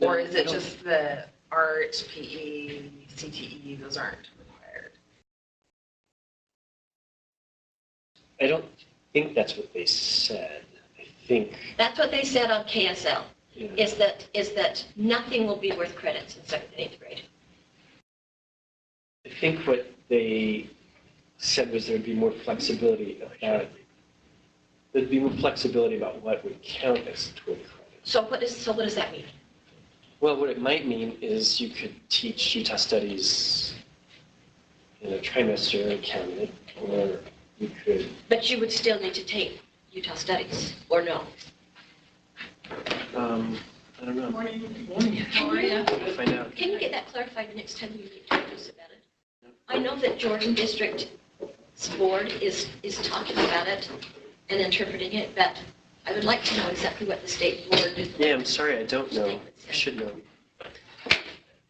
Or is it just the art, PE, CTE, those aren't required? I don't think that's what they said. I think That's what they said on KSL, yeah. is that nothing will be worth credits in 7th and 8th grade. I think what they said was there'd be more flexibility about what would count as 20 credits. So what does that mean? Well, what it might mean is you could teach Utah Studies in a trimester and count it, or you could. But you would still need to take Utah Studies, or no? I don't know. Morning. How are you? We'll find out. Can you get that clarified next time you meet to us about it? I know that Jordan District's board is talking about it and interpreting it, but I would like to know exactly what the state board. Yeah, I'm sorry, I don't know. I should know.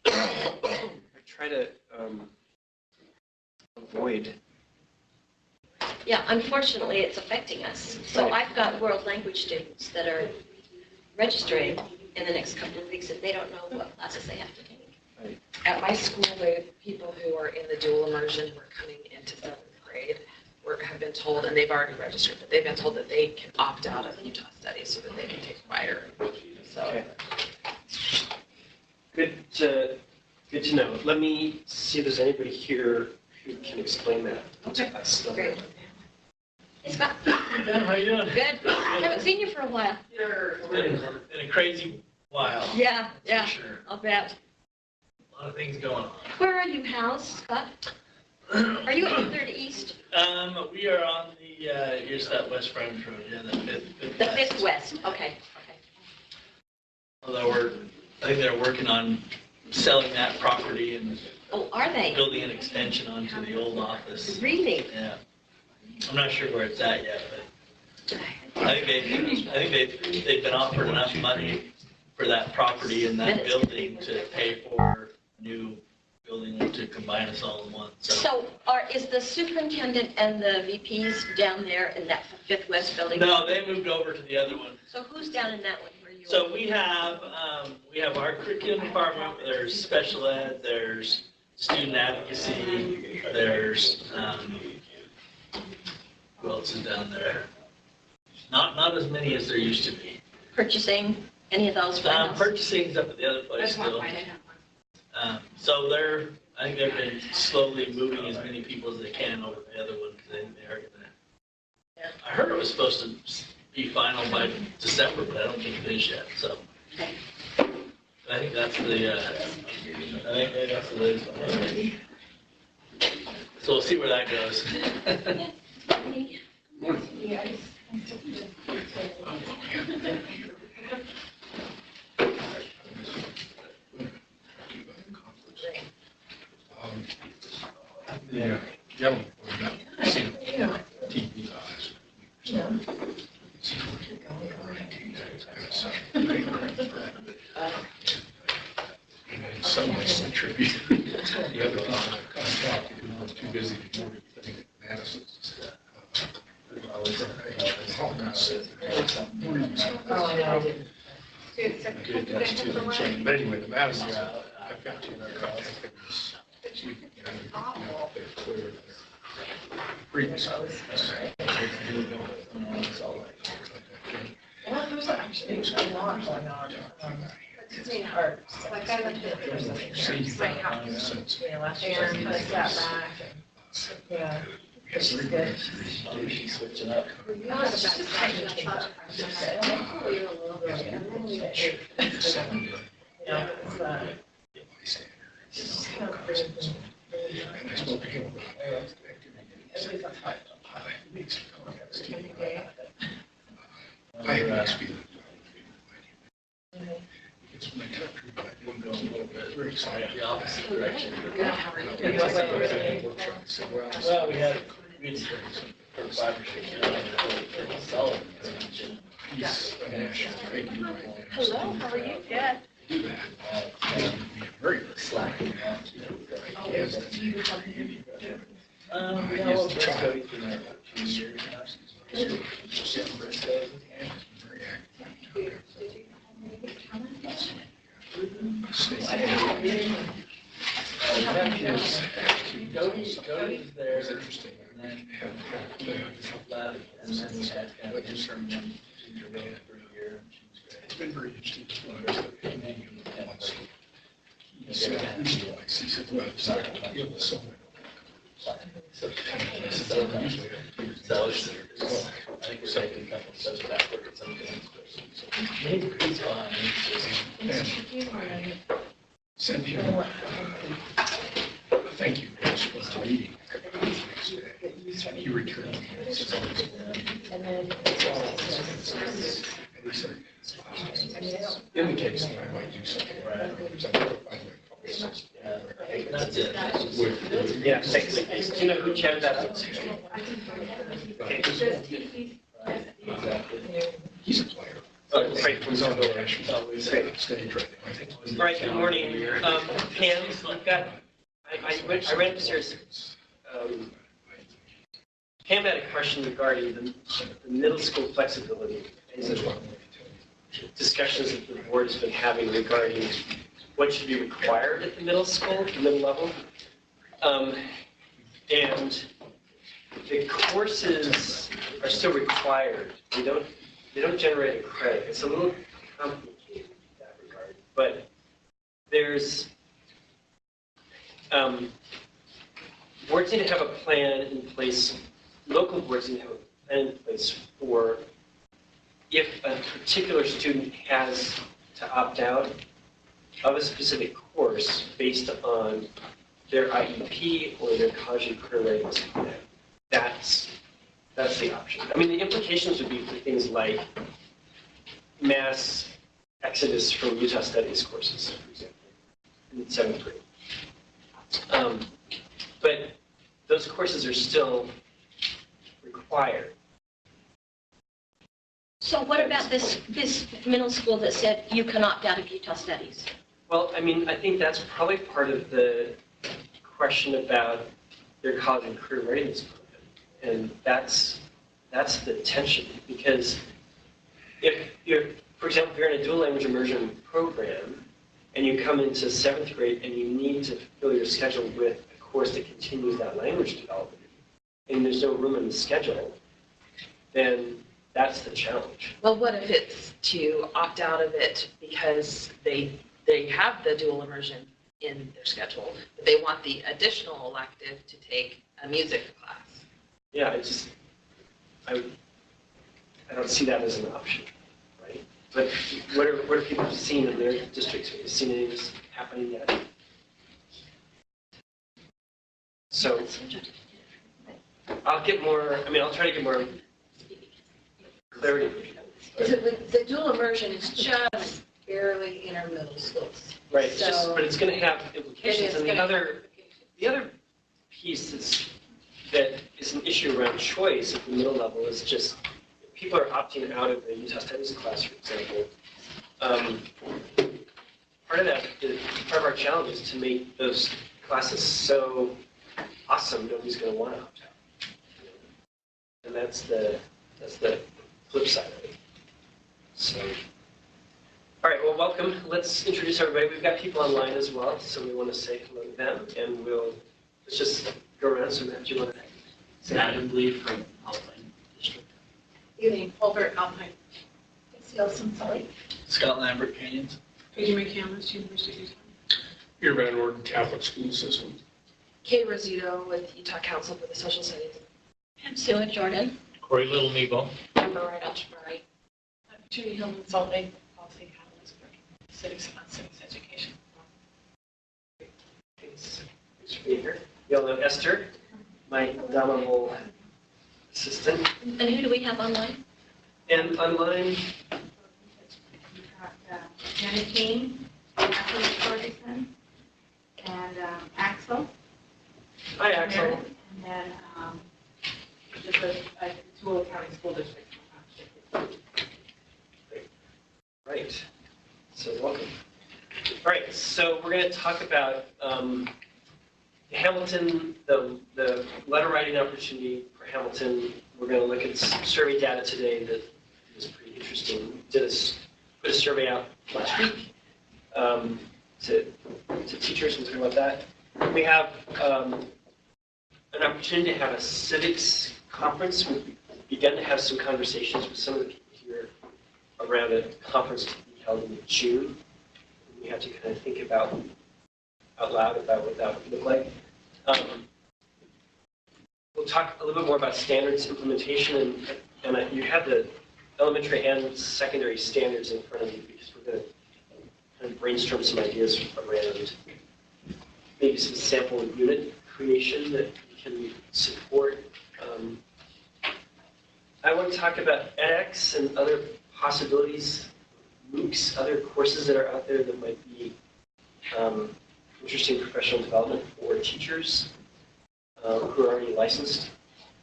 I try to avoid. Yeah, unfortunately, it's affecting us. So Right. I've got world language students that are registering in the next couple of weeks, and they don't know what classes they have to take. Right. At my school, the people who are in the dual immersion who are coming into 7th grade have been told, and they've already registered, but they've been told that they can opt out of Utah Studies so that they can take choir. So. Okay. Good to know. Let me see if there's anybody here who can explain that to us. Great. Hey, Scott. Ben, how you doing? Good. I haven't seen you for a while. It's been a crazy while. Yeah, For sure. I'll bet. A lot of things going on. Where are you housed, Scott? Are you at 3rd East? We are on the, here's that West Friends Road, yeah, the fifth The west. 5th West, okay. Although I think they're working on selling that property and Oh, are they? building an extension onto the old office. Really? Yeah. I'm not sure where it's at yet, but I think they've been offered enough money for that property and that building to pay for a new building to combine us all in one. So is the superintendent and the VPs down there in that 5th West building? No, they moved over to the other one. So who's down in that one where you are? So we have our curriculum department, there's special ed, there's student advocacy, there's, who else is down there? Not as many as there used to be. Purchasing, any of those? Purchasing's up at the other place still. So I think they've been slowly moving as many people as they can over to the other one, because I think they are gonna. Yeah. I heard it was supposed to be final by December, but I don't think it is yet, so. Okay. I think that's the latest one. So we'll see where that goes. The gentleman was seen TV last week. And someone contributed. The other people I contacted who was too busy to do anything at Madison's. But anyway, the Madison's, I've got to contact this week. They cleared their previous. Well, there's actually a lot going on. It's being hard. Like I went to my house, last year and put a step back. Yeah. She's good. She's switching up. No, it's just kind of hopefully a little bit. Yeah, it's just kind of bringing things. And I spoke to him about that. Everybody's on fire. Every day. I have an experience. It's my country, but I didn't go a little bit. Very excited. The opposite direction. Good, how are you? Well, we had for 5 or 6 years, solid extension. He's a national trade union. Hello, how are you? Good. Very Slack. He has the We had a little Briscoe in there about 2 years now. very active. state. Cody's there. It's interesting. And then Have left, and then we had kind of intern one senior man for a year, and she was It's great. been very interesting to learn. He said, he said, well, it's not, you know, so. Usually, So it's, I think we're taking a couple steps backward at some things, but it's fine. It's just- send him, thank you Chris, for the meeting. He returned. And then, And he said, in the case that I might do something. That's it. Yeah, thanks. Do you know who chatted that up? He's a player. Oh, great. He's on the national stage right now, I think. All right, good morning. Pam, we've got, I ran upstairs. Pam had a question regarding the middle school flexibility and the discussions that the board has been having regarding what should be required at the middle school, the middle level. And the courses are still required. They don't generate a credit. It's a little complicated in that regard. But there's, boards need to have a plan in place, local boards need to have a plan in place for if a particular student has to opt out of a specific course based on their IEP or their college and career readiness plan. That's the option. I mean, the implications would be for things like mass exodus from Utah Studies courses, for example, in 7th grade. But those courses are still required. So what about this middle school that said you can opt out of Utah Studies? Well, I mean, I think that's probably part of the question about their college and career readiness plan. And that's the tension, because if you're, for example, if you're in a dual language immersion program and you come into 7th grade and you need to fill your schedule with a course that continues that language development, and there's no room in the schedule, then that's the challenge. well, what if it's to opt out of it because they have the dual immersion in their schedule, but they want the additional elective to take a music class? Yeah, I don't see that as an option, right? But what are people seeing in their districts? Have you seen any of this happening yet? So I'll get more, I mean, I'll try to get more clarity for people. The dual immersion is just barely in our middle schools. Right, it's just, So- but it's going to have It implications. is And the gonna other piece that is an issue around choice at the middle level is just people are opting out of the Utah Studies class, for example. Part of that, part of our challenge is to make those classes so awesome nobody's going to want to opt out. And that's the flip side of it. So, all right, well, welcome. Let's introduce everybody. We've got people online as well, so we want to say hello to them, and let's just go around. So, Matt, do you want to say hi? Adam Lee from Alpine District. Evening, Holbert, Alpine. Wilson, Sully. Scott Lambert, Canyons. Peggy McCandless, University of Utah. Peter Van Orden Catholic School System. Kay Rosito with Utah Council for the Social Studies. I'm Sue Jordan. Corey Little Nebo. Amber Wright, Algebra. Judy Hillman, Salt Lake, Policy Catalyst for Civics Education. Thanks for being here. You all know Esther, my nominal assistant. And who do we have online? And online, Jenna King, Axel Ferguson, and Axel. hi, Axel. And then just a Toole County School District. Right. So welcome. All right. So we're going to talk about Hamilton, the letter writing opportunity for Hamilton. We're going to look at some survey data today that is pretty interesting. Put a survey out last week. to teachers and talk about that. We have an opportunity to have a civics conference. We've begun to have some conversations with some of the people here around a conference to be held in June. We have to kind of think about out loud about what that would look like. We'll talk a little bit more about standards implementation, and you have the elementary and secondary standards in front of you because we're going to kind of brainstorm some ideas around maybe some sample unit creation that we can support. I want to talk about edX and other possibilities, MOOCs, other courses that are out there that might be interesting professional development for teachers who are already licensed,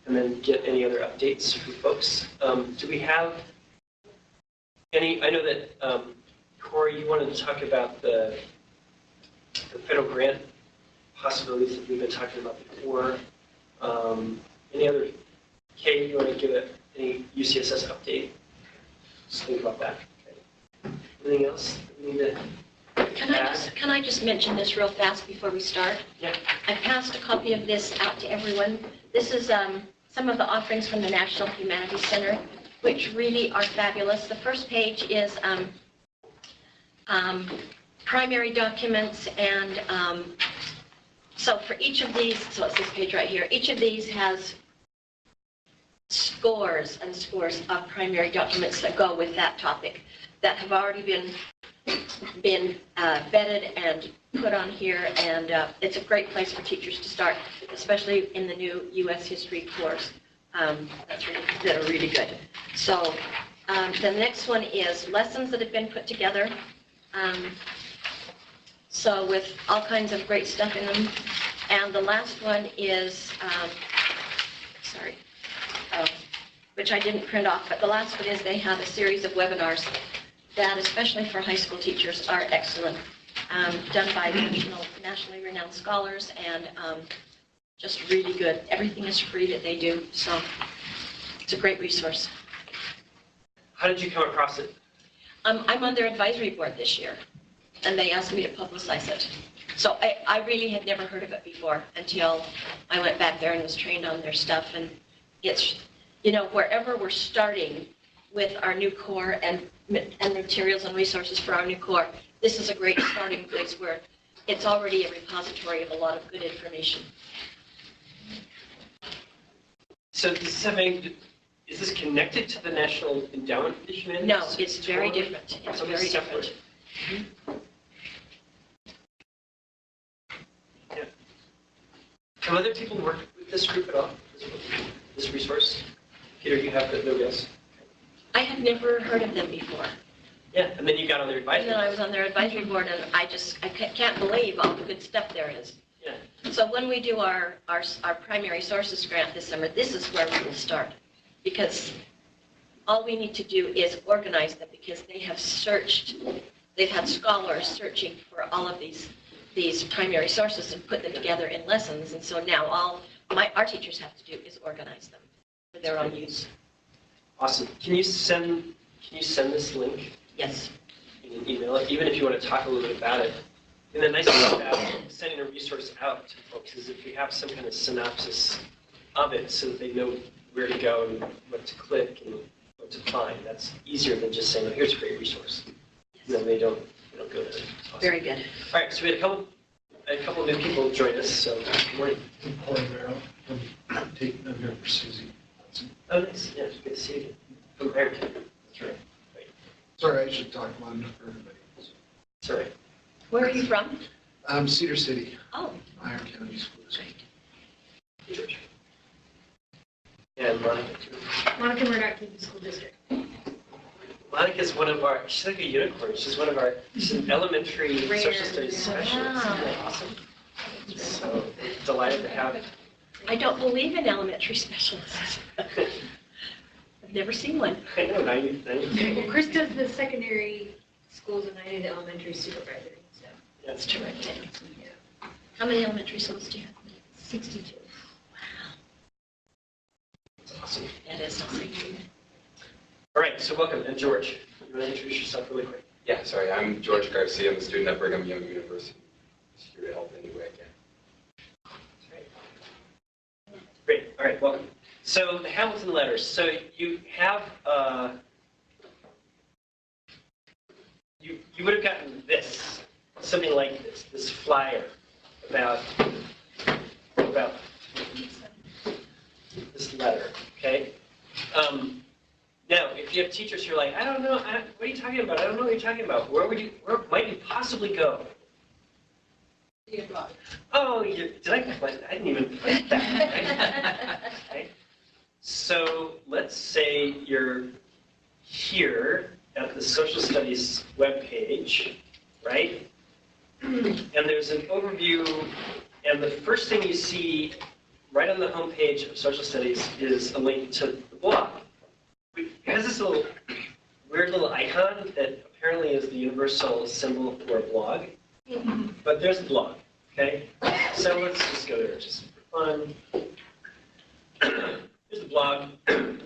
and then get any other updates from folks. Do we have any, I know that Corey, you wanted to talk about the federal grant possibilities that we've been talking about before. Any other, Kay, you want to give any UCSS update? Just think about that. Okay. Anything else that we need to Can I just mention this real fast before we start? Yeah. I passed a copy of this out to everyone. This is some of the offerings from the National Humanities Center, which really are fabulous. The first page is primary documents, and so for each of these, so it's this page right here, each of these has scores and scores of primary documents that go with that topic that have already been vetted and put on here, and it's a great place for teachers to start, especially in the new U.S. history course. That are really good. So the next one is lessons that have been put together. So with all kinds of great stuff in them. And the last one is, which I didn't print off, but the last one is they have a series of webinars that, especially for high school teachers, are excellent, done by nationally renowned scholars, and just really good. Everything is free that they do, so it's a great resource. How did you come across it? I'm on their advisory board this year, and they asked me to publicize it. So I really had never heard of it before until I went back there and was trained on their stuff. And it's, wherever we're starting with our new core and materials and resources for our new core, this is a great starting place where it's already a repository of a lot of good information. So is this connected to the National Endowment for the Humanities? No, it's very different. It's Something very separate. different. Yeah. Have other people worked with this group at all? This resource? Peter, you have no guess? I had never heard of them before. Yeah, and then you got on their advisory And then I board. was on their advisory board, and I can't believe all the good stuff there is. Yeah. So when we do our primary sources grant this summer, this is where we will start. Because all we need to do is organize them, because they have searched, they've had scholars searching for all of these primary sources and put them together in lessons. And so now all our teachers have to do is organize them for their own use. Awesome. Can you send this link? Yes. You can email it, even if you want to talk a little bit about it. And the nice thing about sending a resource out to folks is if we have some kind of synopsis of it so that they know where to go and what to click and what to find. That's easier than just saying, oh, here's a great resource. Then they don't go there. Awesome. Very good. All right, so we had a couple of new people join us, so good morning. Corey Barrow, I'm here for Susie. Oh, nice. Yeah, it's good to see you again. From Ironton. That's right. Sorry, I should talk loud enough for everybody. Sorry. Where are you from? Cedar City, Oh, Iron County School District. George. And Monica, too. Monica Murdoch, Keegan School District. Monica's she's like a unicorn. She's an elementary Rare. social studies specialist. Wow. Awesome. So delighted to have I don't believe in elementary specialists. I've never seen one. I know, 90. Well, Chris does the secondary schools and I do the elementary supervisor, so. That's That's terrific. Yeah. How many elementary schools do you have? 62. That's awesome. That is awesome. All right, so welcome. And George, you want to introduce yourself really quick? Yeah, sorry, I'm George Garcia. I'm a student at Brigham Young University. Just here to help any way I can. Great, all right, well, so the Hamilton letters. So you have, you would have gotten this, something like this flyer about this letter, okay? Now, if you have teachers who are like, I don't know, what are you talking about? I don't know what you're talking about. Where might you possibly go? Oh, did I plant? I didn't even plant that, right? Okay. So let's say you're here at the social studies webpage, right? And there's an overview, and the first thing you see right on the homepage of social studies is a link to the blog. It has this little weird little icon that apparently is the universal symbol for a blog, but there's the blog, okay? So let's just go there just for fun. Here's the blog. And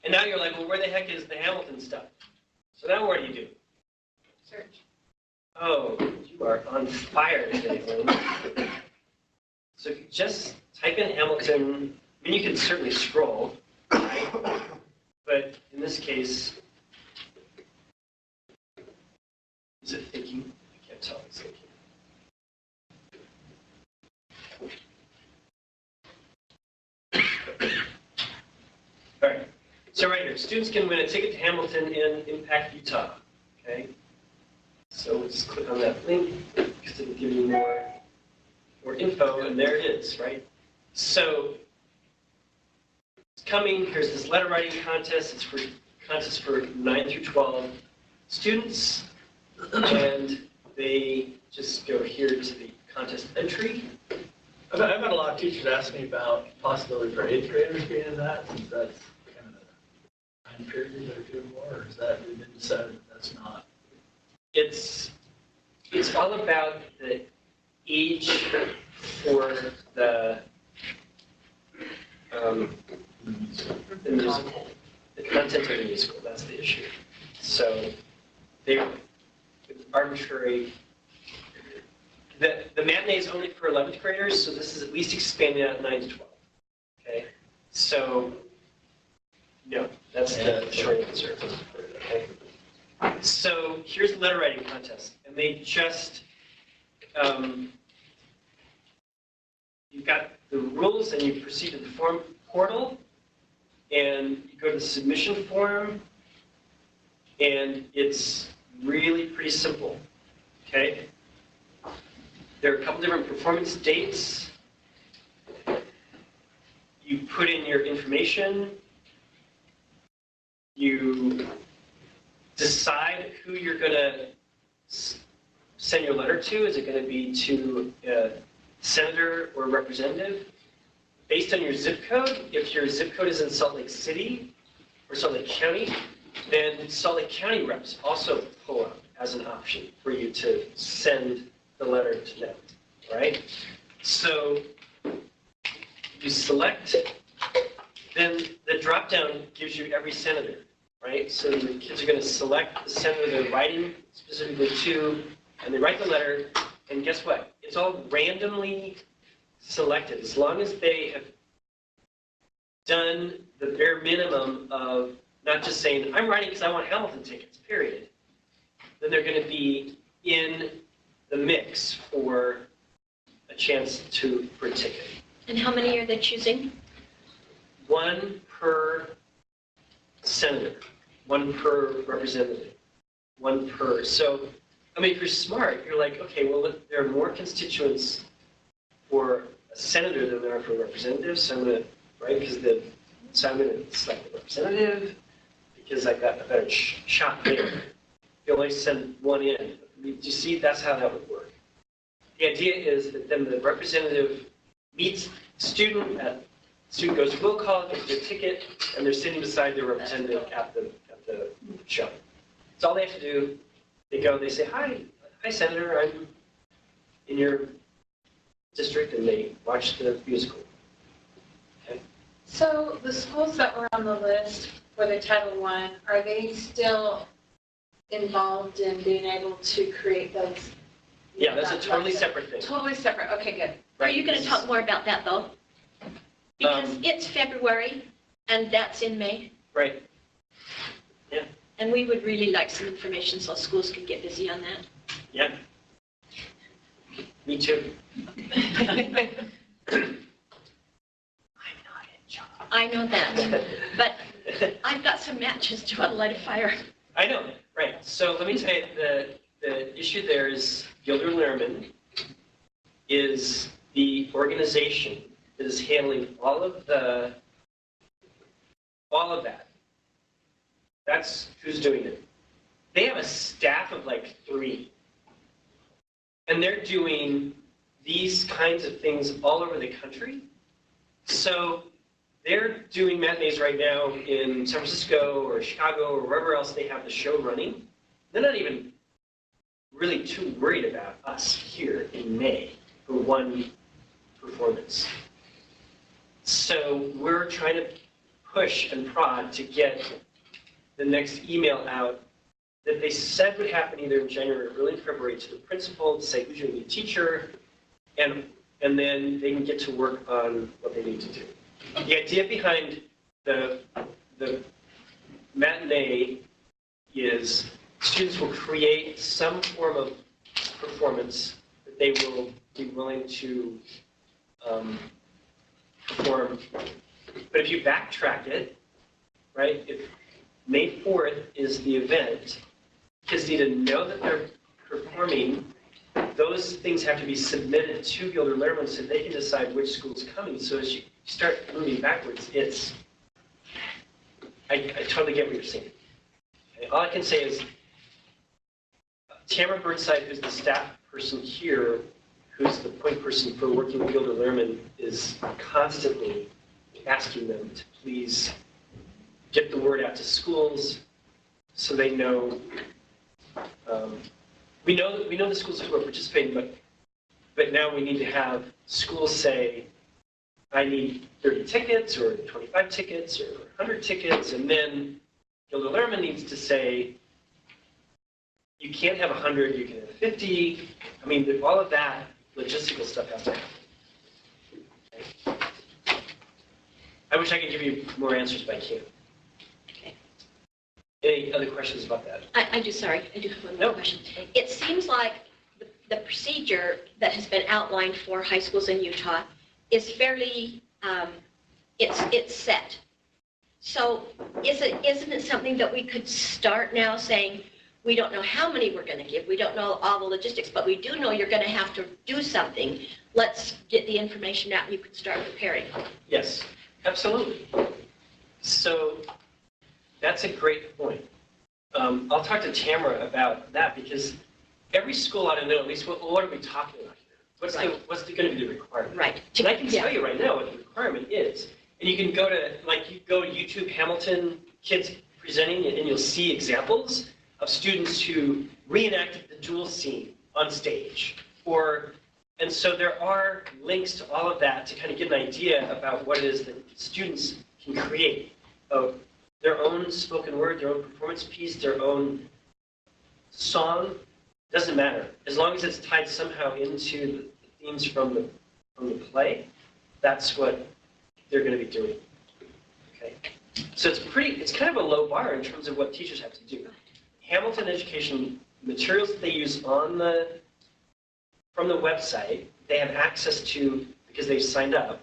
now you're like, well, where the heck is the Hamilton stuff? So now what do? Search. Oh, you are on fire today, Lynn. So just type in Hamilton. I mean, you can certainly scroll, right? But in this case, is it thinking? I can't tell. It's thinking. All right. So right here, students can win a ticket to Hamilton and Impact Utah. Okay. So we'll just click on that link because it'll give you more info, and there it is, right? So it's coming. Here's this letter writing contest. It's for contest for 9 through 12 students, and they just go here to the contest entry. I've had a lot of teachers ask me about possibility for 8th graders being in that, since that's kind of a time period they're doing more, or is that been decided that that's not? It's all about the age for the musical, the content of the musical. That's the issue. So it's arbitrary. The matinee is only for 11th graders, so this is at least expanding out 9 to 12. Okay, so no, that's the short answer. Okay. So here's the letter writing contest, and they just, you've got the rules, and you proceed to the form portal, and you go to the submission form, and it's really pretty simple, okay? There are a couple different performance dates. You put in your information, you decide who you're going to send your letter to. Is it going to be to a senator or representative? Based on your zip code, if your zip code is in Salt Lake City or Salt Lake County, then Salt Lake County reps also pull up as an option for you to send the letter to them, right? So you select, then the drop-down gives you every senator. Right? So the kids are going to select the senator they're writing specifically to, and they write the letter, and guess what? It's all randomly selected. As long as they have done the bare minimum of not just saying, I'm writing because I want Hamilton tickets, period, then they're going to be in the mix for a chance for a ticket. And how many are they choosing? 1 per senator. 1 per representative, 1 per. So, I mean, if you're smart, you're like, okay, well, there are more constituents for a senator than there are for representatives. So I'm going to, right, so I'm going to select the representative because I got a better shot there. You only send 1 in. Do you see? That's how that would work. The idea is that then the representative meets the student student goes to roll call, gets their ticket, and they're sitting beside their representative at the show. That's all they have to do. They go, they say, hi, Senator, I'm in your district, and they watch the musical. Okay. So the schools that were on the list for the Title I, are they still involved in being able to create those? Yeah, that's a totally separate thing. Totally separate, okay, good. Are you going to talk more about that, though? Because it's February, and that's in May, Right. and we would really like some information so schools can get busy on that. Yeah. Me too. I know that, but I've got some matches to light a fire. I know, right. So let me tell you, the issue there is Gilder Lehrman is the organization that is handling all of that. That's who's doing it. They have a staff of like 3. And they're doing these kinds of things all over the country. So they're doing matinees right now in San Francisco or Chicago or wherever else they have the show running. They're not even really too worried about us here in May for one performance. So we're trying to push and prod to get the next email out that they said would happen either in January or early in February to the principal to say who's going to be a teacher, and then they can get to work on what they need to do. The idea behind the matinee is students will create some form of performance that they will be willing to perform. But if you backtrack it, right, if May 4th is the event, kids need to know that they're performing. Those things have to be submitted to Gilder Lehrman so they can decide which school's coming. So as you start moving backwards, I totally get what you're saying. Okay, all I can say is Tamara Burnside, who's the staff person here, who's the point person for working with Gilder Lehrman, is constantly asking them to please get the word out to schools so they know. We know the schools who are participating, but now we need to have schools say, I need 30 tickets or 25 tickets or 100 tickets, and then Gilder Lehrman needs to say, you can't have 100, you can have 50. I mean, all of that logistical stuff has to happen. Okay. I wish I could give you more answers, but I can't. Okay. Any other questions about that? I do have one more question. It seems like the procedure that has been outlined for high schools in Utah is fairly, it's set. So isn't it something that we could start now saying, we don't know how many we're going to give, we don't know all the logistics, but we do know you're going to have to do something. Let's get the information out and you can start preparing. Yes, absolutely. So that's a great point. I'll talk to Tamara about that because every school ought to know at least what are we talking about here? What's going to be the requirement? Right. And I can tell you right now what the requirement is. And you can go to YouTube Hamilton kids presenting and you'll see examples of students who reenacted the duel scene on stage. And so there are links to all of that to kind of get an idea about what it is that students can create of their own spoken word, their own performance piece, their own song. Doesn't matter. As long as it's tied somehow into the themes from the play, that's what they're going to be doing. Okay? So it's kind of a low bar in terms of what teachers have to do. Hamilton Education materials that they use from the website, they have access to because they've signed up,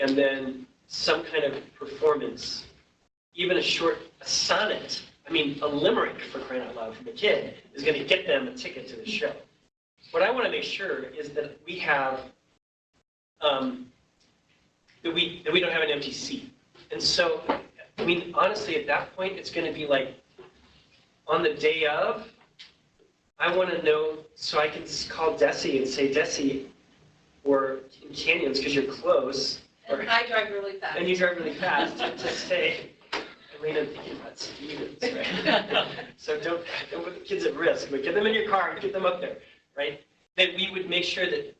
and then some kind of performance, even a sonnet, I mean a limerick for crying out loud from a kid is going to get them a ticket to the show. What I want to make sure is that we have, that we don't have an empty seat. And so, I mean, honestly, at that point, it's going to be like, on the day of, I want to know, so I can call Desi and say, Desi, or in Canyons, because you're close. And I drive really fast. And you drive really fast to say, Elena, thinking about Stevens, right? So don't put the kids at risk, but get them in your car and get them up there, right? That we would make sure that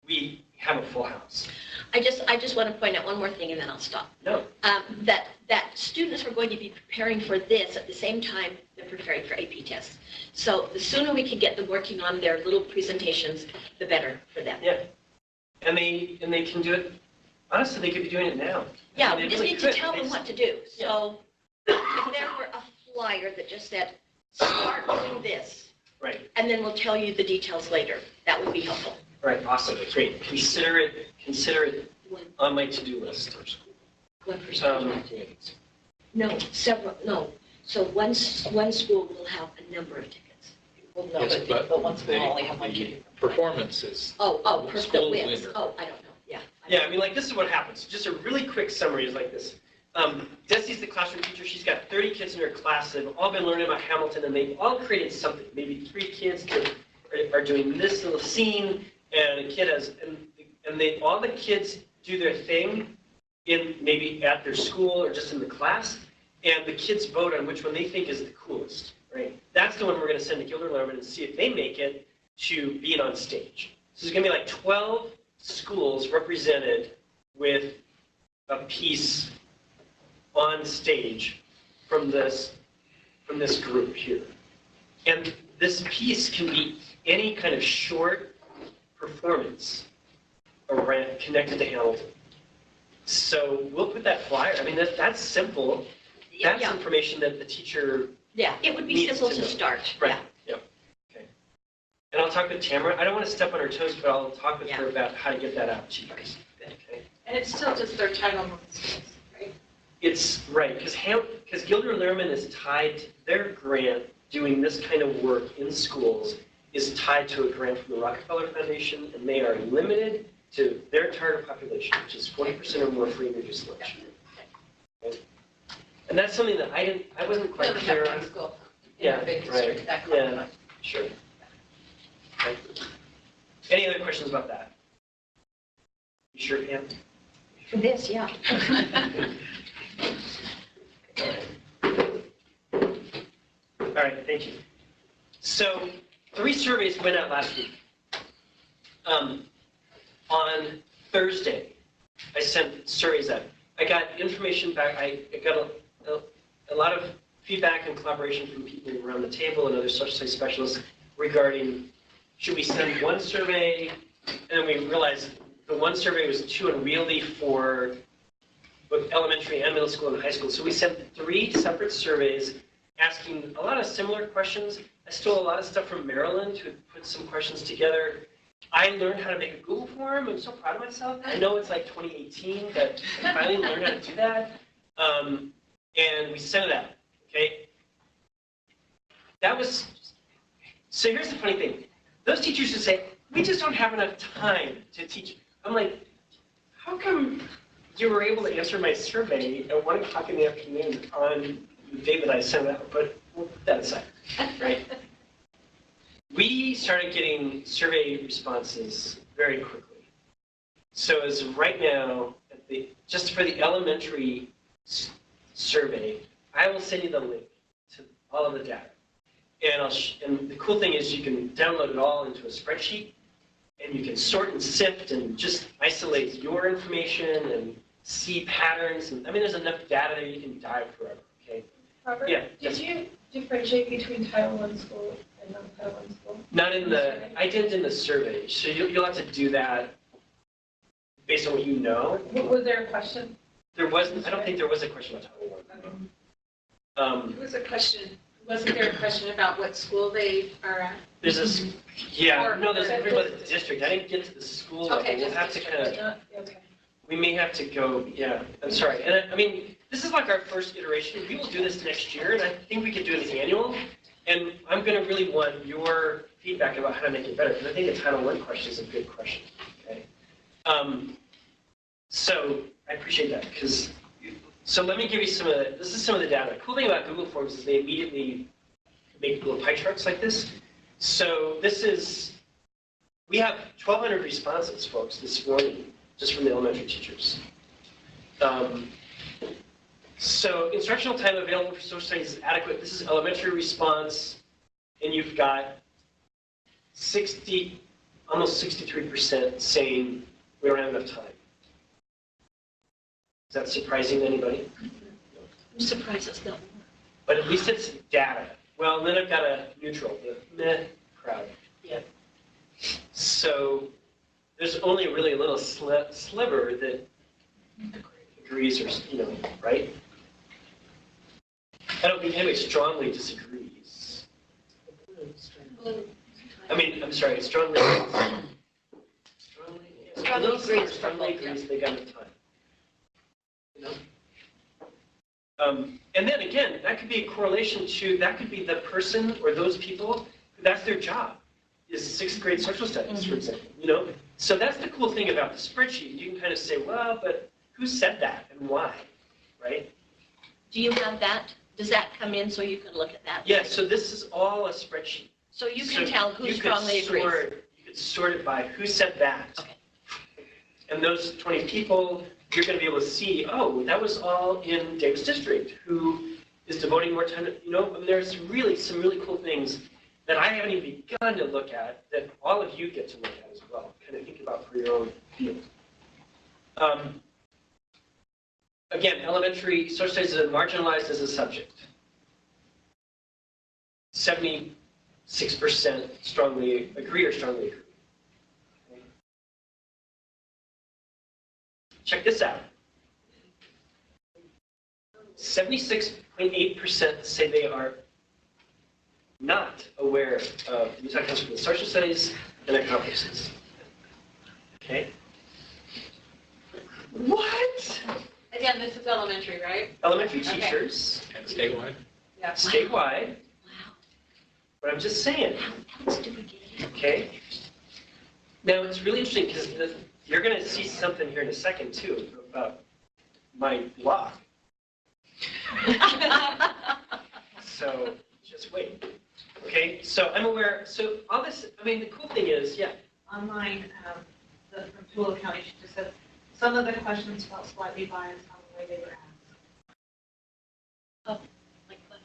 we have a full house. I just want to point out one more thing and then I'll stop. No. That students are going to be preparing for this at the same time they're preparing for AP tests. So the sooner we can get them working on their little presentations, the better for them. Yeah. And they can do it, honestly, they could be doing it now. Yeah, I mean, we they just really need to could. tell them what to do. So if there were a flyer that just said, start doing this, Right. and then we'll tell you the details later, that would be helpful. All right, awesome, great. Consider it on my to-do list. 1%. No, several, no. So one school will have a number of tickets. Well, no, Yes, but once we only have one the kid. performances. Per School wins. winner. Oh, I don't know, yeah. Yeah, I mean, like, this is what happens. Just a really quick summary is like this. Desi's the classroom teacher. She's got 30 kids in her class. They've all been learning about Hamilton, and they've all created something. Maybe 3 kids are doing this little scene, and a kid has, and all the kids do their thing maybe at their school or just in the class, and the kids vote on which one they think is the coolest, right? That's the one we're going to send to Gilder Lehrman and see if they make it to be on stage. So there's going to be like 12 schools represented with a piece on stage from this group here. And this piece can be any kind of short performance around, connected to Hamilton. So we'll put that flyer. I mean, that's simple. That's Yeah. information that the teacher Yeah, it would be needs simple to to know. start. Right. Yeah. Yep. Okay. And I'll talk with Tamara. I don't want to step on her toes, but I'll talk with her about how to get that out to you guys. Okay. And it's still just their Title I schools, right? It's right, because Gilder Lehrman is tied to their grant doing this kind of work in schools is tied to a grant from the Rockefeller Foundation, and they are limited to their target population, which is 40% or more free and reduced lunch. Okay. And that's something that I wasn't quite Doesn't clear have on. one school in Yeah, a big right. district, that kind of Yeah. thing. Sure. Okay. Any other questions about that? You sure, Pam? For this, yeah. All right, thank you. So 3 surveys went out last week. On Thursday, I sent surveys out. I got information back. I got a lot of feedback and collaboration from people around the table and other social studies specialists regarding should we send one survey, and then we realized the one survey was too unwieldy for both elementary and middle school and high school. So we sent 3 separate surveys asking a lot of similar questions. I stole a lot of stuff from Maryland who had put some questions together. I learned how to make a Google form. I'm so proud of myself. I know it's like 2018, but I finally learned how to do that. And we sent it out, okay? So here's the funny thing. Those teachers who say, we just don't have enough time to teach. I'm like, how come you were able to answer my survey at 1 o'clock in the afternoon on the day that I sent it out? But we'll put that aside, right? We started getting survey responses very quickly. So as of right now, just for the elementary survey, I will send you the link to all of the data. And the cool thing is you can download it all into a spreadsheet, and you can sort and sift and just isolate your information and see patterns. And I mean, there's enough data that you can dive forever, okay? Robert? Yeah. Did you differentiate between Title I school and non-Title I school? Not in I didn't in the survey, so you'll have to do that based on what you know. Was there a question? There wasn't, I don't think there was a question about Title I. It was a question, wasn't there a question about what school they are at? There's this, yeah, Or- no, there's a question about the district. I didn't get to the school level. Okay, We'll just have to district. kind of, Not, okay. we may have to go, yeah, I'm sorry. And I mean, this is like our first iteration. We will do this next year, and I think we could do it annual. And I'm going to really want your feedback about how to make it better, because I think a Title I question is a good question, okay? So I appreciate that, because, so let me give you some of the, this is some of the data. The cool thing about Google Forms is they immediately make little pie charts like this. So this is, we have 1,200 responses, folks, this morning, just from the elementary teachers. So instructional time available for social studies is adequate. This is elementary response, and you've got 60, almost 63% saying we don't have enough time. Is that surprising to anybody? I'm surprised it's not more. But at least it's data. Well, then I've got a neutral, the meh crowd. Yeah. So there's only really a little sliver that agrees or, right? I don't think anybody strongly disagrees. I mean, I'm sorry, strongly agrees they got enough time. And then again, that could be a correlation to, that could be the person or those people, that's their job, is 6th grade social studies, for example, So that's the cool thing about the spreadsheet. You can kind of say, well, but who said that and why, right? Do you have that? Does that come in so you can look at that? Yeah, so this is all a spreadsheet. So you can tell who you could strongly agrees. You could sort it by who said that. Okay. And those 20 people, you're going to be able to see, oh, that was all in Davis District, who is devoting more time to, and there's really some really cool things that I haven't even begun to look at that all of you get to look at as well, kind of think about for your own field. Again, elementary social studies is marginalized as a subject. 76% strongly agree or strongly agree. Okay. Check this out. 76.8% say they are not aware of the Utah Council for Social Studies and their conferences. Okay? What? Again, this is elementary, right? Elementary Okay. teachers, And statewide? Yeah. statewide, Wow. but I'm just saying, How else do we get it? okay? Now, it's really interesting because you're going to see something here in a second, too, about my blog. So just wait. Okay, so I'm aware, so all this, the cool thing is, yeah, Online, from Tooele County, she just said, some of the questions felt slightly biased on the way they were asked. Like what?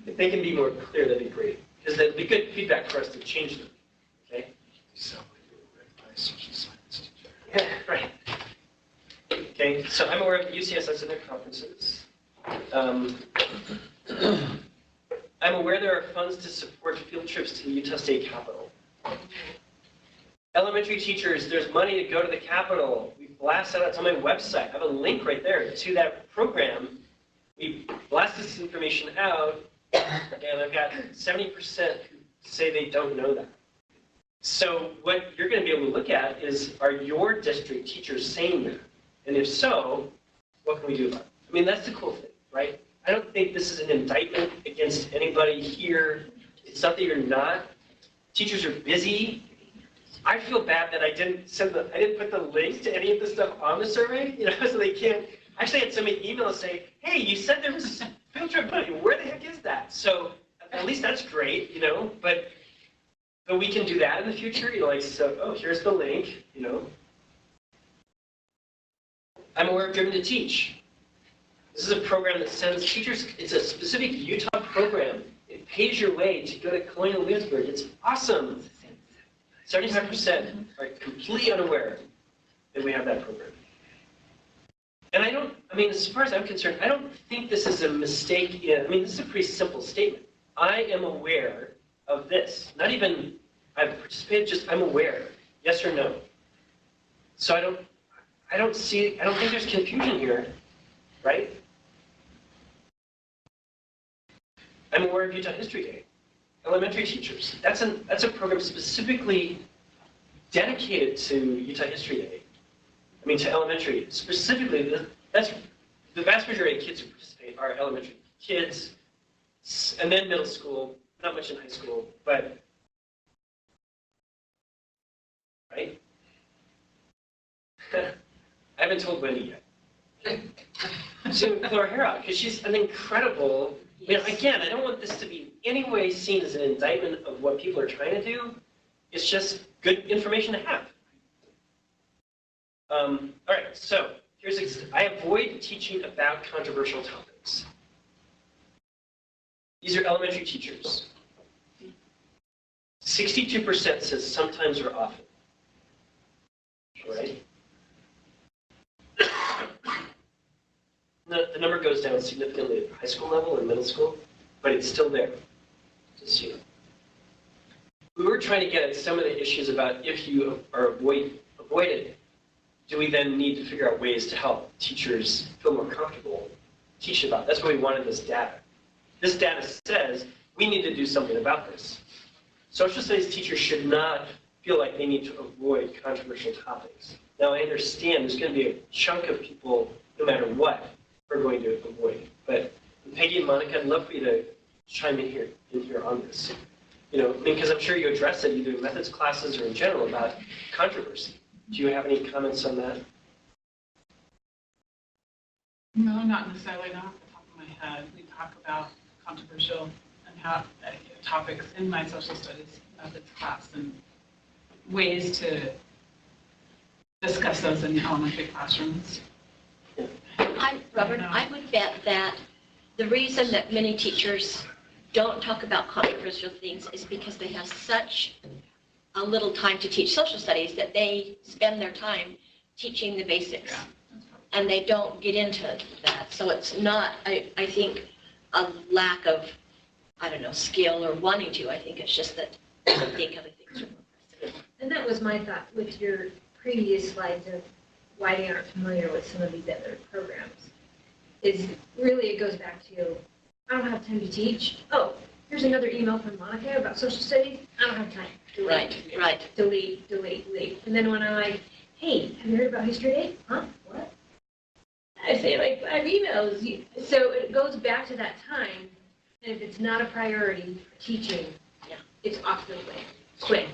if they can be more clear, that'd be great. Because that'd be good feedback for us to change them, okay? So we were read by a social science teacher. Yeah, right. Okay, so I'm aware of the UCSS and their conferences. I'm aware there are funds to support field trips to the Utah State Capitol. Elementary teachers, there's money to go to the Capitol. We blast that out on my website. I have a link right there to that program. We blast this information out, and I've got 70% who say they don't know that. So what you're going to be able to look at is, are your district teachers saying that? And if so, what can we do about it? That's the cool thing, right? I don't think this is an indictment against anybody here. It's not that you're not. Teachers are busy. I feel bad that I didn't put the links to any of the stuff on the survey, so they can't. Actually, I had somebody email say, hey, you said there was field trip money. Where the heck is that? So at least that's great, but we can do that in the future, oh, here's the link, I'm aware of Driven to Teach. This is a program that sends teachers, it's a specific Utah program. It pays your way to go to Colonial Williamsburg. It's awesome. 75% are completely unaware that we have that program. And as far as I'm concerned, I don't think this is a mistake this is a pretty simple statement. I am aware of this. Not even I've participated, just I'm aware. Yes or no. So I don't think there's confusion here, right? I'm aware of Utah History Day. Elementary teachers. That's a program specifically dedicated to Utah History Day. To elementary. Specifically, that's the vast majority of kids who participate are elementary kids, and then middle school, not much in high school, but, right? I haven't told Wendy yet. So Clara Harrod, because she's an incredible, again, I don't want this to be in any way seen as an indictment of what people are trying to do. It's just good information to have. All right, so I avoid teaching about controversial topics. These are elementary teachers. 62% says sometimes or often. Right? The number goes down significantly at high school level and middle school, but it's still there. Just so you know. We were trying to get at some of the issues about if you are avoided, do we then need to figure out ways to help teachers feel more comfortable teaching about it? That's why we wanted this data. This data says we need to do something about this. Social studies teachers should not feel like they need to avoid controversial topics. Now, I understand there's going to be a chunk of people, no matter what, who are going to avoid it. But Peggy and Monica, I'd love for you to chime in here on this. You know, because I'm sure you address it either in methods classes or in general about controversy. Do you have any comments on that? No, not necessarily, not off the top of my head. We talk about controversial and how topics in my social studies methods class and ways to discuss those in elementary classrooms. Robert, I would bet that the reason that many teachers don't talk about controversial things is because they have such a little time to teach social studies that they spend their time teaching the basics. Yeah. And they don't get into that. So it's not, I think, a lack of, I don't know, skill or wanting to. I think it's just that they think other things are more pressing. And that was my thought with your previous slides of why they aren't familiar with some of these other programs. Is really it goes back to, I don't have time to teach. Oh, here's another email from Monica about social studies. I don't have time. Delete, Right. delete. And then when I'm like, hey, have you heard about History Day? Huh? What? I say, like, I have emails. So it goes back to that time. And if it's not a priority for teaching, Yeah. it's off the way. Quick.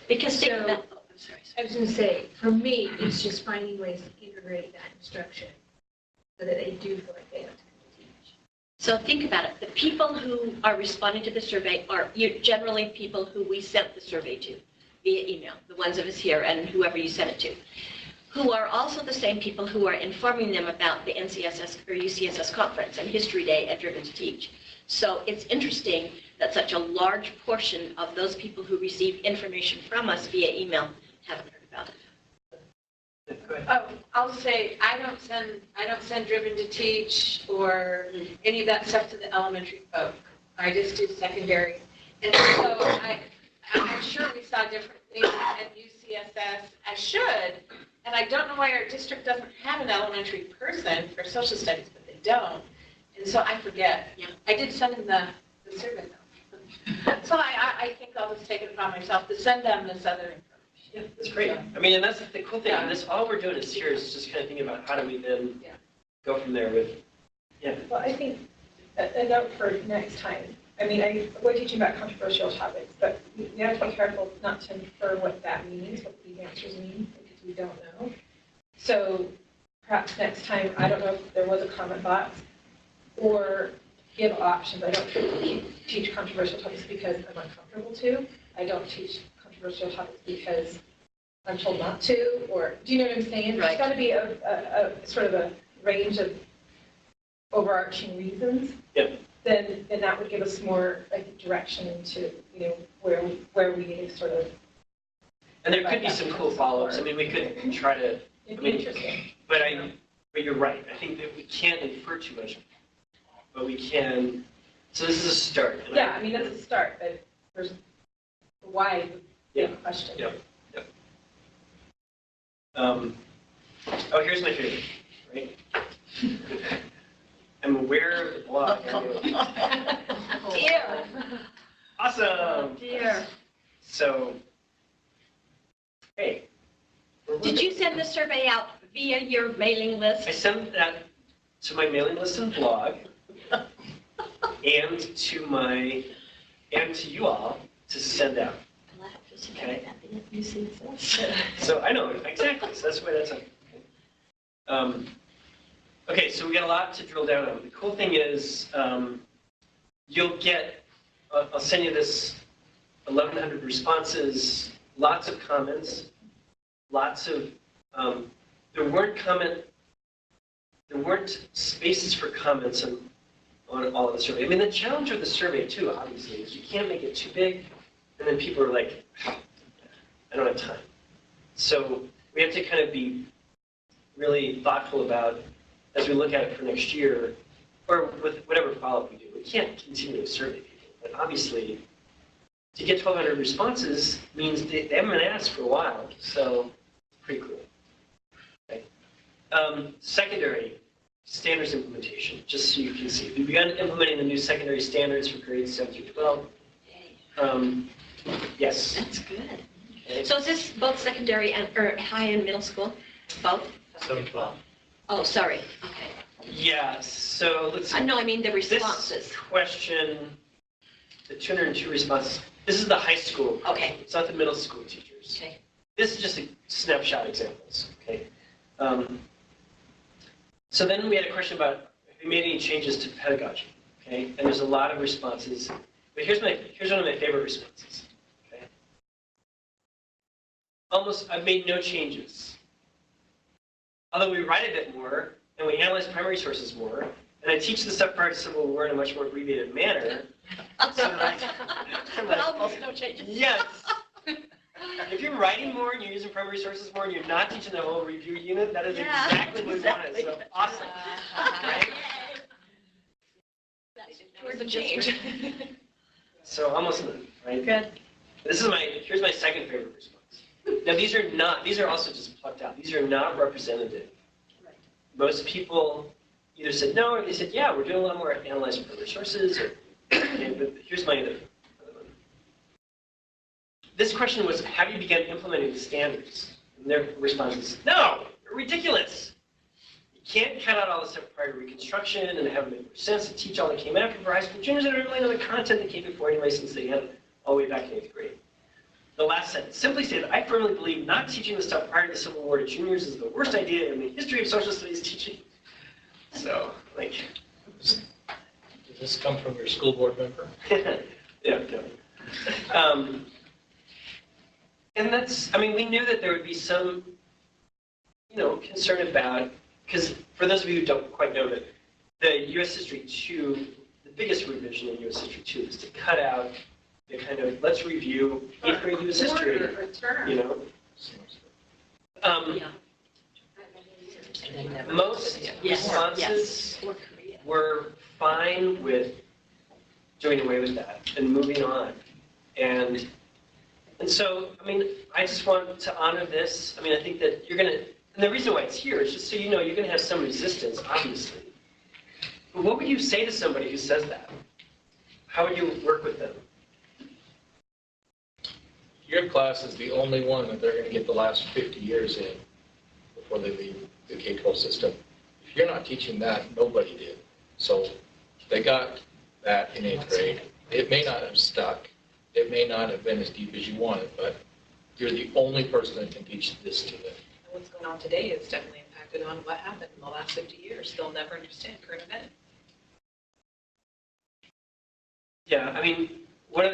Because think So- about, I'm sorry. I was going to say, for me, it's just finding ways to integrate that instruction so that they do feel like they have time to teach. So think about it. The people who are responding to the survey are generally people who we sent the survey to via email, the ones of us here and whoever you sent it to, who are also the same people who are informing them about the NCSS or UCSS conference and History Day at Driven to Teach. So it's interesting that such a large portion of those people who receive information from us via email haven't heard about it. Go ahead. Oh, I'll say, I don't send Driven to Teach or any of that stuff to the elementary folk. I just do secondary. And so I'm sure we saw different things at UCSS. I should, and I don't know why our district doesn't have an elementary person for social studies, but they don't. And so I forget. Yeah. I did send them the survey though. So I think I'll just take it upon myself to send them this other information. Yeah, that's great. I mean, and that's the cool thing. This all we're doing is here is just kind of thinking about how do we then go from there with, Well, I think a note for next time. I mean, we're teaching about controversial topics, but we have to be careful not to infer what that means, what these answers mean, because we don't know. So perhaps next time, I don't know if there was a comment box, or give options. I don't teach controversial topics because I'm uncomfortable to. I don't teach controversial topics because I'm told not to, or do you know what I'm saying? Right. There's got to be a sort of a range of overarching reasons. Yep. Then that would give us more, I think, direction into, where we need to sort of. and there could be some cool follow-ups. I mean, we could try to, It'd be interesting. but you're right. I think that we can't infer too much, but we can, so this is a start. And Yeah, I mean, that's a start, but there's the why Yeah. question. Yep. Here's my favorite, right? I'm aware of the blog. Dear. Awesome. Dear. So, hey. Did you send the survey out via your mailing list? I sent that to my mailing list and blog, and to you all to send out. Okay. So I know exactly. So that's why that's on. Okay, so we got a lot to drill down on. The cool thing is, you'll get. I'll send you this 1,100 responses, lots of comments, lots of. There weren't spaces for comments on all of the survey. I mean, the challenge with the survey too, obviously, is you can't make it too big. And then people are like, I don't have time. So we have to kind of be really thoughtful about, as we look at it for next year, or with whatever follow-up we do, we can't continue to survey people. But obviously, to get 1,200 responses means they haven't been asked for a while, so pretty cool. Okay. Secondary standards implementation, just so you can see. We've begun implementing the new secondary standards for grades 7 through 12. Yes. That's good. Okay. So is this both secondary and, or high and middle school? Both? 7-12. Oh, sorry. Okay. Yeah, so let's see. No, I mean the This responses. question, the 202 responses, this is the high school. Okay. It's not the middle school teachers. Okay. This is just a snapshot examples, okay? So then we had a question about if we made any changes to pedagogy, okay? And there's a lot of responses, but here's one of my favorite responses, okay? I've made no changes. Although we write a bit more, and we analyze primary sources more, and I teach the stuff prior to Civil War in a much more abbreviated manner. So But almost no changes. yes. If you're writing more and you're using primary sources more and you're not teaching the whole review unit, that is Yeah, exactly what we wanted. So exactly. awesome. Right? Towards the change. So almost none, right? Good. Here's my second favorite response. Now these are also just plucked out. These are not representative. Right. Most people either said no or they said, yeah, we're doing a lot more analyzing primary sources. Okay, but here's my other one. This question was, have you begun implementing the standards? And their response is, no, you're ridiculous. You can't cut out all the stuff prior to Reconstruction and have it make more sense to teach all that came after for high school juniors that are really on the content that came before anyway, since they had it all the way back in 8th grade. The last sentence simply stated, I firmly believe not teaching the stuff prior to the Civil War to juniors is the worst idea in the history of social studies teaching. So, like, Does this come from your school board member? yeah, no. And that's, I mean, we knew that there would be some, concern about, because for those of you who don't quite know that, the U.S. History 2, the biggest revision in U.S. History 2 is to cut out the kind of, let's review 8th grade U.S. history, Or term. Yeah. Most Yes. responses Yes. Or Korea. were fine with doing away with that and moving on. And so, I mean, I just want to honor this. I mean, I think that you're going to, and the reason why it's here is just so you know, you're going to have some resistance, obviously. But what would you say to somebody who says that? How would you work with them? Your class is the only one that they're going to get the last 50 years in before they leave the K-12 system. If you're not teaching that, nobody did. So they got that in 8th grade. It may not have stuck. It may not have been as deep as you wanted, but you're the only person that can teach this to them. And what's going on today is definitely impacted on what happened in the last 50 years. They'll never understand current event. Yeah, I mean, one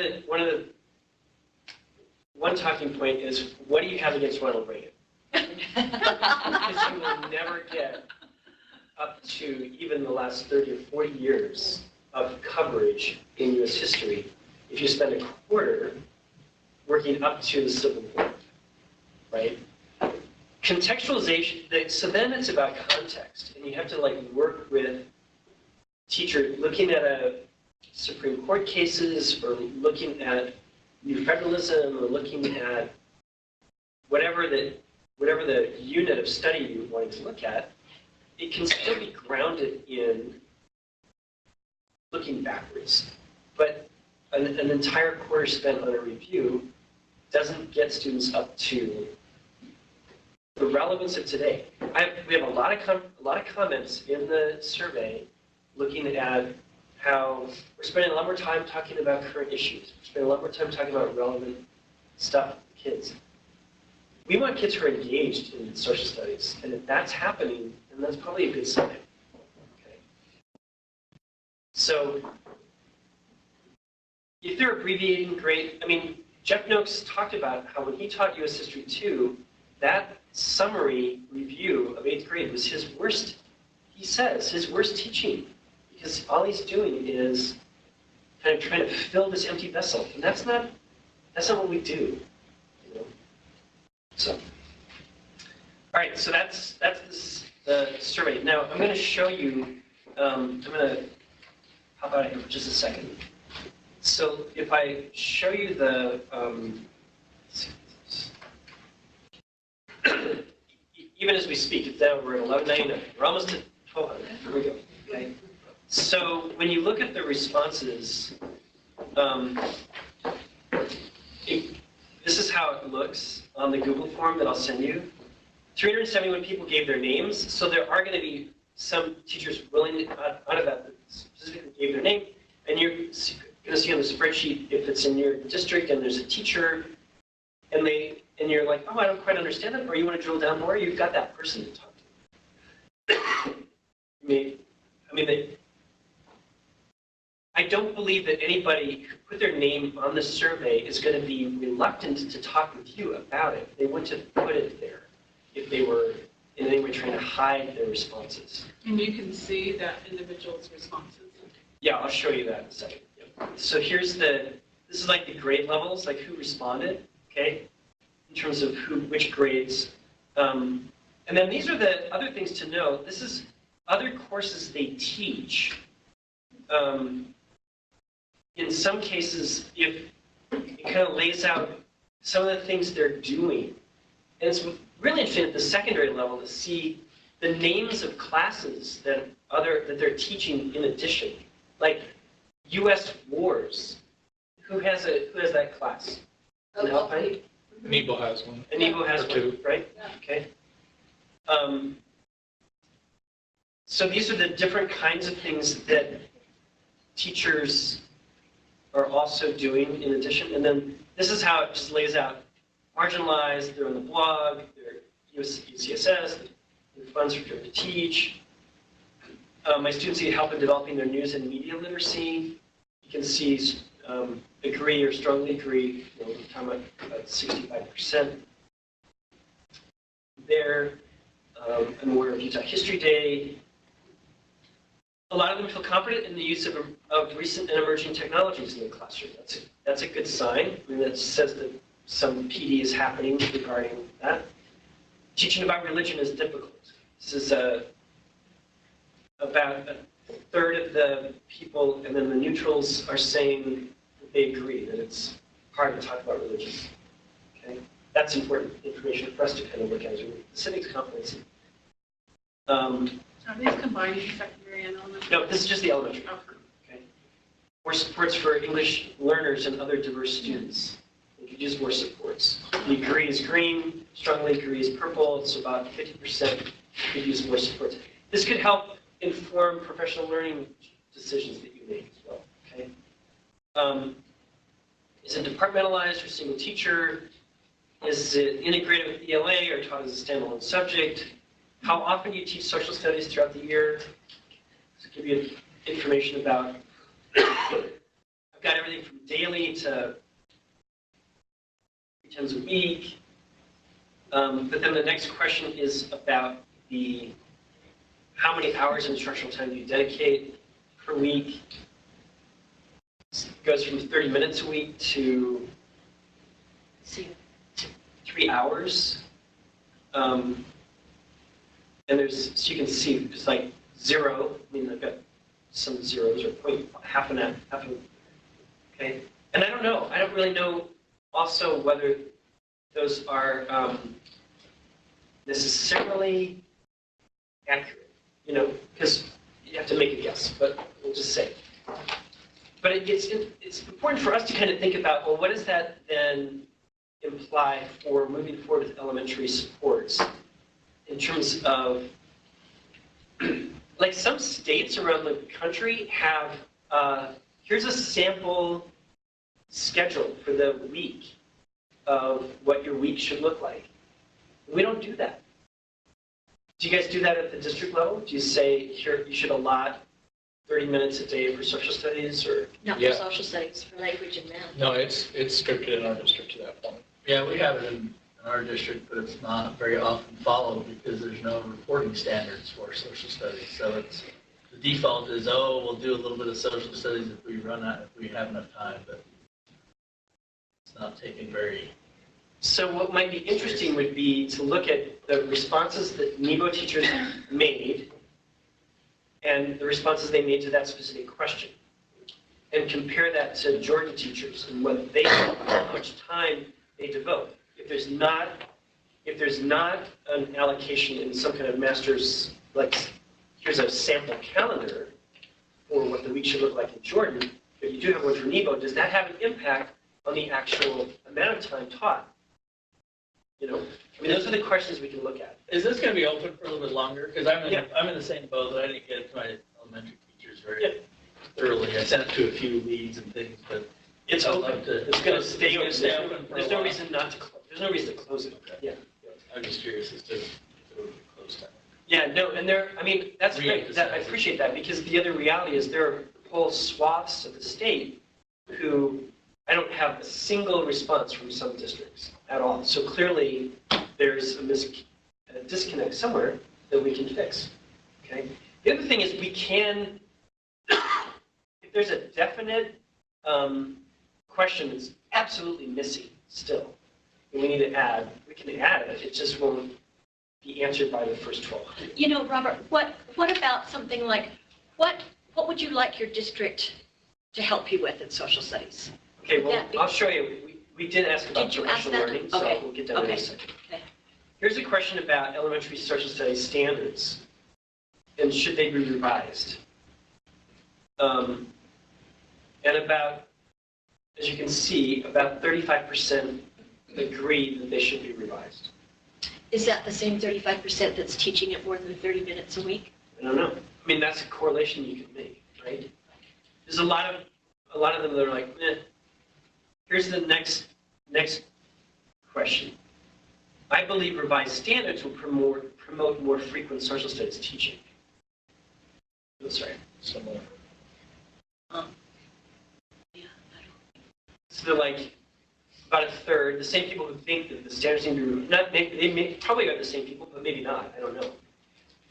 talking point is, what do you have against Ronald Reagan? Because you will never get up to even the last 30 or 40 years of coverage in U.S. history if you spend a quarter working up to the Civil War, right? Contextualization, so then it's about context, and you have to work with teacher looking at Supreme Court cases or looking at new federalism or looking at whatever the unit of study you're wanting to look at. It can still be grounded in looking backwards, but an entire quarter spent on a review doesn't get students up to the relevance of today. We have a lot of comments in the survey looking at how we're spending a lot more time talking about current issues. We're spending a lot more time talking about relevant stuff with kids. We want kids who are engaged in social studies, and if that's happening, then that's probably a good sign. Okay. So if they're abbreviating, great. I mean, Jeff Noakes talked about how when he taught U.S. History 2, that summary review of 8th grade was his worst, he says, his worst teaching. Because all he's doing is kind of trying to fill this empty vessel. And that's not That's not what we do. You know? So, all right, so that's the survey. Now, I'm going to show you, I'm going to hop out of here for just a second. So if I show you the, even as we speak, it's now we're at 11:99. We're almost at 1200. Here we go. Okay. So when you look at the responses, this is how it looks on the Google form that I'll send you. 371 people gave their names, so there are going to be some teachers willing out of that specifically gave their name, and you're going to see on the spreadsheet if it's in your district and there's a teacher, and you're like, oh, I don't quite understand that, or you want to drill down more, you've got that person to talk to. I don't believe that anybody who put their name on the survey is going to be reluctant to talk with you about it. They wouldn't have put it there if they were in any way trying to hide their responses. And you can see that individual's responses. Yeah, I'll show you that in a second. Yep. So this is like the grade levels, like who responded, okay, in terms of which grades. And then these are the other things to know. This is other courses they teach. In some cases, if it kind of lays out some of the things they're doing. And it's really interesting at the secondary level to see the names of classes that they're teaching in addition. Like U.S. wars. Who has that class? In Alpine? Nebo has one. And Nebo has Or one, two. right? Okay. So these are the different kinds of things that teachers are also doing in addition. And then this is how it just lays out marginalized, they're on the blog, they're UCSS, the funds for to teach. My students need help in developing their news and media literacy. You can see agree or strongly agree, we're talking about 65% there. I'm aware of Utah History Day. A lot of them feel confident in the use of recent and emerging technologies in the classroom. That's a good sign. I mean, that says that some PD is happening regarding that. Teaching about religion is difficult. This is about a third of the people, and then the neutrals are saying that they agree that it's hard to talk about religion. Okay, that's important information for us to kind of look at as we look at the civics competency. Are these combining secondary and elementary? No, this is just the elementary. Oh. Okay. More supports for English learners and other diverse students. We could use more supports. The agree is green, strongly agree is purple, so about 50% could use more supports. This could help inform professional learning decisions that you make as well. Okay. Is it departmentalized or single teacher? Is it integrated with ELA or taught as a standalone subject? How often do you teach social studies throughout the year? To give you information about, I've got everything from daily to 3 times a week. But then the next question is about how many hours of instructional time do you dedicate per week? It goes from 30 minutes a week to 3 hours. And so you can see, it's like 0. I mean, I've got some zeros or half an, okay? And I don't know. I don't really know also whether those are necessarily accurate, because you have to make a guess, but we'll just say. But it's important for us to kind of think about, well, what does that then imply for moving forward with elementary supports? In terms of, like some states around the country have, here's a sample schedule for the week of what your week should look like. We don't do that. Do you guys do that at the district level? Do you say, here, you should allot 30 minutes a day for social studies, or? Not for social studies, for language and math. No, it's scripted in our district to that point. Yeah, we have it in our district, but it's not very often followed because there's no reporting standards for social studies. So the default is, we'll do a little bit of social studies if we have enough time, but it's not taken very, So what might be interesting would be to look at the responses that NEBO teachers made and the responses they made to that specific question. And compare that to Jordan teachers and what they, how much time they devote. If there's not an allocation in some kind of master's, like here's a sample calendar for what the week should look like in Jordan, but you do have one for NEBO, does that have an impact on the actual amount of time taught? You know, I mean, those are the questions we can look at. is this going to be open for a little bit longer? Because I'm in the same boat that I didn't get it to my elementary teachers very thoroughly. I sent it to a few leads and things, but It's I'd open. love to. It's going to stay gonna open. stay open for a There's no while. reason not to. There's no reason to close it. Okay. Yeah. I'm just curious as to if it would be close time. Yeah. No. And there. I mean, that's great. That, I appreciate that because the other reality is there are whole swaths of the state who I don't have a single response from some districts at all. So clearly, there's a disconnect somewhere that we can fix. Okay. The other thing is we can, if there's a definite question that's absolutely missing still, and we need to add, we can add it. It just won't be answered by the first 1,200. You know, Robert, what about something like, what would you like your district to help you with in social studies? Okay, well, Yeah. I'll show you. We did ask about Did you ask professional that? learning, so Okay. we'll get down to Okay. in a second. Okay. Here's a question about elementary social studies standards, and should they be revised? And about, as you can see, about 35% agree that they should be revised. Is that the same 35% that's teaching it more than 30 minutes a week? I don't know. I mean, that's a correlation you can make, right? There's a lot of them that are like, eh. Here's the next question. I believe revised standards will promote more frequent social studies teaching. Oh, sorry. Somewhere. Yeah, So they're like about a third, the same people who think that the standards need to be removed. They may probably are the same people, but maybe not. I don't know.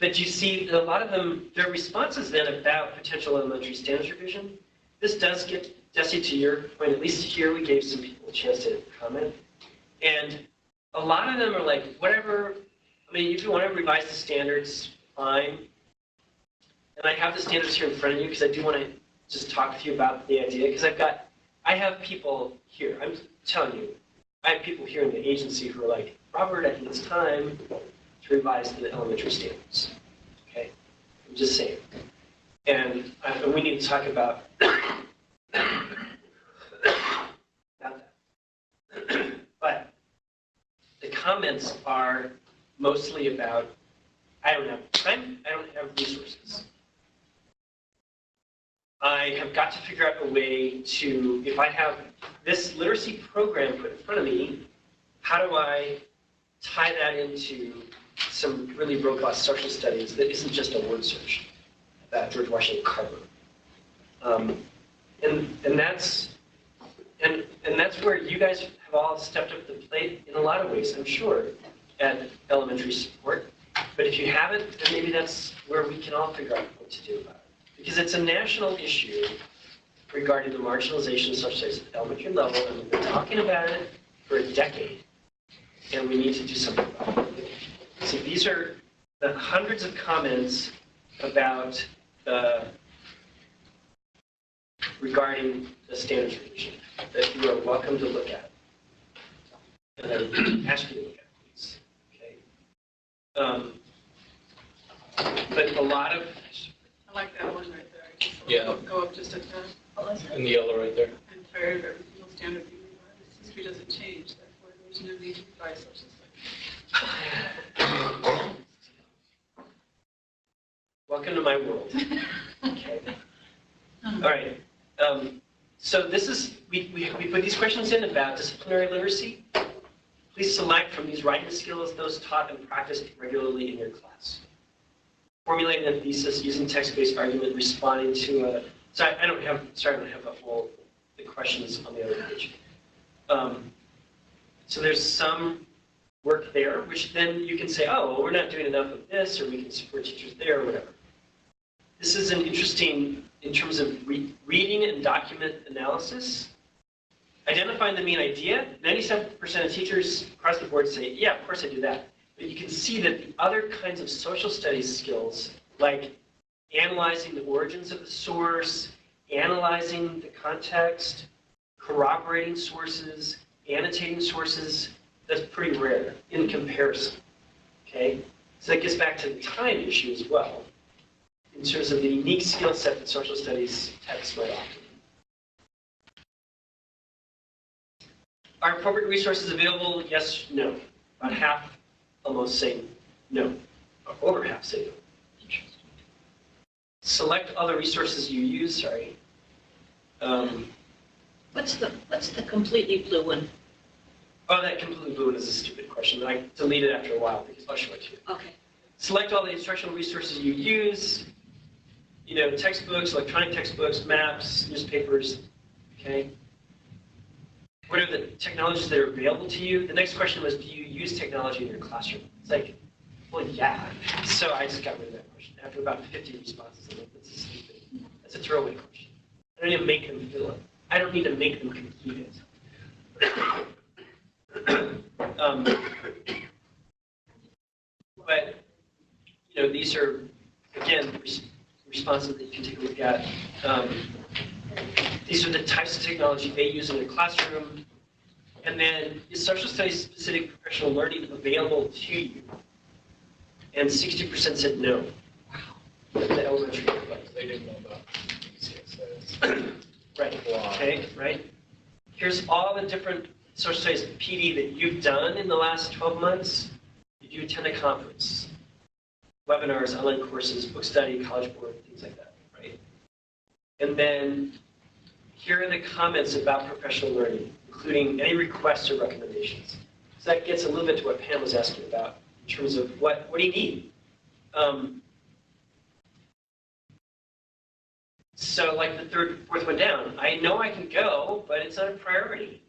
But you see, a lot of them, their responses then about potential elementary standards revision. This does get, Jesse, to your point, at least here we gave some people a chance to comment. And a lot of them are like, whatever, I mean, if you want to revise the standards, fine. And I have the standards here in front of you because I do want to just talk with you about the idea, because I have people here, I'm telling you, I have people here in the agency who are like, Robert, I think it's time to revise the elementary standards. Okay? I'm just saying. And we need to talk about that. But the comments are mostly about, I don't have time, I don't have resources. I have got to figure out a way to, if I have this literacy program put in front of me, how do I tie that into some really robust social studies that isn't just a word search that George Washington Carver. And that's where you guys have all stepped up to the plate in a lot of ways, I'm sure, at elementary support. But if you haven't, then maybe that's where we can all figure out what to do about it. Because it's a national issue regarding the marginalization of social studies at the elementary level, and we've been talking about it for a decade, and we need to do something about it. So these are the hundreds of comments about regarding the standards revision that you are welcome to look at. And I would ask you to look at, please. Okay. But a lot of, I like that one right there. Just Yeah. Go up just a tad. In the yellow right there. And very, very little standard be revised. History doesn't change, therefore there's no need to revise social studies. welcome to my world. Okay. All right. So this is, we put these questions in about disciplinary literacy. Please select from these writing skills those taught and practiced regularly in your class. Formulating a thesis using text-based argument, responding to a, I don't have the questions on the other page. So there's some work there, which then you can say, oh, well, we're not doing enough of this, or we can support teachers there, or whatever. This is an interesting, in terms of reading and document analysis. Identifying the main idea, 97% of teachers across the board say, yeah, of course I do that. But you can see that the other kinds of social studies skills, like analyzing the origins of the source, analyzing the context, corroborating sources, annotating sources, that's pretty rare in comparison, okay? So that gets back to the time issue as well, in terms of the unique skill set that social studies texts might offer. Are appropriate resources available? Yes, no. About half almost say no. Over half say no. Select other resources you use, sorry. What's the completely blue one? Oh, that completely blue one is a stupid question. I deleted it after a while because I'll show it to you. Okay. Select all the instructional resources you use. You know, textbooks, electronic textbooks, maps, newspapers, okay? What are the technologies that are available to you? The next question was, do you use technology in your classroom? It's like, well, yeah. So I just got rid of that question. After about 50 responses, I'm like, that's a stupid, that's a throwaway question. I don't need to make them fill it. I don't need to make them complete it. But, you know, these are, again, responses that you can take a look at. These are the types of technology they use in their classroom. And then, is social studies specific professional learning available to you? And 60% said no. Wow. The elementary level. They didn't know about PCSS. Right, okay, right. Here's all the different social studies PD that you've done in the last 12 months. Did you attend a conference? Webinars, online courses, book study, college board, things like that, right? And then here are the comments about professional learning, including any requests or recommendations. So that gets a little bit to what Pam was asking about in terms of what do you need? So like the fourth one down, I know I can go, but it's not a priority.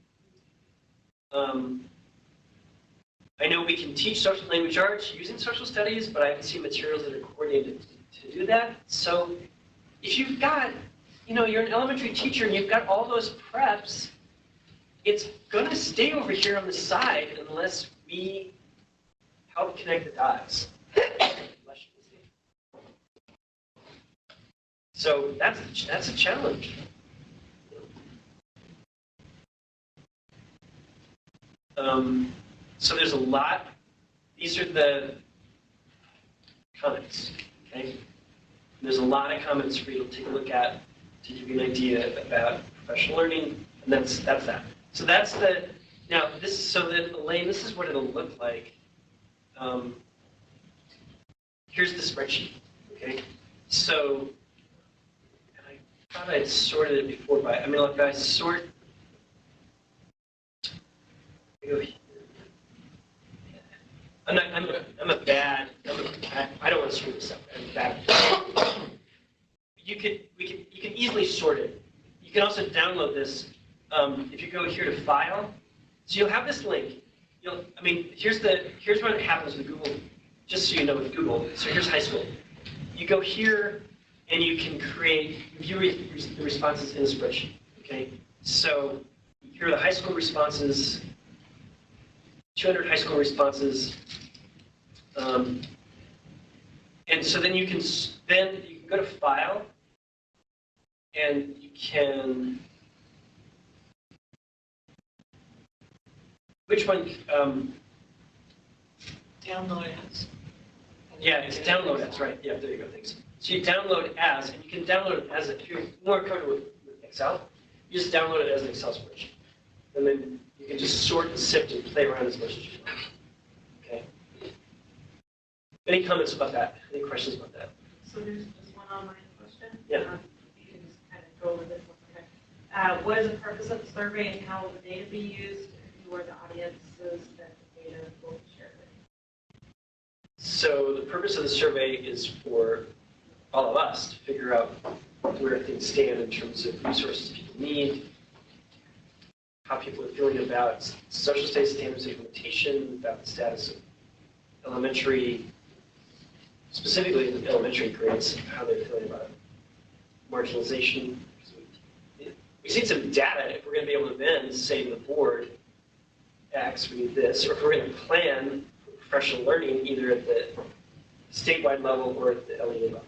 I know we can teach social language arts using social studies, but I haven't seen materials that are coordinated to do that. So if you've got, you know, you're an elementary teacher and you've got all those preps, it's going to stay over here on the side unless we help connect the dots. So that's a challenge. So there's a lot. These are the comments, okay? There's a lot of comments for you to take a look at to give you an idea about professional learning, and that's that. So that's the, now this, so that Elaine, this is what it'll look like. Here's the spreadsheet, okay? So, and I thought I'd sorted it before, but I mean, like I sort, I don't want to screw this up. I'm bad. You can easily sort it. You can also download this. If you go here to File, so you'll have this link. Here's what happens with Google. Just so you know, with Google. So here's high school. You go here, and you can view the responses in the spreadsheet. Okay. So here are the high school responses. 200 high school responses. And so then you can go to File, and you can, which one? Download as. Yeah, it's download as, right? Yeah, there you go, thanks. So you download as, and you can download it as, if you're more comfortable with Excel, you just download it as an Excel spreadsheet. And then you can just sort and sift and play around as much as you want. Okay? Any comments about that? Any questions about that? So there's just one online question. Yeah. You can just kind of go over this one. Okay. What is the purpose of the survey and how will the data be used? Who are the audiences that the data will be shared with? So the purpose of the survey is for all of us to figure out where things stand in terms of resources people need, how people are feeling about social studies standards implementation, about the status of elementary, specifically the elementary grades, how they're feeling about marginalization. We we need some data if we're going to be able to then say to the board, X, we need this, or if we're going to plan for professional learning either at the statewide level or at the LEA level.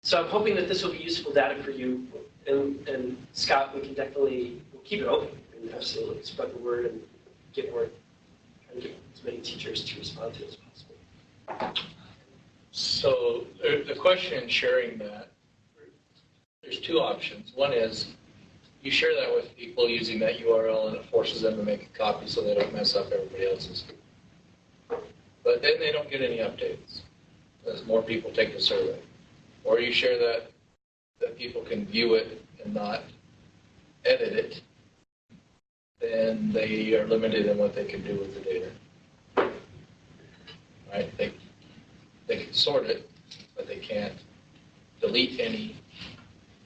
So I'm hoping that this will be useful data for you, and Scott, we can definitely, we'll keep it open, and absolutely spread the word and get more, try to get as many teachers to respond to it as possible. So the question in sharing that, there's two options. One is you share that with people using that URL and it forces them to make a copy so they don't mess up everybody else's. But then they don't get any updates as more people take the survey. Or you share that people can view it and not edit it, then they are limited in what they can do with the data. Right? They can sort it, but they can't delete any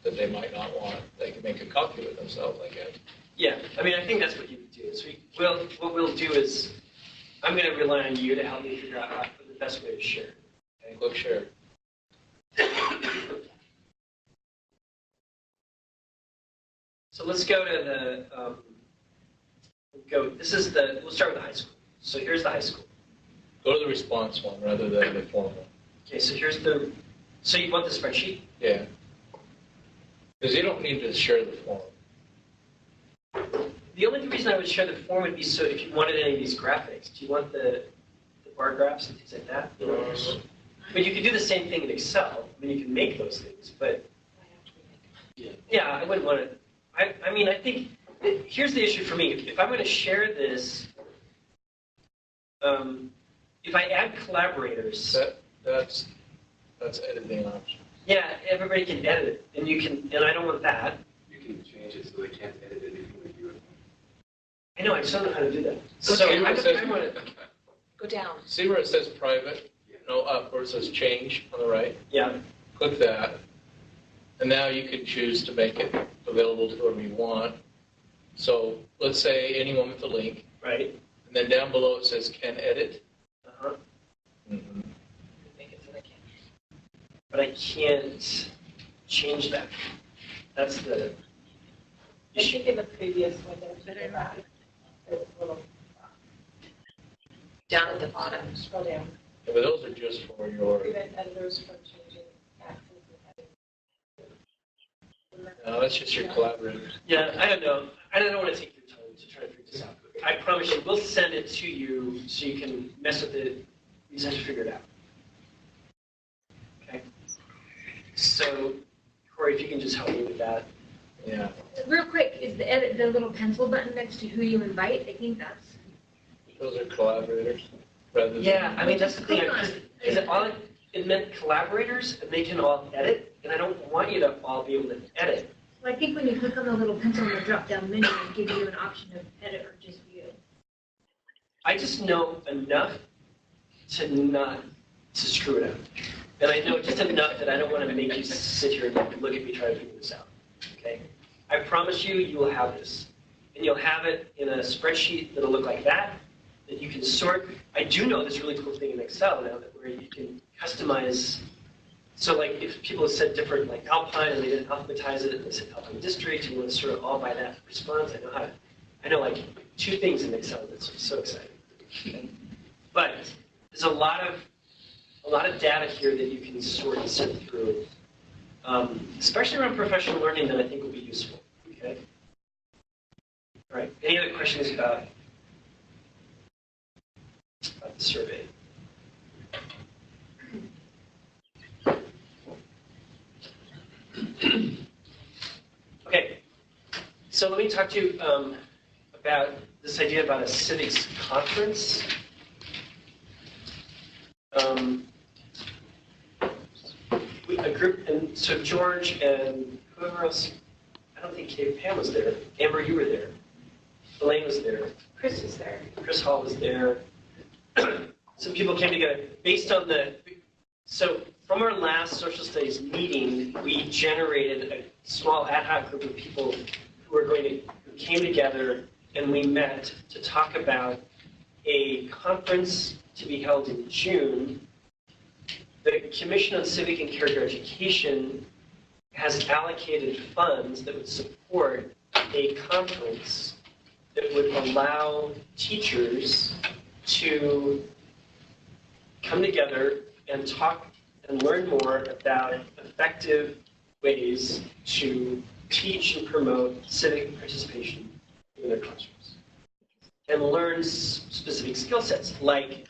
that they might not want. They can make a copy of it themselves, I guess. Yeah, I mean, I think that's what you would do. So what we'll do is, I'm going to rely on you to help me figure out the best way to share. Okay, click share. So let's go to the, we'll start with the high school. So here's the high school. Go to the response one rather than the form one. Okay, so so you want the spreadsheet? Yeah. Because you don't need to share the form. The only reason I would share the form would be so if you wanted any of these graphics. Do you want the bar graphs and things like that? But you could do the same thing in Excel. I mean, you can make those things, but yeah, I wouldn't want to. I mean, I think here's the issue for me. If I'm going to share this, if I add collaborators, That's editing option. yeah, everybody can edit it, and you can, and I don't want that. You can change it so they can't edit it if you want to do it. I know, I just don't know how to do that. So Okay, I it says- want to, Go down. See where it says private? No, up where it says change on the right? yeah, Click that. And now you can choose to make it available to whoever you want. So let's say anyone with a link. right. And then down below it says can edit. Uh-huh. Mm-hmm. Make it so they can't. But I can't change that. That's the I issue. think in the previous window, to go back, there's a little, Down at the bottom. scroll down, Yeah, but those are just for your, prevent editors from changing access and editing. no, that's just your collaborators. Yeah, I don't know. I don't want to take your time to try to figure this out. I promise you, we'll send it to you so you can mess with it. You just have to figure it out. Okay? So, Corey, if you can just help me with that. Yeah. Real quick, is the little pencil button next to who you invite? I think that's. Those are collaborators rather than. Yeah, I mean, that's the thing. Click on Is it all, it meant collaborators, and they can all edit, and I don't want you to all be able to edit. Well, I think when you click on the little pencil in the drop-down menu, it gives you an option of edit or just view. I just know enough to screw it up. And I know just enough that I don't want to make you sit here and look at me trying to figure this out. Okay? I promise you, you will have this. And you'll have it in a spreadsheet that'll look like that you can sort. I do know this really cool thing in Excel now that where you can customize. So like if people have said different, like Alpine, and they didn't alphabetize it, and they said Alpine District, and you want to sort of all by that response, I know like 2 things in Excel that's so exciting. Okay? But there's a lot of data here that you can sort and sift through, especially around professional learning that I think will be useful. Okay. All right. Any other questions about the survey? Okay. So let me talk to you about this idea about a civics conference. A group, and so George and whoever else, I don't think Pam was there. Amber, you were there. Elaine was there. Chris is there. Chris Hall was there. Some people came together based on so from our last social studies meeting, we generated a small ad hoc group of people who came together, and we met to talk about a conference to be held in June. The Commission on Civic and Character Education has allocated funds that would support a conference that would allow teachers to come together and talk and learn more about effective ways to teach and promote civic participation in their classrooms. And learn specific skill sets like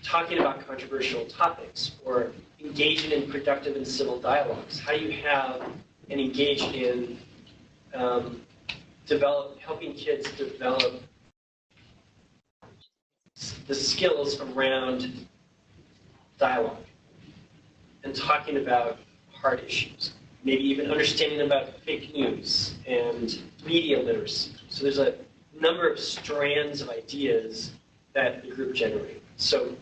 talking about controversial topics or engaging in productive and civil dialogues. How do you have and engage in helping kids develop the skills around dialogue and talking about hard issues, maybe even understanding about fake news and media literacy. So there's a number of strands of ideas that the group generated. So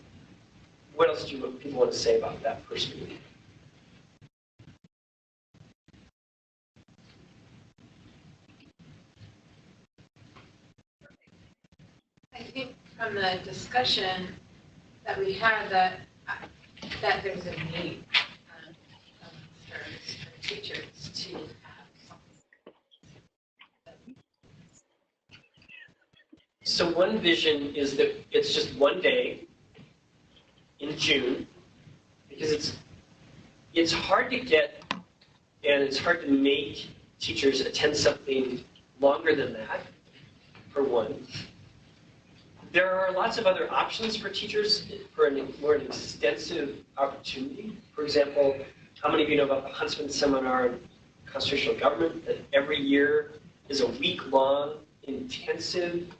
what else do people want to say about that first meeting? I think from the discussion that we had that there's a need for teachers to have something. So one vision is that it's just one day in June, because it's hard to get and it's hard to make teachers attend something longer than that, for one. There are lots of other options for teachers for an extensive opportunity. For example, how many of you know about the Huntsman Seminar on Constitutional Government, that every year is a week-long, intensive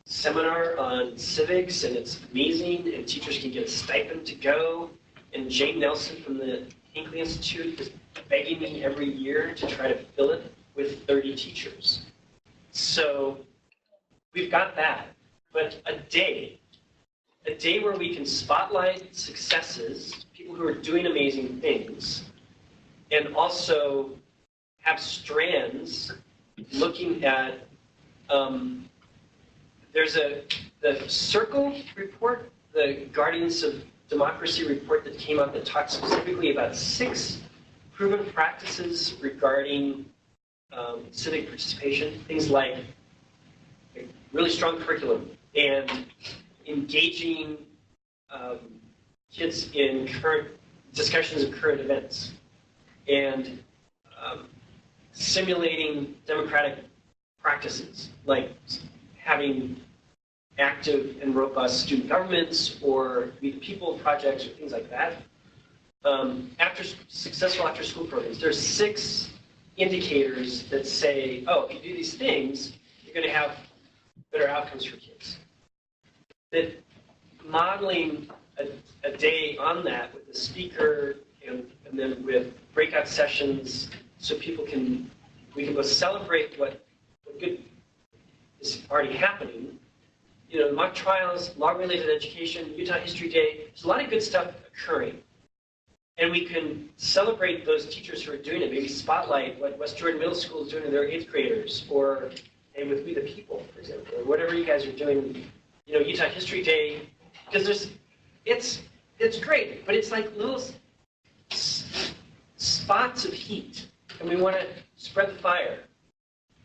seminar on civics, and it's amazing, and teachers can get a stipend to go. And Jane Nelson from the Hinckley Institute is begging me every year to try to fill it with 30 teachers. So we've got that. But a day where we can spotlight successes, people who are doing amazing things, and also have strands looking at, there's the Circle report, the Guardians of Democracy report that came out that talked specifically about 6 proven practices regarding civic participation, things like a really strong curriculum and engaging kids in current discussions of current events, and simulating democratic practices like having active and robust student governments or Meet the People projects or things like that. Successful after-school programs. There's 6 indicators that say, oh, if you do these things, you're going to have better outcomes for kids. That modeling a day on that with the speaker and then with breakout sessions, so we can both celebrate what good is already happening. You know, mock trials, law-related education, Utah History Day. There's a lot of good stuff occurring. And we can celebrate those teachers who are doing it, maybe spotlight what West Jordan Middle School is doing to their 8th graders, or with We the People, for example, or whatever you guys are doing, you know, Utah History Day, because it's great, but it's like little spots of heat, and we want to spread the fire.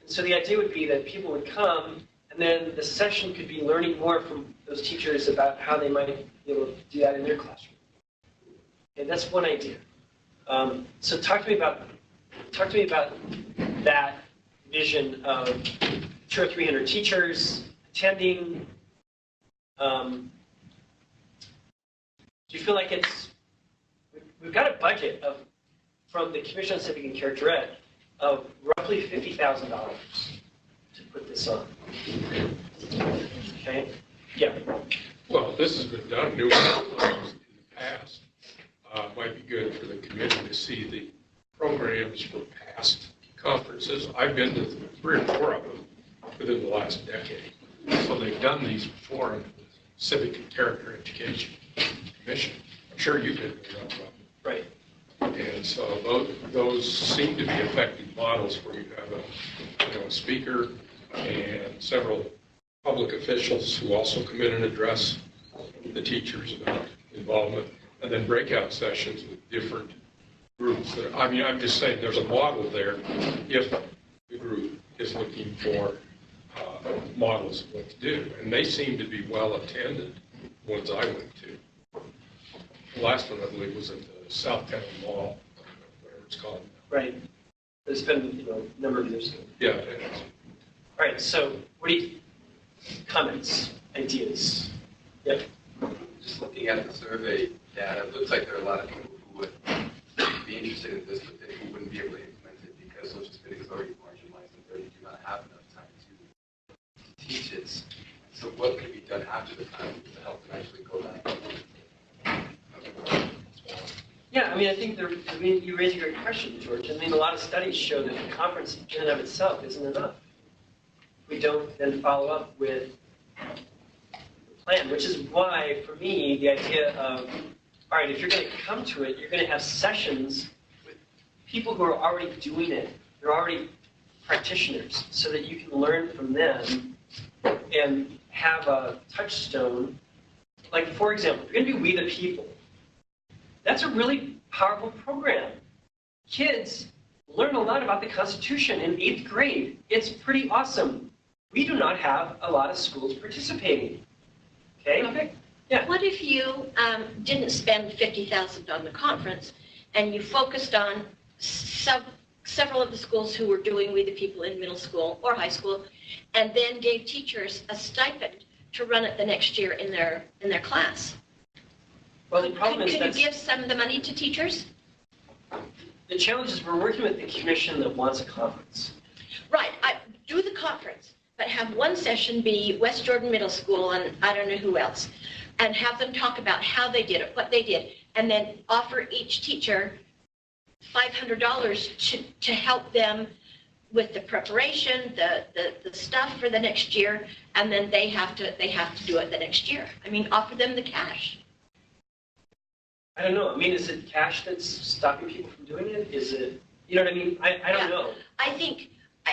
And so the idea would be that people would come, and then the session could be learning more from those teachers about how they might be able to do that in their classroom. And that's one idea. So talk to me about that vision of 200 or 300 teachers attending. Do you feel like we've got a budget from the Commission on Civic and Character Ed of roughly $50,000 to put this on. Okay? Yeah. Well, this has been done numerous times in the past. Might be good for the committee to see the programs for past conferences. I've been to 3 or 4 of them within the last decade. So they've done these before in the Civic and Character Education Commission. I'm sure you've been to one. Right. And so those seem to be effective models where you have a speaker and several public officials who also come in and address the teachers about involvement, and then breakout sessions with different groups. I mean, I'm just saying, there's a model there if the group is looking for models of what to do. And they seem to be well attended, the ones I went to. The last one, I believe, was at the Southtown Mall, whatever it's called. Right. It's been, a number of years ago. Yeah, it is. All right, so what do you, comments, ideas? Yep. Just looking at the survey data, it looks like there are a lot of people who would be interested in this, but who wouldn't be able to implement it because social studies is already marginalized and they do not have enough time to teach it. So what could be done after the time to help them actually go back? Yeah, I mean, I think you raise a great question, George. I mean, a lot of studies show that the conference in and of itself isn't enough. We don't then follow up with the plan, which is why, for me, the idea of, all right, if you're going to come to it, you're going to have sessions with people who are already doing it. They're already practitioners, so that you can learn from them and have a touchstone. Like, for example, if you're going to do We the People, that's a really powerful program. Kids learn a lot about the Constitution in 8th grade. It's pretty awesome. We do not have a lot of schools participating. Okay? Yeah. What if you didn't spend $50,000 on the conference and you focused on several of the schools who were doing We the People in middle school or high school, and then gave teachers a stipend to run it the next year in their class? Well, the problem is Could you give some of the money to teachers? the challenge is we're working with the commission that wants a conference. Right, do the conference, but have one session be West Jordan Middle School and I don't know who else, and have them talk about how they did it, what they did, and then offer each teacher $500 to help them with the preparation, the stuff for the next year, and then they have to do it the next year. I mean, offer them the cash. I don't know. I mean, is it cash that's stopping people from doing it? Is it, you know what I mean? I don't know. I think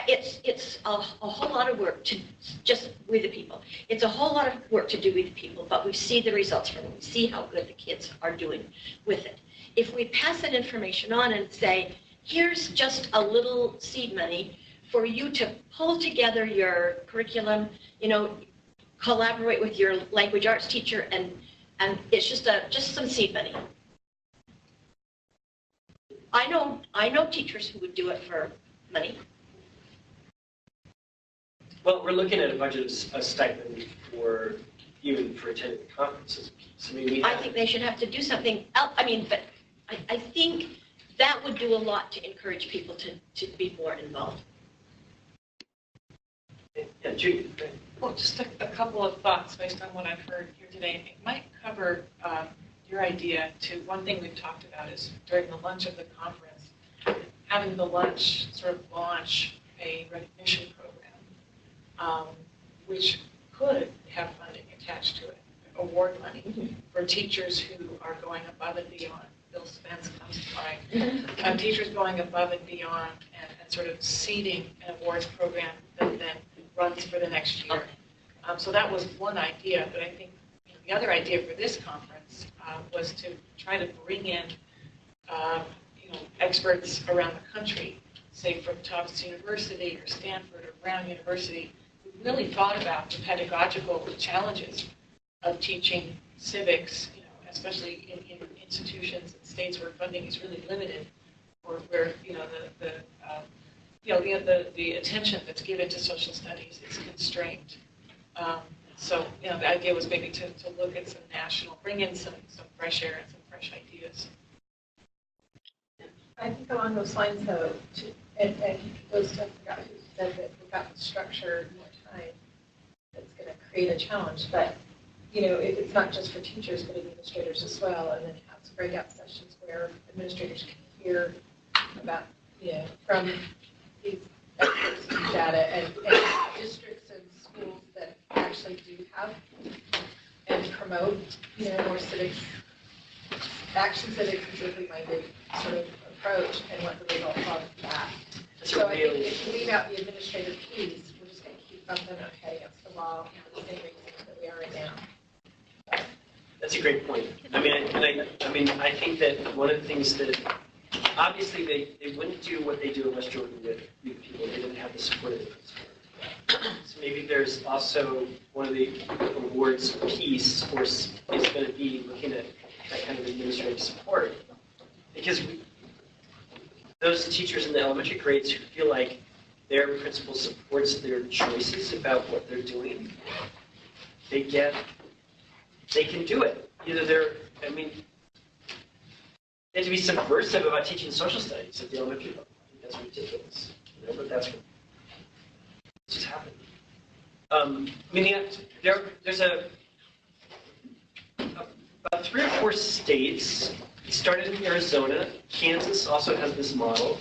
it's a whole lot of work to just We the People. It's a whole lot of work to do We the People, but we see the results from it. We see how good the kids are doing with it. If we pass that information on and say, here's just a little seed money for you to pull together your curriculum, collaborate with your language arts teacher, and it's just some seed money. I know teachers who would do it for money. Well, we're looking at a budget of a stipend for even for attending the conferences. So maybe I think they should have to do something else. I mean, but I think that would do a lot to encourage people to be more involved. Yeah, Judy. Well, just a couple of thoughts based on what I've heard here today. It might cover your idea to, one thing we've talked about is during the lunch of the conference, having the lunch sort of launch a recognition program, which could have funding attached to it, award money for teachers who are going above and beyond. Bill Spence comes to mind. Teachers going above and beyond and sort of seeding an awards program that then runs for the next year. So that was one idea, but I think the other idea for this conference was to try to bring in experts around the country, say from Tufts University or Stanford or Brown University, who really thought about the pedagogical challenges of teaching civics, especially in institutions and states where funding is really limited, or where the attention that's given to social studies is constrained. So the idea was maybe to look at some national, bring in some fresh air and some fresh ideas. I think along those lines, though, and those I forgot who said that without the structure, more time, that's going to create a challenge. But it's not just for teachers, but administrators as well, and then have some breakout sessions where administrators can hear about, from these experts and data, and districts and schools that actually do have and promote, more civics, action civics and civically minded sort of approach, and what the results are of that. So I think if you leave out the administrative piece, we're just going to keep bumping our head against the wall for the same reasons that we are right now. That's a great point. I mean, I think that one of the things that obviously, they wouldn't do what they do in West Jordan with people. They didn't have the support of the principal. So maybe there's also one of the awards piece is going to be looking at that kind of administrative support. Because those teachers in the elementary grades who feel like their principal supports their choices about what they're doing, they can do it. Either they have to be subversive about teaching social studies at the elementary level. I think that's ridiculous. But that's what just happened. There's about 3 or 4 states. It started in Arizona. Kansas also has this model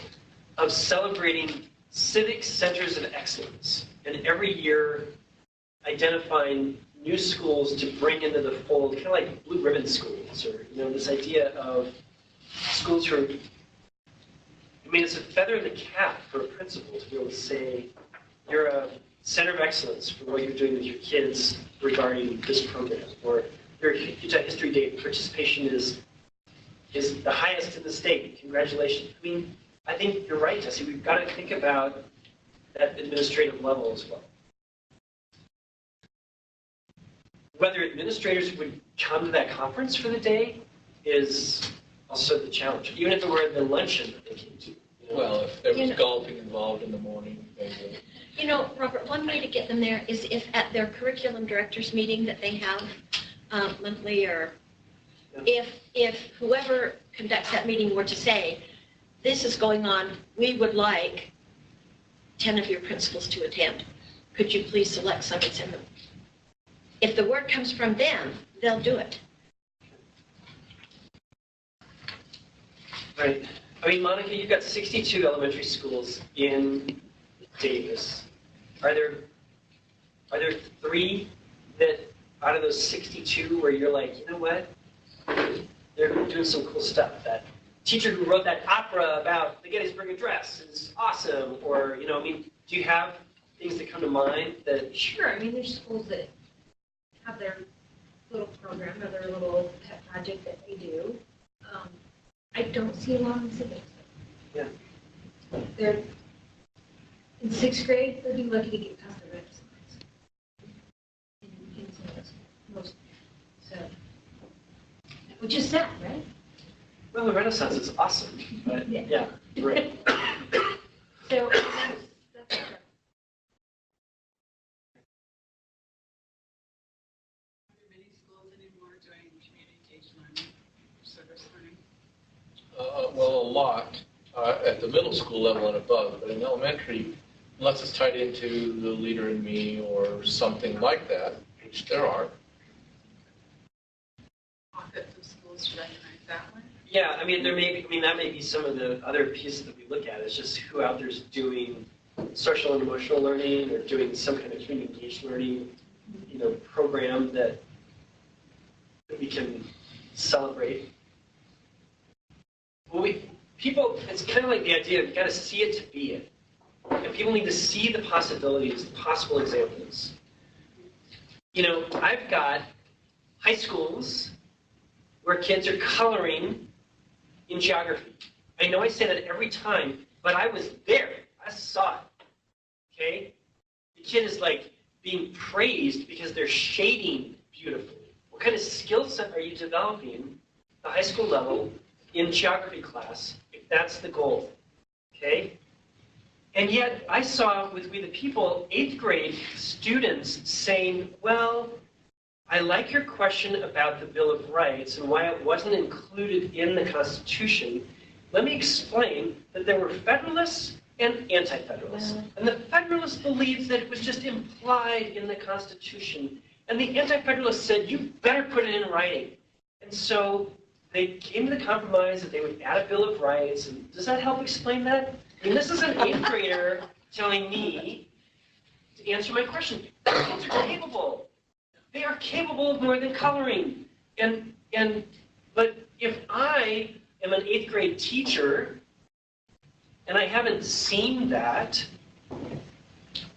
of celebrating civic centers of excellence, and every year identifying new schools to bring into the fold, kind of like blue ribbon schools, or this idea of schools who are. It's a feather in the cap for a principal to be able to say, you're a center of excellence for what you're doing with your kids regarding this program, or your Utah History Day participation is the highest in the state. Congratulations. I think you're right, Jesse. We've got to think about that administrative level as well. Whether administrators would come to that conference for the day is also the challenge. Even if it were the luncheon that they came to. Well, if there was golfing involved in the morning, they would. Robert, one way to get them there is if at their curriculum directors meeting that they have monthly, or if whoever conducts that meeting were to say, this is going on, we would like 10 of your principals to attend. Could you please select some and send them? If the word comes from them, they'll do it. Right. Monica, you've got 62 elementary schools in Davis. Are there 3 that out of those 62 where you're like, you know what? They're doing some cool stuff. That teacher who wrote that opera about the Gettysburg Address is awesome. Or, do you have things that come to mind that? Sure. There's schools that have their little program or their little pet project that they do. I don't see a lot in civics. Yeah. They're in 6th grade, they'll be lucky to get past the Renaissance. In civics, most. So, which is sad, right? Well, the Renaissance is awesome, but yeah, right. So that's okay. Many schools anymore doing community-engaged learning, service learning. Well, a lot at the middle school level and above, but in elementary, unless it's tied into the Leader in Me or something like that, which there are. Pockets of schools to recognize that one. Yeah, there may be, that may be some of the other pieces that we look at. It's just who out there's doing social and emotional learning or doing some kind of community-engaged learning, program that we can celebrate. It's kind of like the idea of you got to see it to be it. And people need to see the possibilities, the possible examples. I've got high schools where kids are coloring in geography. I know I say that every time, but I was there. I saw it. Okay? The kid is being praised because they're shading beautifully. What kind of skill set are you developing at the high school level in geography class, if that's the goal? Okay? And yet, I saw with We the People, 8th grade students saying, well, I like your question about the Bill of Rights and why it wasn't included in the Constitution. Let me explain that there were Federalists and Anti-Federalists. And the Federalists believed that it was just implied in the Constitution. And the Anti-Federalists said, you better put it in writing. And so they came to the compromise that they would add a Bill of Rights. And does that help explain that? This is an 8th grader telling me to answer my question. Kids are capable. They are capable of more than coloring. But if I am an 8th grade teacher and I haven't seen that,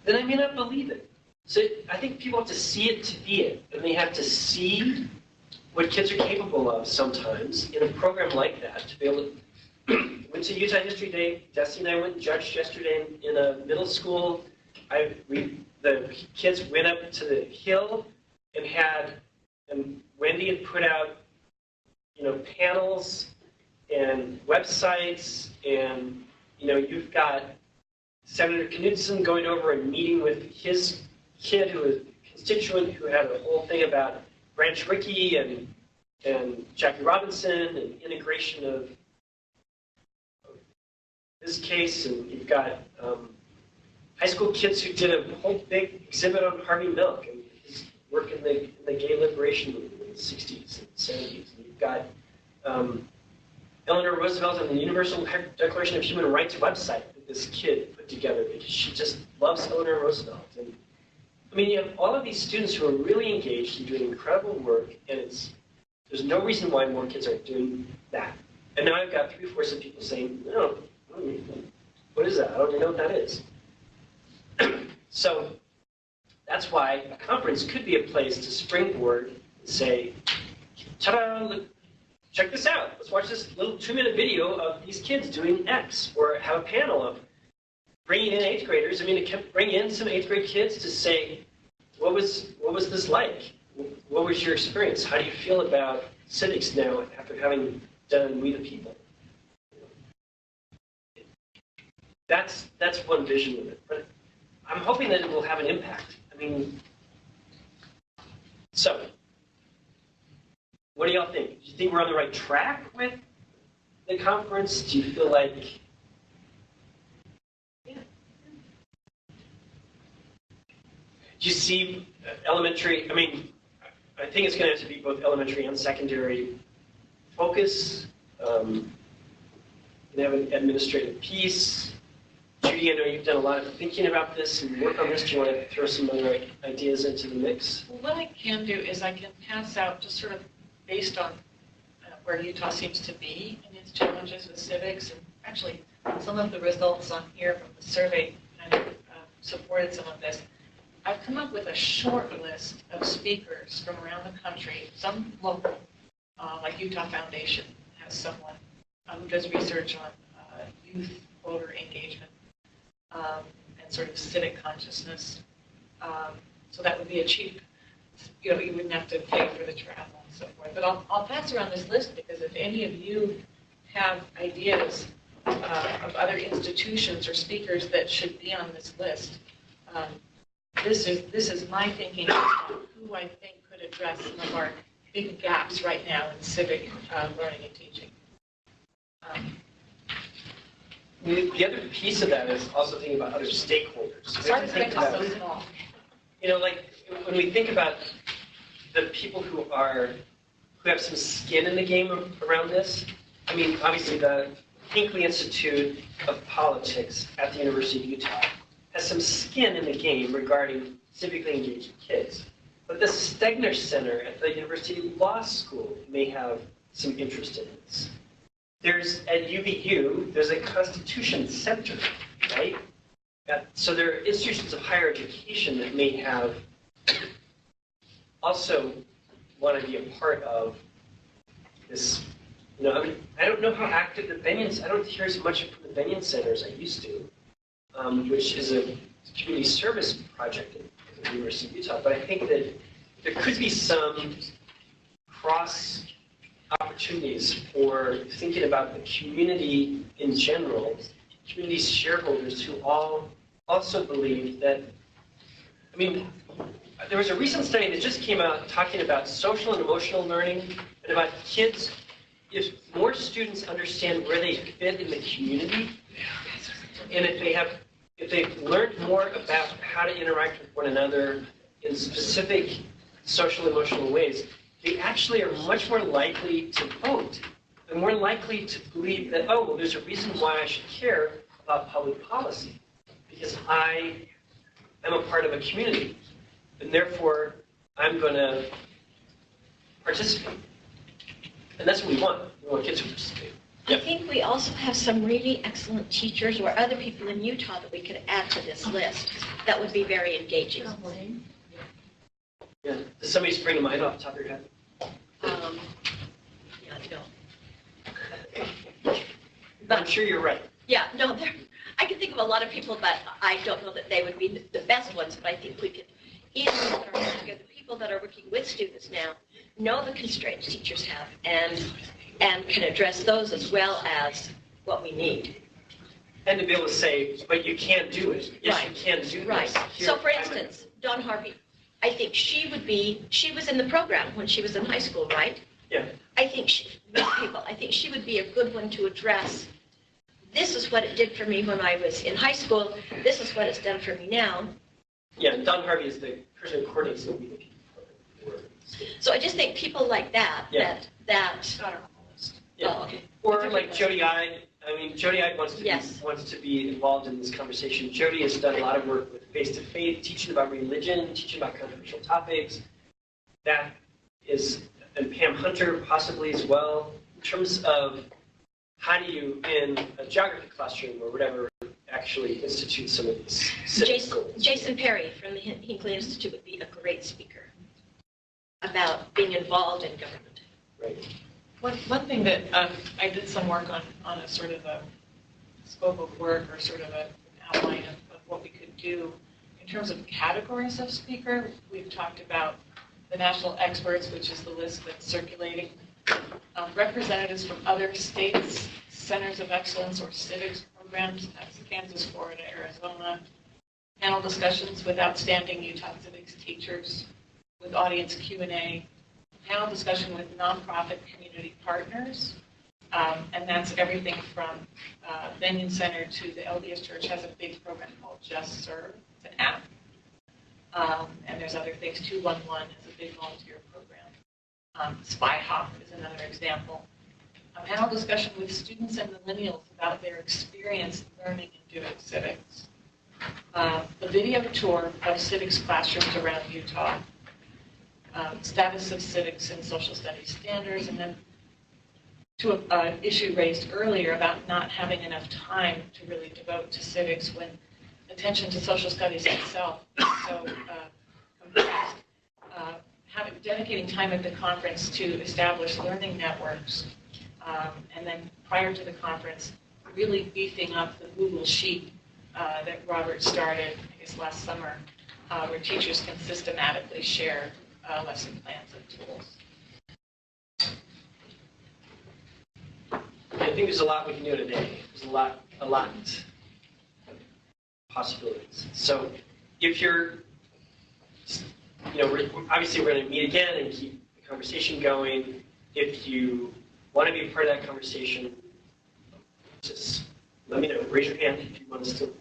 then I may not believe it. So I think people have to see it to be it. And they have to see what kids are capable of sometimes in a program like that to be able went to Utah History Day. Dusty and I went and judged yesterday in a middle school. The kids went up to the hill and Wendy had put out, panels and websites, and, you've got Senator Knudsen going over and meeting with his kid who is a constituent who had a whole thing about Branch Rickey and Jackie Robinson and integration of this case, and you've got high school kids who did a whole big exhibit on Harvey Milk and his work in the gay liberation movement in the 60s and 70s. And you've got Eleanor Roosevelt and the Universal Declaration of Human Rights website that this kid put together because she just loves Eleanor Roosevelt. And you have all of these students who are really engaged and doing incredible work, and there's no reason why more kids aren't doing that. And now I've got 3/4 of people saying, no, what is that? I don't even know what that is. So that's why a conference could be a place to springboard and say, ta-da, look, check this out. Let's watch this little 2-minute video of these kids doing X, or have a panel of bringing in 8th graders. Bring in some 8th grade kids to say, what was this like? What was your experience? How do you feel about civics now after having done We the People? That's one vision of it. But I'm hoping that it will have an impact. So what do y'all think? Do you think we're on the right track with the conference? Do you feel like, do you see elementary, I think it's going to have to be both elementary and secondary focus. You have an administrative piece. Judy, I know you've done a lot of thinking about this and work on this. Do you want to throw some other ideas into the mix? Well, what I can do is I can pass out, just sort of based on where Utah seems to be in its challenges with civics, and actually some of the results on here from the survey kind of supported some of this. I've come up with a short list of speakers from around the country, some local, like Utah Foundation has someone who does research on youth voter engagement and sort of civic consciousness. So that would be a cheap, you wouldn't have to pay for the travel and so forth. But I'll pass around this list because if any of you have ideas of other institutions or speakers that should be on this list, this is my thinking about who I think could address some of our big gaps right now in civic learning and teaching. The other piece of that is also thinking about other stakeholders. Sorry to make us so small. Like when we think about the people who have some skin in the game around this, obviously the Hinckley Institute of Politics at the University of Utah has some skin in the game regarding civically engaged kids. But the Stegner Center at the University Law School may have some interest in this. At UVU, there's a Constitution Center, right? So there are institutions of higher education that may have also want to be a part of this. I don't know how active the Bennions, I don't hear as much from the Bennion Center as I used to, which is a community service project at the University of Utah. But I think that there could be some cross opportunities for thinking about the community in general, community shareholders who all also believe that, there was a recent study that just came out talking about social and emotional learning and about kids, if more students understand where they fit in the community, and if they've learned more about how to interact with one another in specific social and emotional ways, they actually are much more likely to vote. They're more likely to believe that, oh, well, there's a reason why I should care about public policy, because I am a part of a community, and therefore I'm going to participate. And that's what we want. We want kids to participate. I think we also have some really excellent teachers or other people in Utah that we could add to this list that would be very engaging. Yeah. Does somebody spring to mind off the top of your head? Yeah, I'm sure you're right. Yeah, no, I can think of a lot of people, but I don't know that they would be the best ones, but I think we could, even the people that are working with students now, know the constraints teachers have and can address those as well as what we need. And to be able to say, but you can't do it. Yes, Right. you can do this. Right. Here, So for I'm a- instance, Dawn Harvey, I think she was in the program when she was in high school, right? Yeah. I think she would be a good one to address, this is what it did for me when I was in high school, this is what it's done for me now. Yeah, and Don Harvey is the person who coordinates the Week program. So I just think people like that, Yeah. that, Not on the list. Yeah. oh, okay. Or like Jody Ide. I mean, Jody Ide Yes. wants to be involved in this conversation. Jody has done a lot of work with face-to-face, teaching about religion, teaching about controversial topics. That is, and Pam Hunter possibly as well, in terms of how do you, in a geography classroom or whatever, actually institute some of these civic goals. Jason Perry from the Hinckley Institute would be a great speaker about being involved in government. Right. One thing that I did some work on a sort of a scope of work or sort of an outline of what we could do in terms of categories of speaker. We've talked about the national experts, which is the list that's circulating, representatives from other states, centers of excellence or civics programs, that's Kansas, Florida, Arizona, panel discussions with outstanding Utah civics teachers, with audience Q&A, panel discussion with nonprofit community partners, and that's everything from Benyon Center to the LDS Church has a big program called Just Serve. It's an app. And there's other things. 211 is a big volunteer program. Spy Hop is another example. A panel discussion with students and millennials about their experience learning and doing civics. A video tour of civics classrooms around Utah. Status of civics and social studies standards, and then to an issue raised earlier about not having enough time to really devote to civics when attention to social studies itself is so compressed. Dedicating time at the conference to establish learning networks, and then prior to the conference, really beefing up the Google Sheet that Robert started, I guess, last summer, where teachers can systematically share lesson plans and tools. I think there's a lot we can do today. There's a lot of possibilities. So if you're, obviously we're going to meet again and keep the conversation going. If you want to be a part of that conversation, just let me know. Raise your hand if you want us to.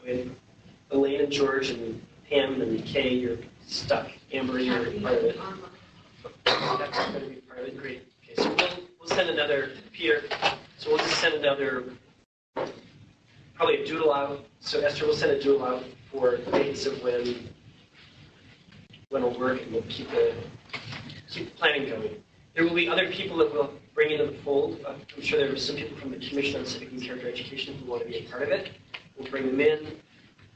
I mean, Elaine and George and Pam and Kay, you're stuck. Amber, you're part of it. That's going to be part of it. Great. Okay, so we'll send another, Peter, so we'll just send another, probably a doodle out. So Esther will send a doodle out for dates of when it'll work, and we'll keep the planning going. There will be other people that we'll bring into the fold. I'm sure there are some people from the Commission on Civic and Character Education who want to be a part of it. We'll bring them in,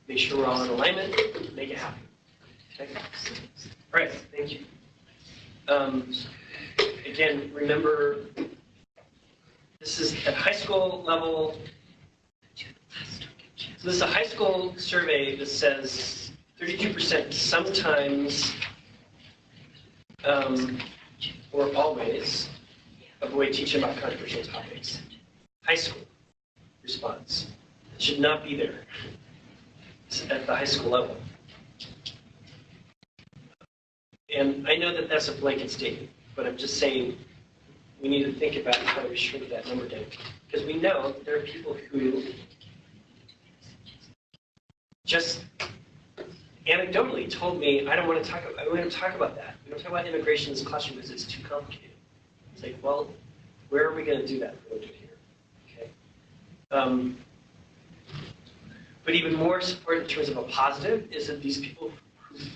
make sure we're all in alignment, make it happen. Okay? All right, thank you. Again, remember, this is at high school level. So this is a high school survey that says 32% sometimes or always avoid teaching about controversial topics. High school response. It should not be there. It's at the high school level. And I know that that's a blanket statement, but I'm just saying we need to think about how to shrink that number down. Because we know there are people who just anecdotally told me, I don't want to talk about that. We don't talk about immigration in this classroom because it's too complicated. It's like, well, where are we going to do that if we don't do it here? Okay. But even more support in terms of a positive is that these people,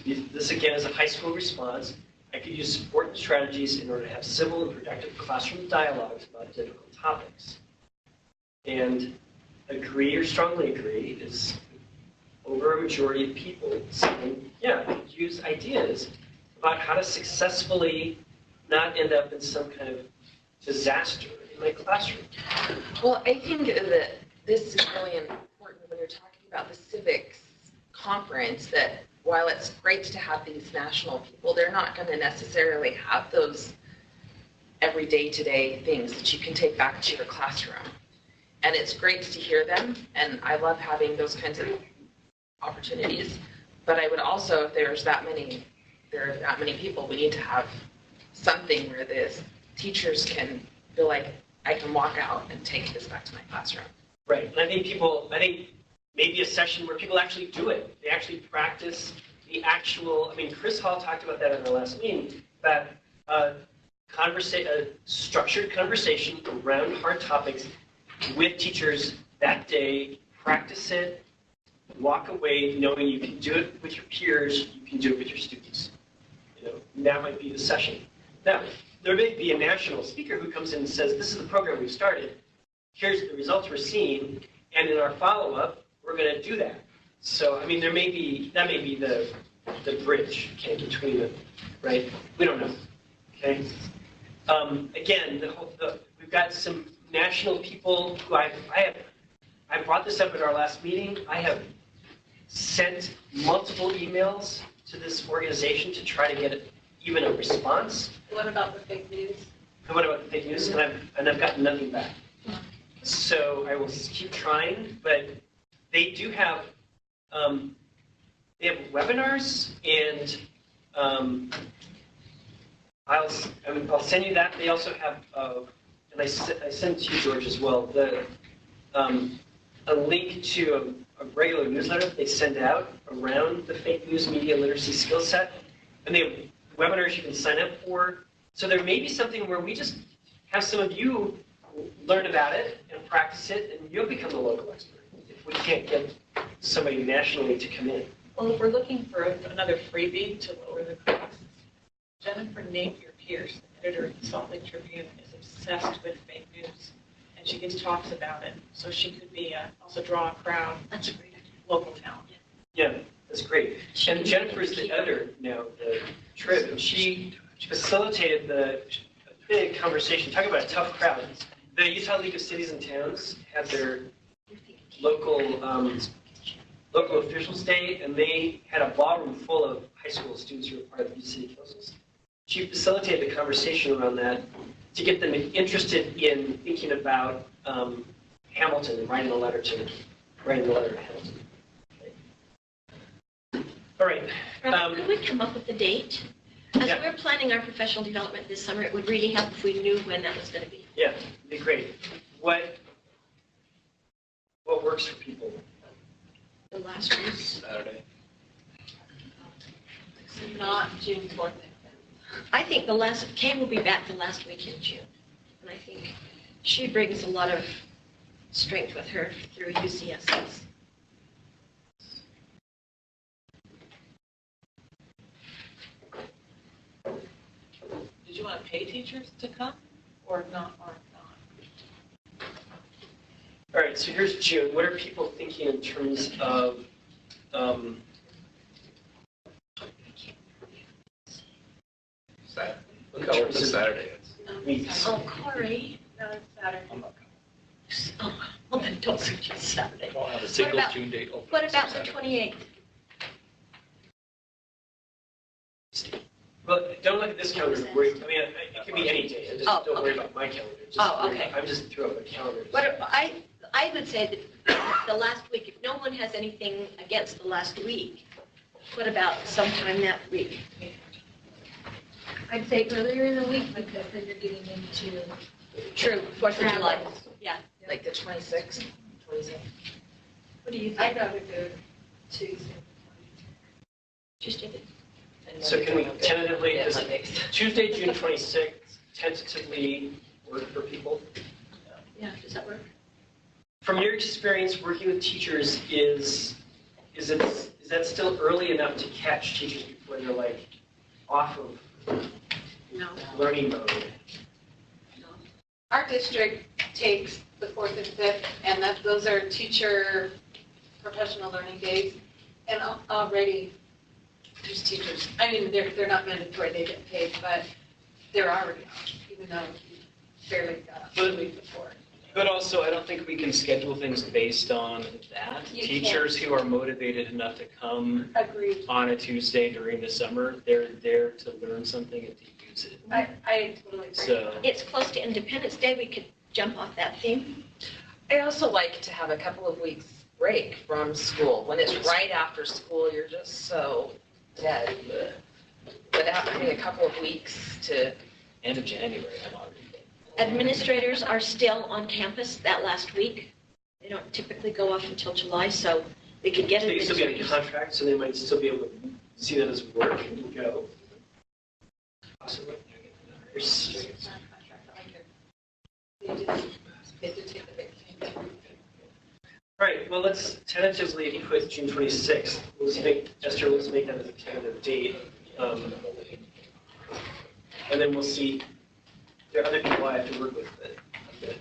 this again is a high school response. I could use support and strategies in order to have civil and productive classroom dialogues about difficult topics. And agree or strongly agree is over a majority of people saying, yeah, I could use ideas about how to successfully not end up in some kind of disaster my classroom. Well, I think that this is really important when you're talking about the civics conference, that while it's great to have these national people, they're not going to necessarily have those every day-to-day things that you can take back to your classroom. And it's great to hear them, and I love having those kinds of opportunities. But I would also, if there are that many people, we need to have something where the teachers can feel like I can walk out and take this back to my classroom. Right, and I think maybe a session where people actually do it. They actually practice the actual, Chris Hall talked about that in our last meeting, that a structured conversation around hard topics with teachers that day, practice it, walk away knowing you can do it with your peers, you can do it with your students. That might be the session. Now, there may be a national speaker who comes in and says, this is the program we've started, here's the results we're seeing, and in our follow-up, we're going to do that. So, that may be the bridge between them, right? We don't know, okay? Again, we've got some national people who I brought this up at our last meeting. I have sent multiple emails to this organization to try to get even a response. What about the fake news? And what about the fake news? And I've gotten nothing back. So I will keep trying, but they do have webinars, and I'll send you that. They also have, and I sent to you, George, as well, a link to a regular newsletter they send out around the fake news media literacy skill set. And they have webinars you can sign up for. So there may be something where we just have some of you learn about it and practice it, and you'll become the local expert if we can't get somebody nationally to come in. Well, if we're looking for another freebie to lower the costs, Jennifer Napier-Pierce, the editor of the Salt Lake Tribune, is obsessed with fake news, and she gives talks about it. So she could be also draw a crowd. That's a great idea. Local talent. Yeah, that's great. And Jennifer's the editor now, the Trib, and she facilitated the big conversation. Talk about a tough crowd. The Utah League of Cities and Towns had their local officials day, and they had a ballroom full of high school students who were part of the city councils. She facilitated the conversation around that to get them interested in thinking about Hamilton and writing a letter to Hamilton. All right. Could we come up with a date? As Yeah. we're planning our professional development this summer, it would really help if we knew when that was going to be. Yeah, it'd be great. What works for people? The last week. Saturday. Not June 4th. I think Kay will be back the last week in June. And I think she brings a lot of strength with her through UCSS. Did you want to pay teachers to come or not? All right, so here's June. What are people thinking in terms of Saturday. Look how it's a Saturday. weeks? Oh, Corey. No, it's Saturday. I'm not coming. Oh, well, then don't suggest Saturday. I don't have a single about- June date open. What about the Saturday. 28th? Well, don't look at this calendar. It can be any day. Just Oh, don't worry okay. about my calendar. Just Oh, worry okay. about- I'm just throwing up a calendar. I would say that the last week, if no one has anything against the last week, what about sometime that week? I'd say earlier in the week because then you're getting into True, 4th of July. Yeah. Like the 26th, 27th. What do you I'd think? rather do Tuesday. Tuesday? So can we tentatively, Yeah, does Mondays. Tuesday, June 26th, tentatively work for people? Yeah, does that work? From your experience working with teachers, is that still early enough to catch teachers before they're like off of No. learning mode? Our district takes the 4th and 5th, and those are teacher professional learning days. And already, there's teachers, they're not mandatory, they get paid, but they're already off, even though barely got the week before. But also, I don't think we can schedule things based on that. You Teachers who are motivated enough to come Agreed. on a Tuesday during the summer, they're there to learn something and to use it. I totally agree. So, It's close to Independence Day, we could jump off that theme. I also like to have a couple of weeks break from school. When it's right after school, you're just so dead. But having a couple of weeks to, end of January, I'm already. Administrators are still on campus that last week. They don't typically go off until July, so we could get They still be on a administrators. contract, so they might still be able to see that as work and go. Possibly. All right, well, let's tentatively put June 26th. Esther, let's make that as a tentative date. And then we'll see. There are other people I have to work with that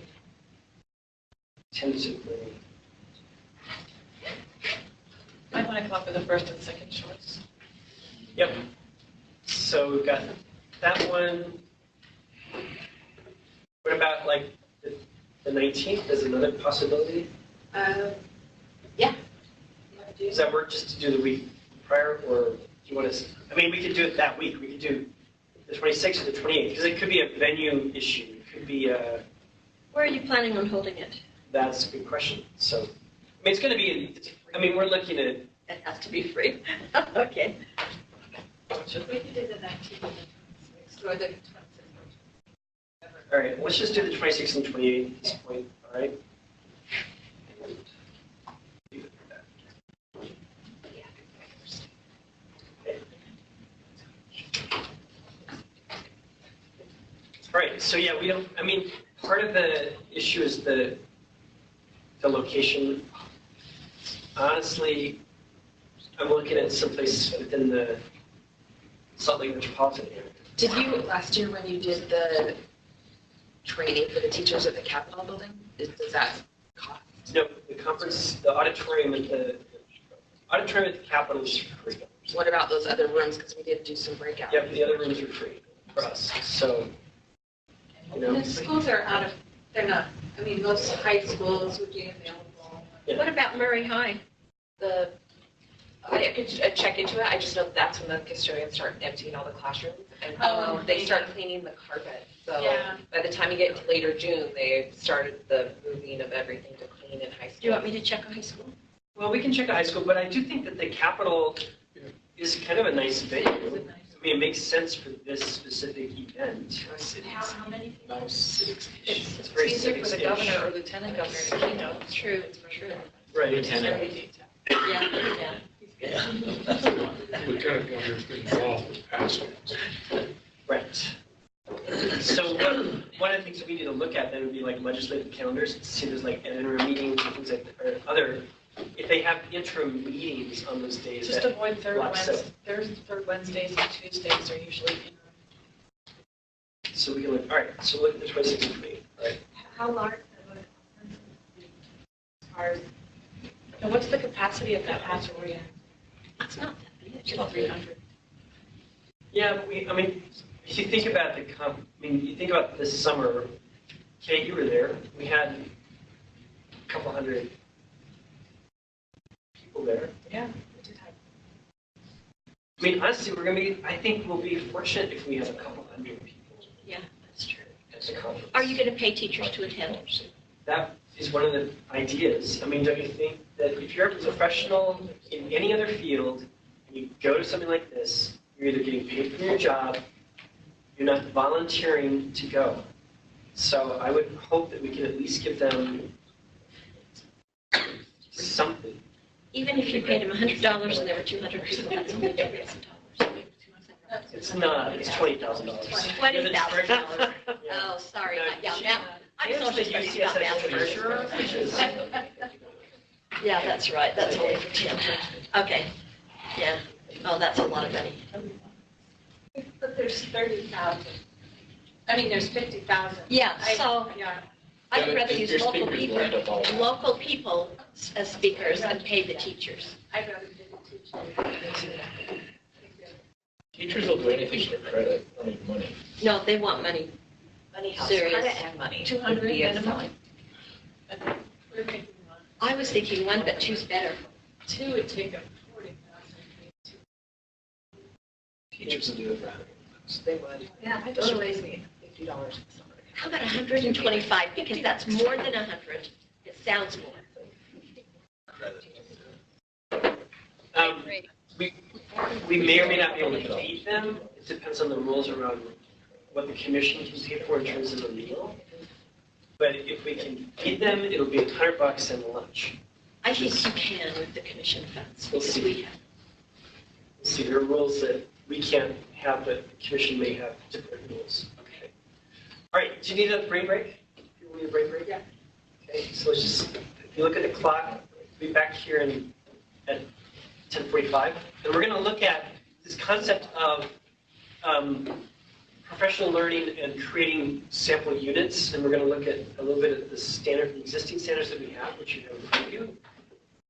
tentatively. I want to come up with a first and second choice. Yep. So we've got that one. What about like the 19th as another possibility? Yeah. Does that work just to do the week prior, or do you want to? I mean, we could do it that week. We could do the 26th or the 28th because it could be a venue issue. It could be a. Where are you planning on holding it? That's a good question. So, I mean, it's going to be. I mean, we're looking at. It has to be free. Okay. We could do the 19th or the 26th. All right, let's just do the 26th and 28th at this point. All right. All right, so yeah, we don't, I mean, part of the issue is the location. Honestly, I'm looking at someplace within the Salt Lake metropolitan area. did you, last year when you did the training for the teachers at the Capitol building, does that cost? No, the conference, the auditorium at the Capitol is free. What about those other rooms, because we did do some breakout? Yep, the other rooms are free for us, so, you know. The schools are out of, they're not, I mean, most high schools would be available. Yeah. What about Murray High? I could check into it, I just know that's when the custodians start emptying all the classrooms, and Oh, they start cleaning the carpet. So Yeah. by the time you get into later June, they started the moving of everything to clean in high school. Do you want me to check a high school? Well, we can check a high school, but I do think that the Capitol is kind of a nice venue. I mean, it makes sense for this specific event. How many people? It's very Easier for the civic-ish. governor or lieutenant governor to keynote. True, true. Right. Yeah, yeah. Lieutenant Governor's been involved with past ones. Right. So one of the things that we need to look at then would be like legislative calendars, to see if there's like interim meetings or things like that, or other, if they have interim meetings on those days. Just that avoid third blocks Wednesdays. out. Third Wednesdays and Tuesdays are usually interim. So we can look, all right, so look at the 26th and 28th, all right? How large of a conference As far as, and what's the capacity of that auditorium? It's not that big. It's about 300. Yeah, but I mean, if you think about you think about this summer, Kate, you were there, we had a couple hundred people there. Yeah, we did have. I mean, honestly, I think we'll be fortunate if we have a couple hundred people Yeah, that's true. at the conference. Are you going to pay teachers to attend? That is one of the ideas. I mean, don't you think that if you're a professional in any other field, and you go to something like this, you're either getting paid for your job, you're not volunteering to go. So I would hope that we can at least give them something. Even if you paid them $100 and there were 200 people, that's only $2,000. It's not, it's $20,000. $20,000. Oh, sorry. Yeah, now, I'm social studies, not math. Treasurer, which is, Yeah, that's right. That's only for 10. Okay. Yeah. Oh, that's a lot of money. But there's 30,000. I mean, there's 50,000. Yeah, so Yeah. I'd Yeah, rather your use local speakers people, lined up all that. local people as speakers and pay the teachers. I'd rather do the teaching. Teachers will do anything for credit, I mean, money. No, they want money. Money helps. Serious. Credit and money. 200 would be a minimum? selling. We're thinking one. I was thinking one, but two's better. Two would take up 40,000. Teachers will do it rather. They would. Yeah, I just raised me $50 for summer. How about 125? Because that's more than 100. It sounds more. We may or may not be able to feed them. It depends on the rules around what the commission can pay for in terms of a meal. But if we can feed them, it'll be $100 and lunch. I think you can with the commission funds, We'll because see. we have. See, there are rules that we can't have, but the commission may have different rules. Okay. All right, do you need a brain break? You need a brain break? Yeah. Okay, so let's just, if you look at the clock, we'll be back here at 10:45. And we're going to look at this concept of professional learning and creating sample units. And we're going to look at a little bit of the existing standards that we have, which you have in front of you.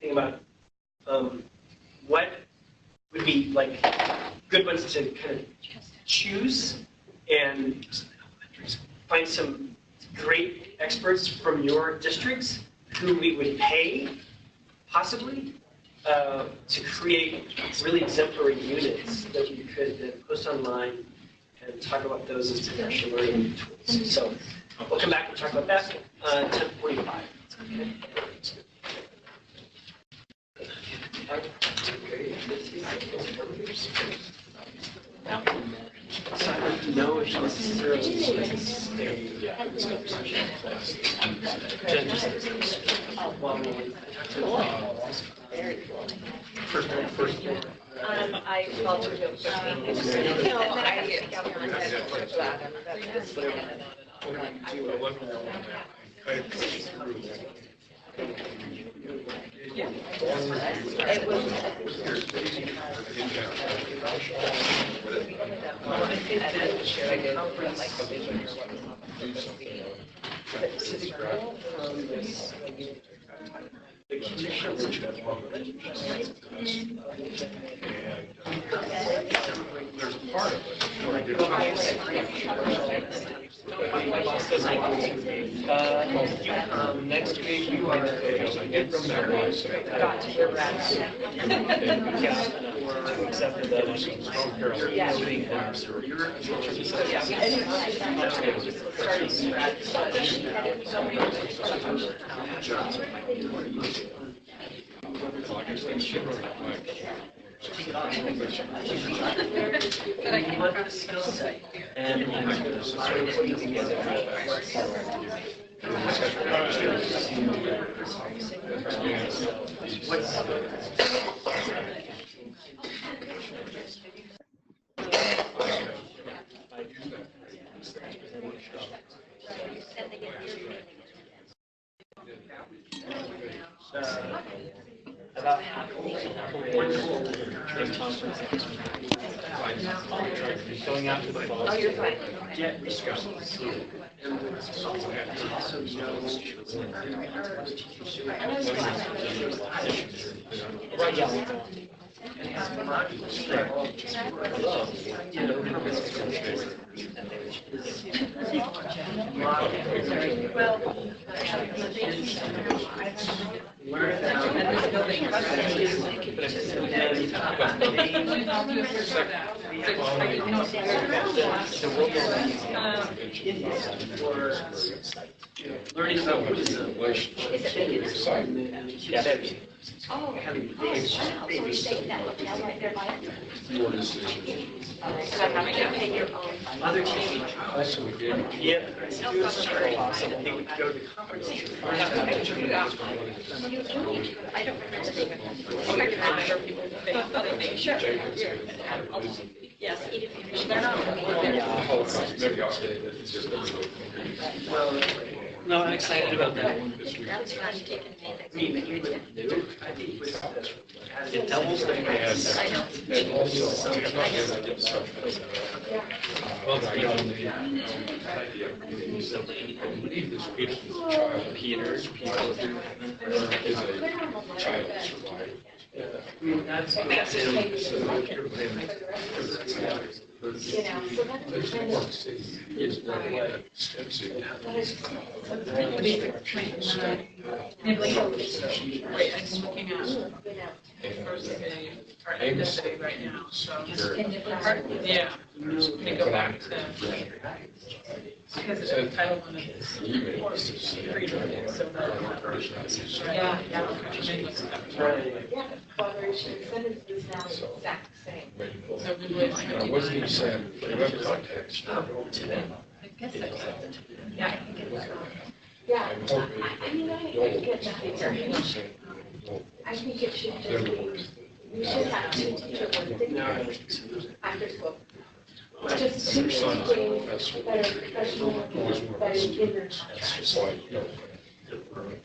Think about what would be like good ones to kind of choose and find some great experts from your districts who we would pay, possibly, to create really exemplary units that you could then post online and talk about those as professional learning tools. So we'll come back and talk about that 10:45. So I don't know if she necessarily I volunteered to It was. There's part of it. Next week you are got to hear back. Or accepted that. Yeah. But I came from a skill set. And about half of going out to the fall. Oh, you're fine. Get resources. And also learning about what is the relationship. Oh, wow, so we stayed in that hotel right there by it. Your decision. So I'm going to pay your own. Other teaching. That's what we did. Yeah. They would go to the conference. I don't remember the. Sure. Yes, Edith Peters. They're not. Maybe I'll say that it's just. Well, no, I'm excited about that one. That's not taken me. I mean, I think with it doubles the price. I know. And also, Peter is a child survivor. That's You know, so that's There's kind one of, city is very extensive. but it's just, so Wait, I'm looking at you know, first day, or end of day right now, so, Very- yeah. Let me go back to, because Title I is freedom, so that, yeah, Right. collaboration incentives is now the exact same. so we would. I wasn't saying, in that context, I guess that's. Yeah, I think it's, yeah. I'm hoping I mean, I don't get that. I think it should just be, we should have two teacher working after school. Just two things that are professional, that is in their That's contract. just like, you know,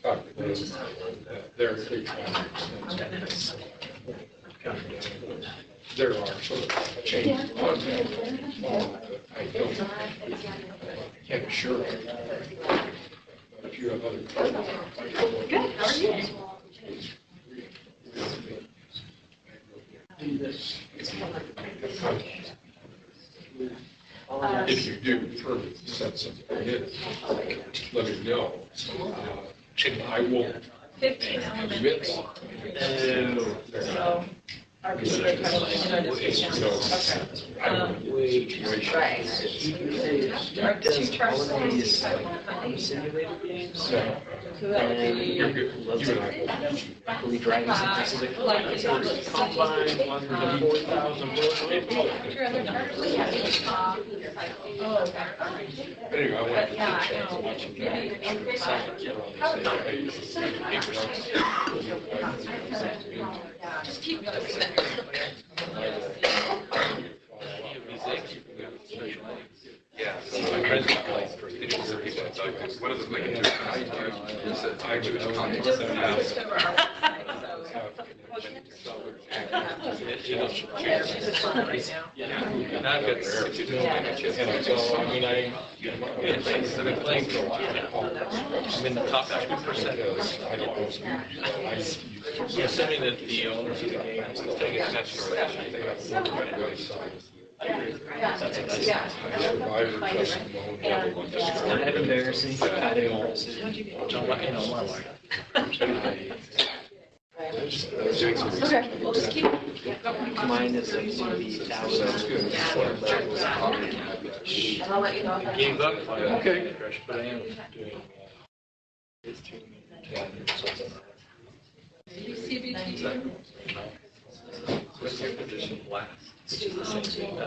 talk to them, there are three contracts. There are sort of change of content. I can't assure you. But if you have other. Good, how are you? If you do further set something in, let me know. I will 15 elementary. admit. So, our district has a situation. Okay. I don't know the situation. Our two trustees Simulated games. So, so that would be. you're good. You and I. Will be driving some combine on the 4,000 Oh, okay. Anyway, I went to Yeah, I the chance know. of watching that. Just keep going. Yeah, so my friends got like for people what is it like? I do it. Just switched over our website, so. Yeah, she's just on it right now. And I've got 62 minutes. So, I mean, I've been playing for a while. I'm in the top 2%. I don't know. Assuming that the owners of the game is still taking consideration. They have to work on it. That's a nice. Survivor testimony. Not embarrassing, not embarrassing. Don't let me know more. Okay, we'll just keep. Mine is like 70,000. And I'll let you know. Gave up. Okay. But I am doing 15, 10, something. CBT. What's your position last? It's just the same thing.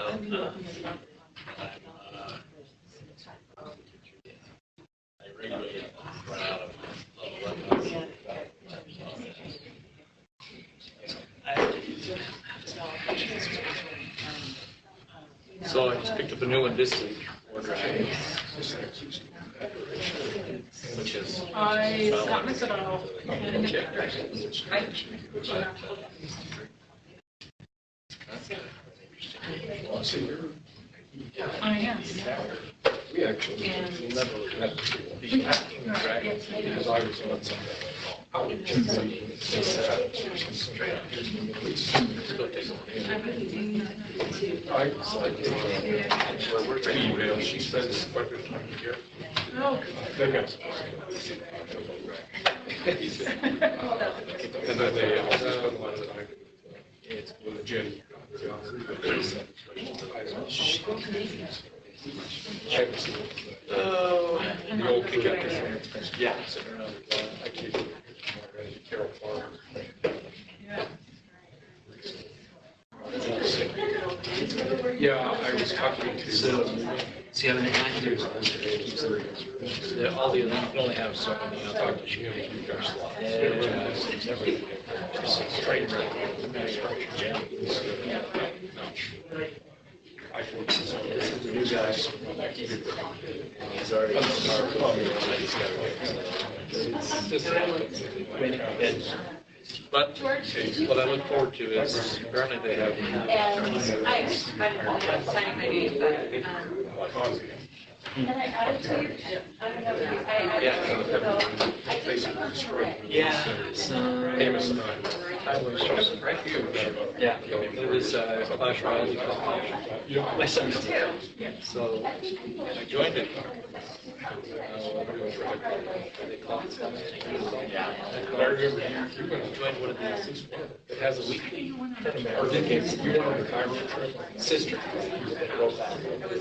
I graduated, run out of So I just picked up a new one this week, which is. I got myself. Oh, yes. We actually never had because I was on something. I was like, email, she spends quite a bit of time here. Oh. They got. And then they also spend a lot of time with Jenny. Oh. The old kick out. Yeah. I keep it. Carol Farm. Yeah, I was talking to. So you have an active. All the, you can only have so many. I'll talk to you. Straight This is the new guy. He's already. But what I look forward to is apparently they have. And I'm signing my name, but, Can I add it to you? I don't know if you, I added it to you, so I just put it away. Yeah. Amos and I. Yeah, it was Clash Royale. My son's too. So I joined it. They call it something. But I remember you Joined one of these. it has a weekly tournament, or did you went on the Cairo trip? Sister.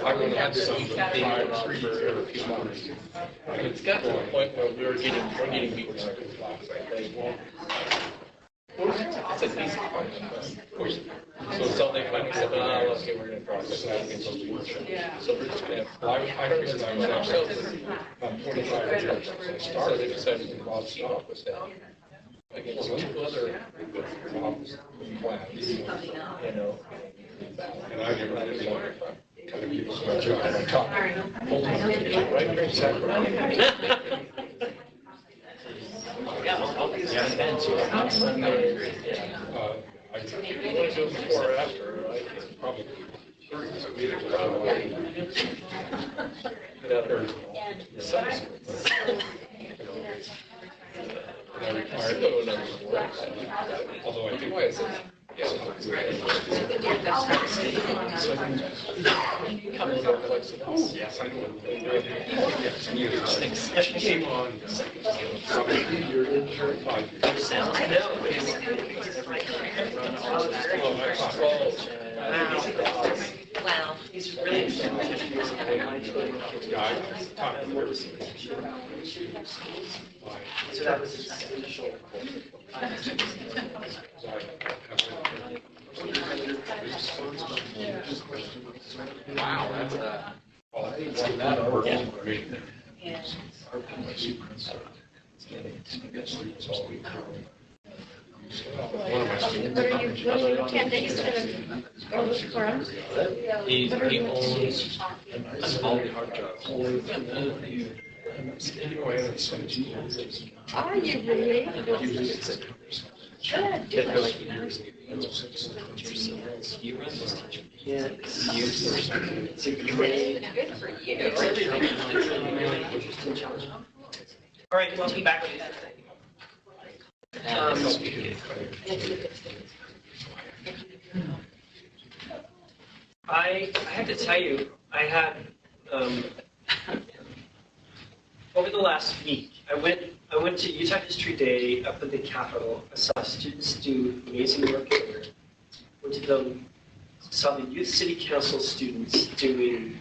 I went on some Cairo for a few months. It's got to the point where we're getting beat with our class. It's a decent point. So they finally said, oh, okay, we're going to process that against those workshops. So we're just going to Well, I don't remember, I was ourselves about 25 years. So they decided to Bob stop with that. against two other Bob's plans, you know. and I never really wanted to kind of keep my job on top. Right during Sacramento. I want to do it before or after, right? Probably 30, so we had probably. And I retired, though, and I was working. Although I think, why is it? Yes, yes, I know. She came on probably 3 years or 5 years. I know. Wow. He's really interesting. Yeah, I taught them. So that was his initial. Wow, that's a. Well, I think it's that over. Yeah. One of my students. What are your candidates for the forums? He owns all the hard jobs. Anyway, it's 17 years. Are you really? Good. That goes for years. You run this teacher. Yeah. Good for you. It's really interesting challenge. All right, welcome back. I have to tell you, I had, over the last week, I went to Utah History Day up at the Capitol. I saw students do amazing work there. Saw the Youth City Council students doing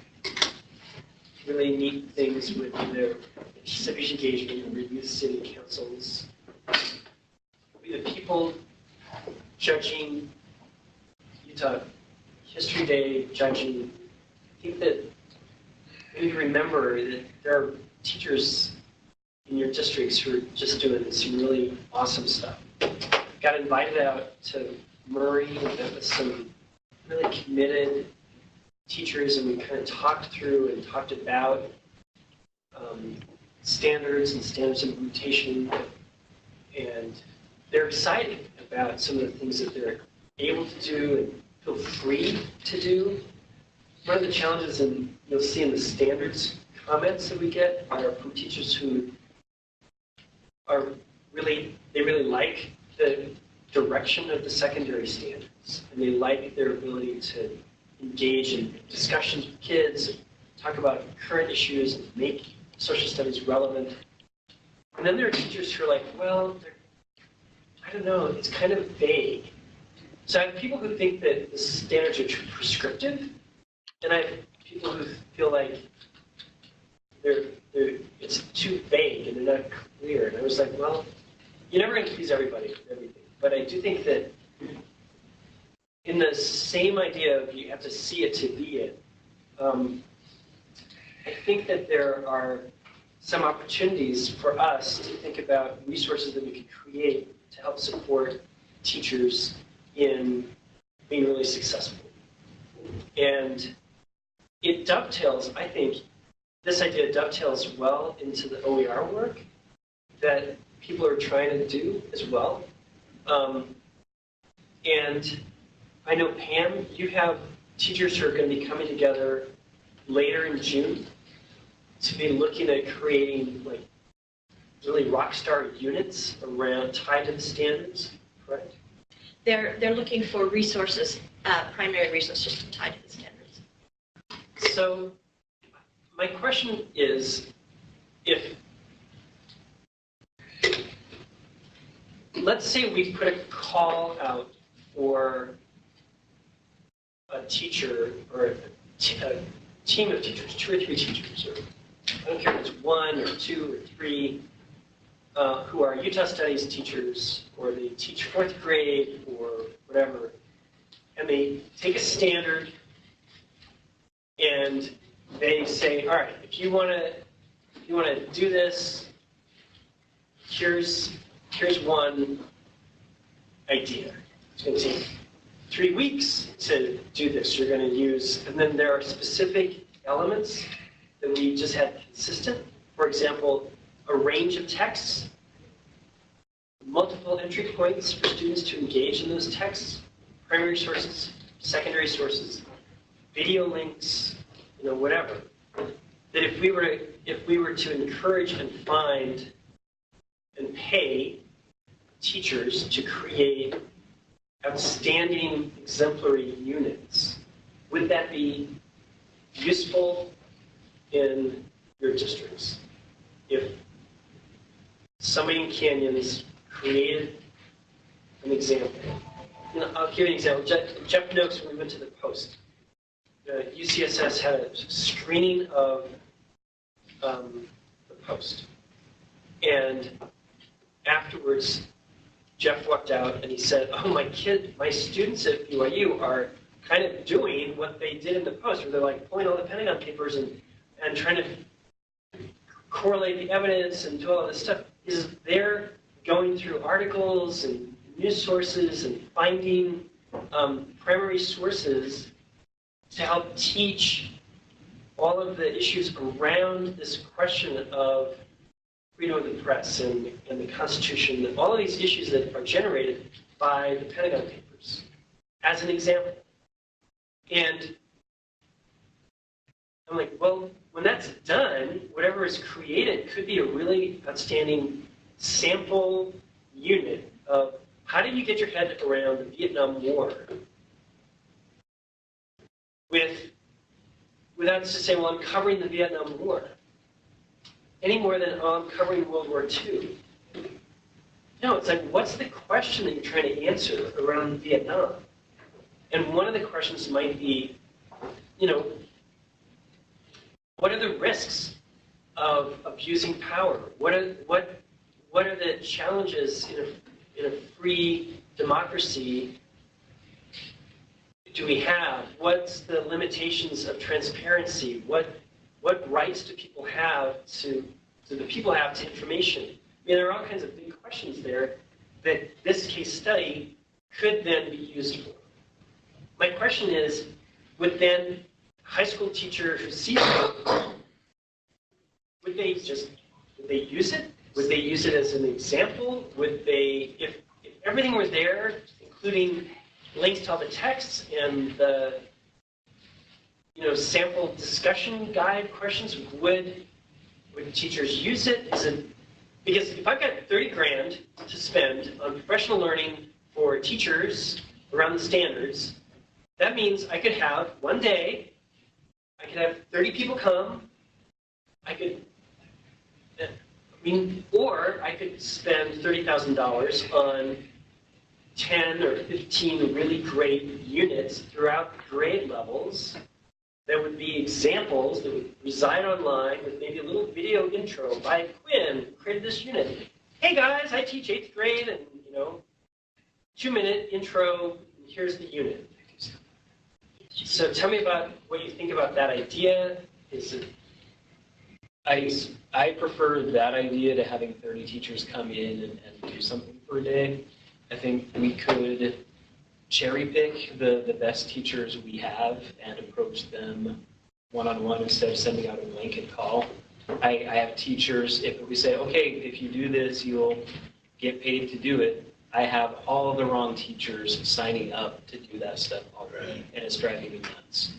really neat things with their civic engagement and their youth city councils. The people judging Utah History Day, judging, I think that maybe remember that there are teachers in your districts who are just doing some really awesome stuff. Got invited out to Murray with some really committed teachers, and we kind of talked through and talked about standards and standards of implementation, and they're excited about some of the things that they're able to do and feel free to do. One of the challenges, and you'll see in the standards comments that we get, are from teachers who are really like the direction of the secondary standards, and they like their ability to engage in discussions with kids, talk about current issues, and make social studies relevant. And then there are teachers who are like, well, I don't know, it's kind of vague. So I have people who think that the standards are too prescriptive, and I have people who feel like it's too vague and they're not clear. And I was like, well, you're never going to please everybody with everything. But I do think that in the same idea of you have to see it to be it, I think that there are some opportunities for us to think about resources that we could create to help support teachers in being really successful. And it dovetails, I think, this idea dovetails well into the OER work that people are trying to do as well. And I know, Pam, you have teachers who are going to be coming together later in June to be looking at creating like really rock star units around tied to the standards, correct? They're looking for resources, primary resources tied to the standards. So my question is, if, let's say we put a call out for a teacher or a team of teachers, 2 or 3 teachers, or I don't care if it's 1 or 2 or 3, who are Utah Studies teachers, or they teach 4th grade, or whatever, and they take a standard and they say, all right, if you want to do this, here's one idea. It's going to take 3 weeks to do this. You're going to use, and then there are specific elements that we just had consistent. For example, a range of texts, multiple entry points for students to engage in those texts, primary sources, secondary sources, video links, whatever. That if we were to encourage and find and pay teachers to create outstanding exemplary units, would that be useful in your districts? If somebody in Canyons created an example, I'll give you an example. Jeff Noakes, when we went to the Post, UCSS had a screening of the Post, and afterwards, Jeff walked out and he said, "Oh, my students at BYU are kind of doing what they did in the Post, where they're like pulling all the Pentagon Papers and trying to correlate the evidence and do all this stuff. Is they're going through articles and news sources and finding primary sources to help teach all of the issues around this question of freedom of the press and the Constitution, and all of these issues that are generated by the Pentagon Papers, as an example." And I'm like, well, when that's done, whatever is created could be a really outstanding sample unit of how do you get your head around the Vietnam War without just saying, well, I'm covering the Vietnam War, any more than, oh, I'm covering World War II. No, it's like, what's the question that you're trying to answer around Vietnam? And one of the questions might be, what are the risks of abusing power? What are the challenges in a free democracy do we have? What's the limitations of transparency? What rights do people have to information? I mean, there are all kinds of big questions there that this case study could then be used for. My question is, would then a high school teacher who sees it, would they use it? Would they use it as an example? Would they, if everything were there, including links to all the texts and the sample discussion guide questions, would teachers use it? Because if I've got 30 grand to spend on professional learning for teachers around the standards, that means I could have one day, I could have 30 people come, or I could spend $30,000 on 10 or 15 really great units throughout grade levels that would be examples that would reside online with maybe a little video intro by Quinn, who created this unit. Hey guys, I teach 8th grade, and 2-minute intro, and here's the unit. So tell me about what you think about that idea. I prefer that idea to having 30 teachers come in and do something for a day. I think we could cherry pick the best teachers we have and approach them one-on-one instead of sending out a blanket call. I have teachers, if we say, okay, if you do this, you'll get paid to do it, I have all the wrong teachers signing up to do that stuff already, and it's driving me nuts.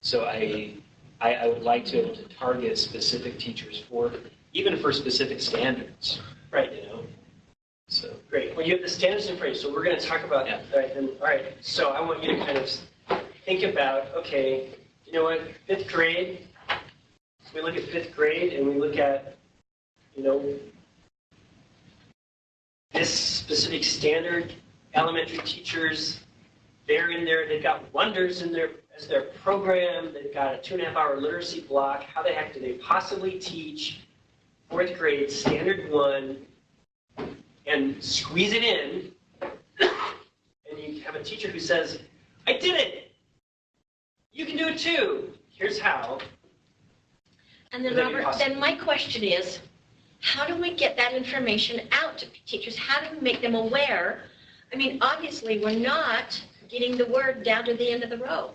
So I I would like to be able to target specific teachers even for specific standards. Right. You know? So. Great. Well, you have the standards in front of you, so we're going to talk about that. All right. So I want you to kind of think about, okay, you know what, 5th grade, we look at 5th grade and we look at, you know, this specific standard, elementary teachers, they're in there, they've got wonders in as their program, they've got a 2.5-hour literacy block. How the heck do they possibly teach 4th grade, standard 1, and squeeze it in, and you have a teacher who says, I did it! You can do it too! Here's how. And then, Would that be Robert, possible? then my question is, how do we get that information out to teachers? How do we make them aware? I mean, obviously, we're not getting the word down to the end of the row.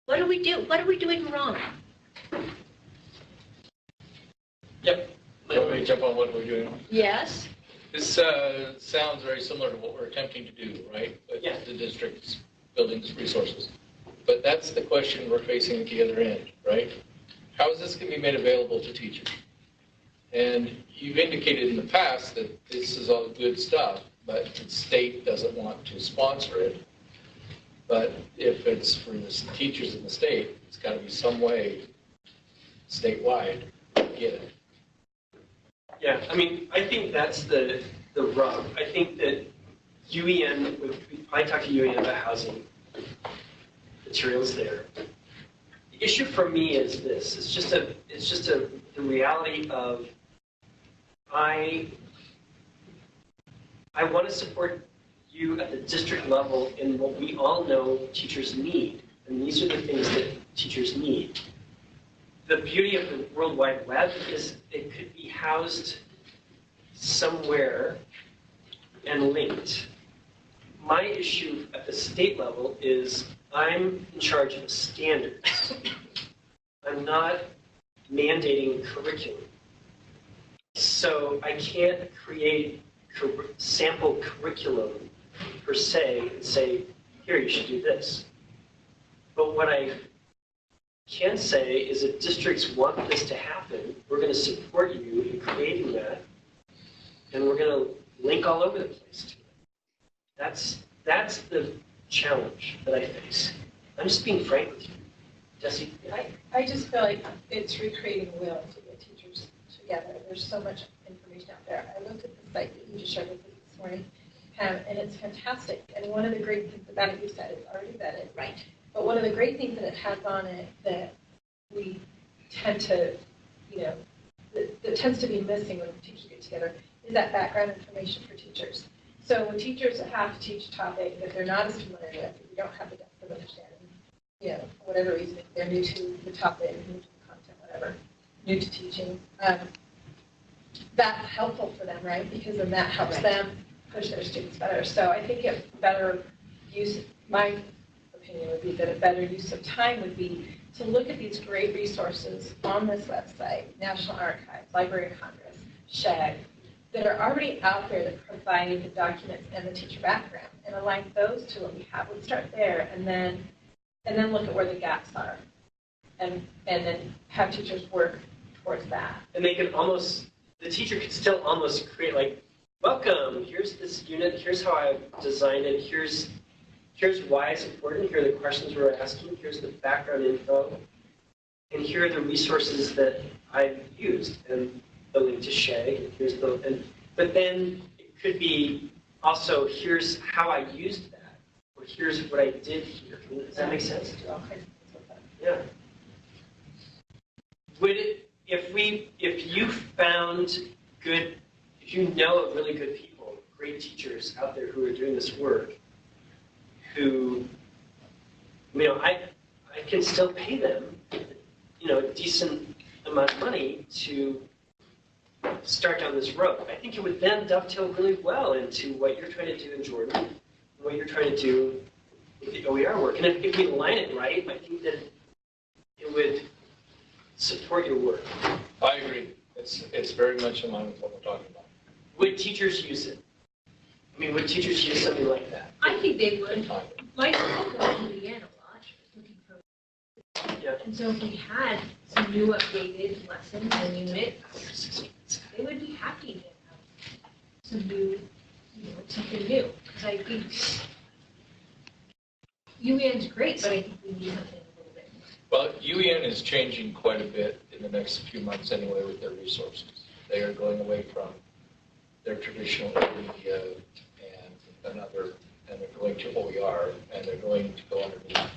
What do we do? What are we doing wrong? Yep. Let me jump on what we're doing. Yes? This sounds very similar to what we're attempting to do, right? With Yeah. the district's buildings resources. But that's the question we're facing at the other end, right? How is this going to be made available to teachers? And you've indicated in the past that this is all good stuff, but the state doesn't want to sponsor it. But if it's for the teachers in the state, it's got to be some way statewide to get it. Yeah, I mean, I think that's the rub. I think that UEN, we probably talked to UEN about housing materials there. The issue for me is this. It's just the reality of I want to support you at the district level in what we all know teachers need. And these are the things that teachers need. The beauty of the World Wide Web is it could be housed somewhere and linked. My issue at the state level is I'm in charge of standards. I'm not mandating curriculum. So I can't create sample curriculum per se and say, here, you should do this. But what I can say is if districts want this to happen, we're going to support you in creating that, and we're going to link all over the place to it. That's the challenge that I face. I'm just being frank with you. Jesse? I just feel like it's recreating will to get teachers together. There's so much information out there. I looked at the site that you just shared with me this morning, and it's fantastic. And one of the great things about it, you said, it's already vetted. Right. But one of the great things that it has on it that we tend to, that tends to be missing when teachers get together is that background information for teachers. So when teachers have to teach a topic that they're not as familiar with, that we don't have the depth of understanding, for whatever reason, if they're new to the topic, new to the content, whatever, new to teaching, that's helpful for them, right? Because then that helps them push their students better. So I think a better use, my opinion would be that a better use of time would be to look at these great resources on this website, National Archives, Library of Congress, SHAG, that are already out there that provide the documents and the teacher background, and align those to what we have. Let's start there, and then look at where the gaps are, and then have teachers work towards that. And they can the teacher could still almost create like, welcome, here's this unit, here's how I designed it, here's why it's important, here are the questions we're asking, here's the background info, and here are the resources that I've used, and the link to SHAG, and here's but then it could be also, here's how I used that, or here's what I did here. Does that make sense? Yeah. Would it, if you know of really good people, great teachers out there who are doing this work, who, I can still pay them, a decent amount of money to start down this road. I think it would then dovetail really well into what you're trying to do in Jordan, and what you're trying to do with the OER work. And if we align it right, I think that it would support your work. I agree. It's very much in line with what we're talking about. Would teachers use it? I mean, would teachers use something like that? I think they would. My school goes to Indiana a lot, looking for Yeah. And so if we had some new updated lessons and units, they would be happy to have some new, something new. Because I think UN's great, but I think we need something a little bit more. Well, UN is changing quite a bit in the next few months anyway with their resources. They are going away from their traditional media and another, and they're going to OER, and they're going to go underneath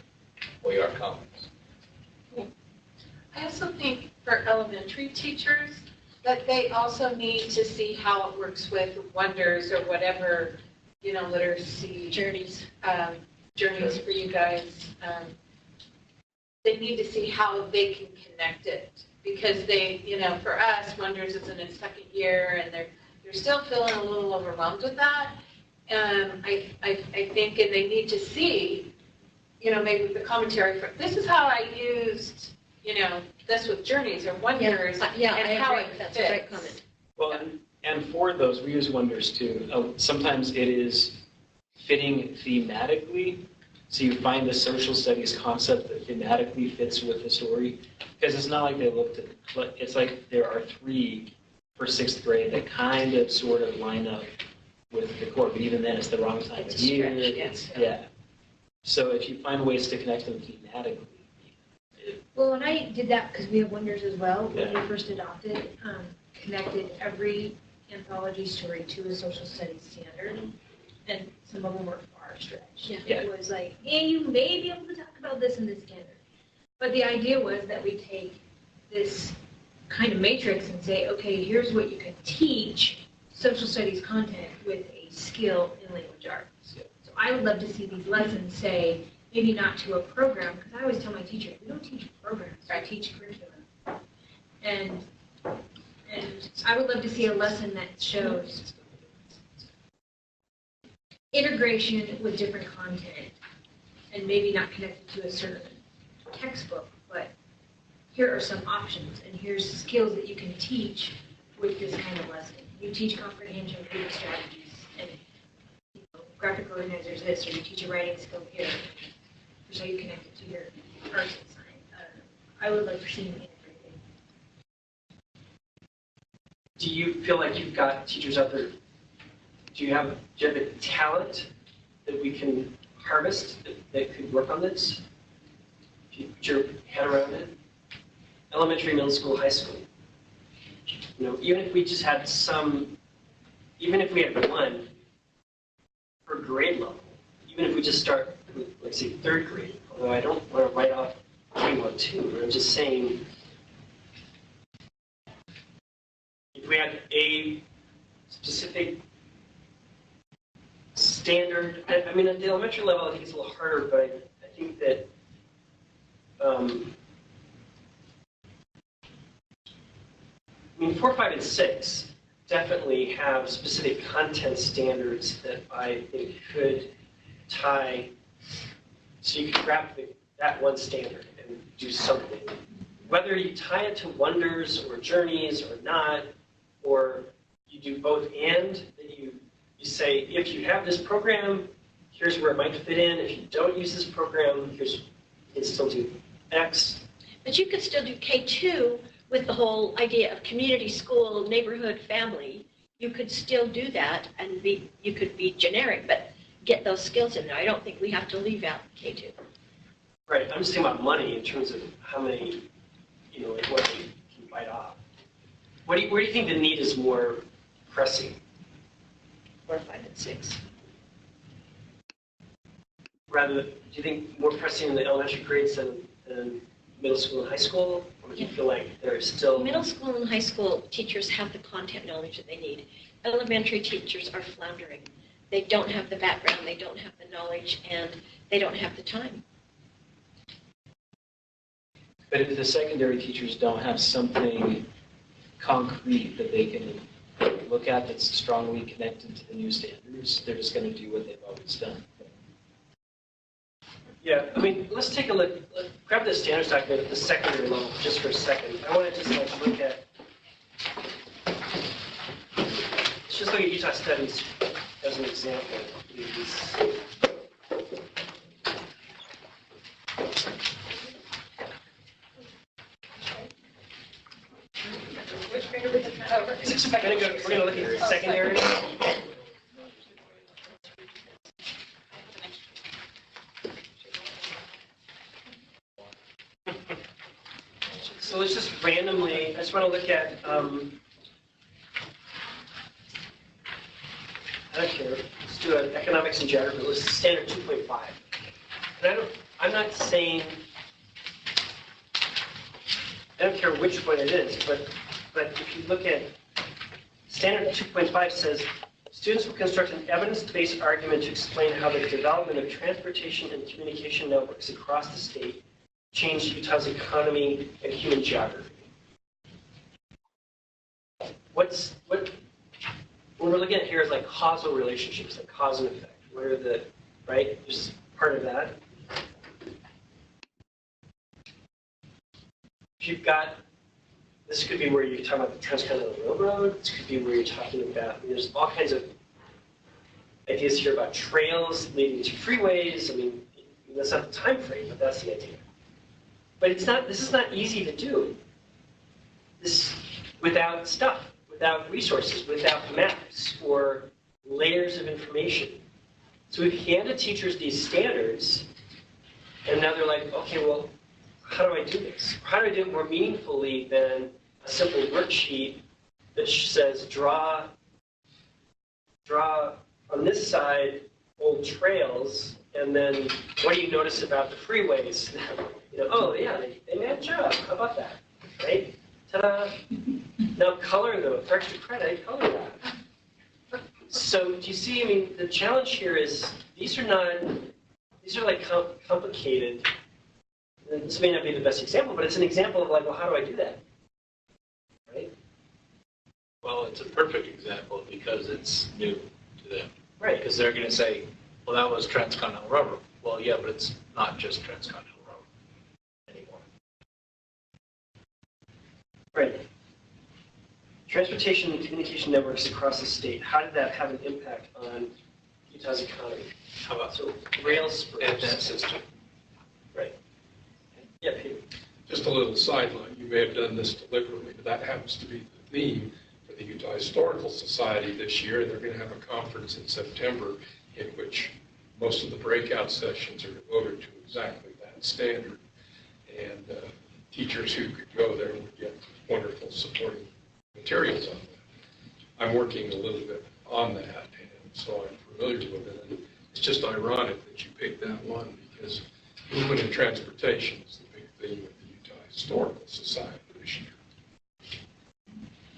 OER Commons. I also think for elementary teachers, that they also need to see how it works with Wonders or whatever, literacy Journeys. journeys for you guys. They need to see how they can connect it, because they, for us, Wonders is in its second year, and they're still feeling a little overwhelmed with that. I think, and they need to see, maybe the commentary for, this is how I used, this with Journeys or Wonders, Yeah, and I how agree. it That's a great fits. comment. Well, and for those, we use Wonders too. Sometimes it is fitting thematically. So you find the social studies concept that thematically fits with the story. Because it's not like they looked at, it's like there are 3 for 6th grade that kind of sort of line up with the core, but even then it's the wrong time It's of a year. stretch, Yeah. So if you find ways to connect them thematically. Well, and I did that because we have Wonders as well. When Yeah. we first adopted, connected every anthology story to a social studies standard, and some of them were far stretched. Yeah. It was like, you may be able to talk about this in this standard. But the idea was that we take this kind of matrix and say, okay, here's what you can teach social studies content with a skill in language arts. Yeah. So I would love to see these lessons say, maybe not to a program, because I always tell my teachers, we don't teach programs, we teach curriculum. And I would love to see a lesson that shows integration with different content, and maybe not connected to a certain textbook, but here are some options, and here's skills that you can teach with this kind of lesson. You teach comprehension, reading strategies, and graphic organizers this, or you teach a writing skill here. Here's how you connect it to your arts and science. I would like to see them integrated. Do you feel like you've got teachers out there? Do you have the talent that we can harvest that could work on this? If you put your head around it? Elementary, middle school, high school. Even if we just had even if we had 1 per grade level, even if we just start with, let's say, 3rd grade, although I don't want to write off anyone too, I'm just saying, if we had a specific standard, I mean, at the elementary level, I think it's a little harder, but I think that I mean, 4, 5, and 6 definitely have specific content standards that I think could tie, so you could grab that one standard and do something. Whether you tie it to Wonders or Journeys or not, or you do both and, that you say, if you have this program, here's where it might fit in. If you don't use this program, you can still do X. But you could still do K2 with the whole idea of community, school, neighborhood, family. You could still do that and you could be generic, but get those skills in there. I don't think we have to leave out K2. Right, I'm just thinking about money in terms of how many, like what you can bite off. Where do you think the need is more pressing? 4, 5, and 6. Do you think more pressing in the elementary grades than middle school and high school? Or do you feel like there's still... Middle school and high school teachers have the content knowledge that they need. Elementary teachers are floundering. They don't have the background, they don't have the knowledge, and they don't have the time. But if the secondary teachers don't have something concrete that they can look at that's strongly connected to the new standards, they're just going to do what they've always done. Yeah, I mean, let's take a look. Grab the standards document at the secondary level just for a second. I want to just look at... Let's just look at Utah Studies as an example. We're gonna look at secondary. So let's just randomly, I just want to look at, I don't care, let's do an economics and geography, let's standard 2.5. And I'm not saying, I don't care which one it is, but if you look at standard 2.5 says, students will construct an evidence-based argument to explain how the development of transportation and communication networks across the state changed Utah's economy and human geography. What we're looking at here is like causal relationships, like cause and effect. What are the, right? There's part of that. If you've got, this could be where you're talking about the Transcontinental Railroad. This could be where you're talking about, there's all kinds of ideas here about trails leading to freeways. I mean, that's not the time frame, but that's the idea. But it's not, this is not easy to do. This, without stuff, without resources, without maps or layers of information. So we've handed teachers these standards, and now they're like, okay, well, how do I do this? How do I do it more meaningfully than a simple worksheet that says draw on this side old trails, and then what do you notice about the freeways? You know, oh yeah, they match up. How about that? Right? Ta-da! Now color though, for extra credit, color that. So do you see? I mean, the challenge here is these are like complicated. This may not be the best example, but it's an example of like, well, how do I do that? Right? Well, it's a perfect example because it's new to them. Right. Because they're going to say, well, that was Transcontinental Railroad. Well, yeah, but it's not just Transcontinental Railroad anymore. Right. Transportation and communication networks across the state, how did that have an impact on Utah's economy? How about So rail spurs. and that system? Right. Yeah, Peter. Just a little sideline, you may have done this deliberately, but that happens to be the theme for the Utah Historical Society this year. They're going to have a conference in September in which most of the breakout sessions are devoted to exactly that standard. And teachers who could go there would get wonderful supporting materials on that. I'm working a little bit on that, and so I'm familiar with it. And it's just ironic that you picked that one because movement and transportation is the big theme of the Utah Historical Society this year.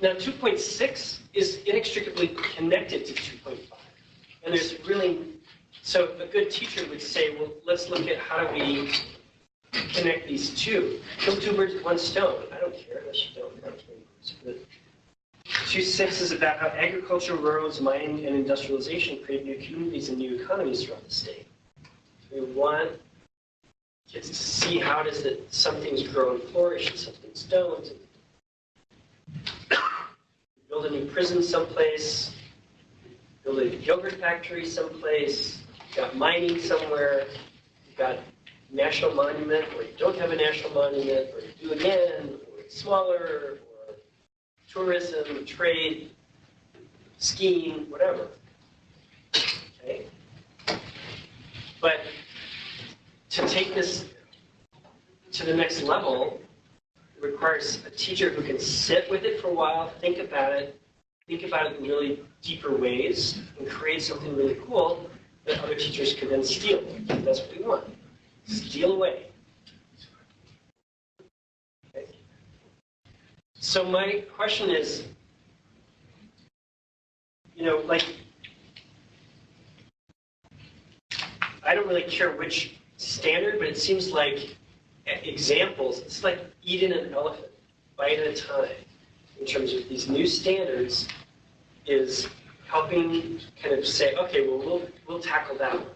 Now 2.6 is inextricably connected to 2.5. And there's really, so a good teacher would say, well, let's look at how do we connect these two. Kill two birds with one stone. I don't care unless you don't. 2.6 is about how agriculture, roads, mining, and industrialization create new communities and new economies throughout the state. We want kids to see how does it, some things grow and flourish and some things don't. Build a new prison someplace, build a yogurt factory someplace, you've got mining somewhere, you've got national monument, or you don't have a national monument, or you do again, or it's smaller, or tourism, trade, skiing, whatever. Okay? But to take this to the next level, it requires a teacher who can sit with it for a while, think about it in really deeper ways, and create something really cool that other teachers can then steal. That's what we want. Steal away. Okay. So my question is, you know, like, I don't really care which standard, but it seems like examples, it's like eating an elephant, bite at a time, in terms of these new standards is helping kind of say, okay, well, we'll tackle that one.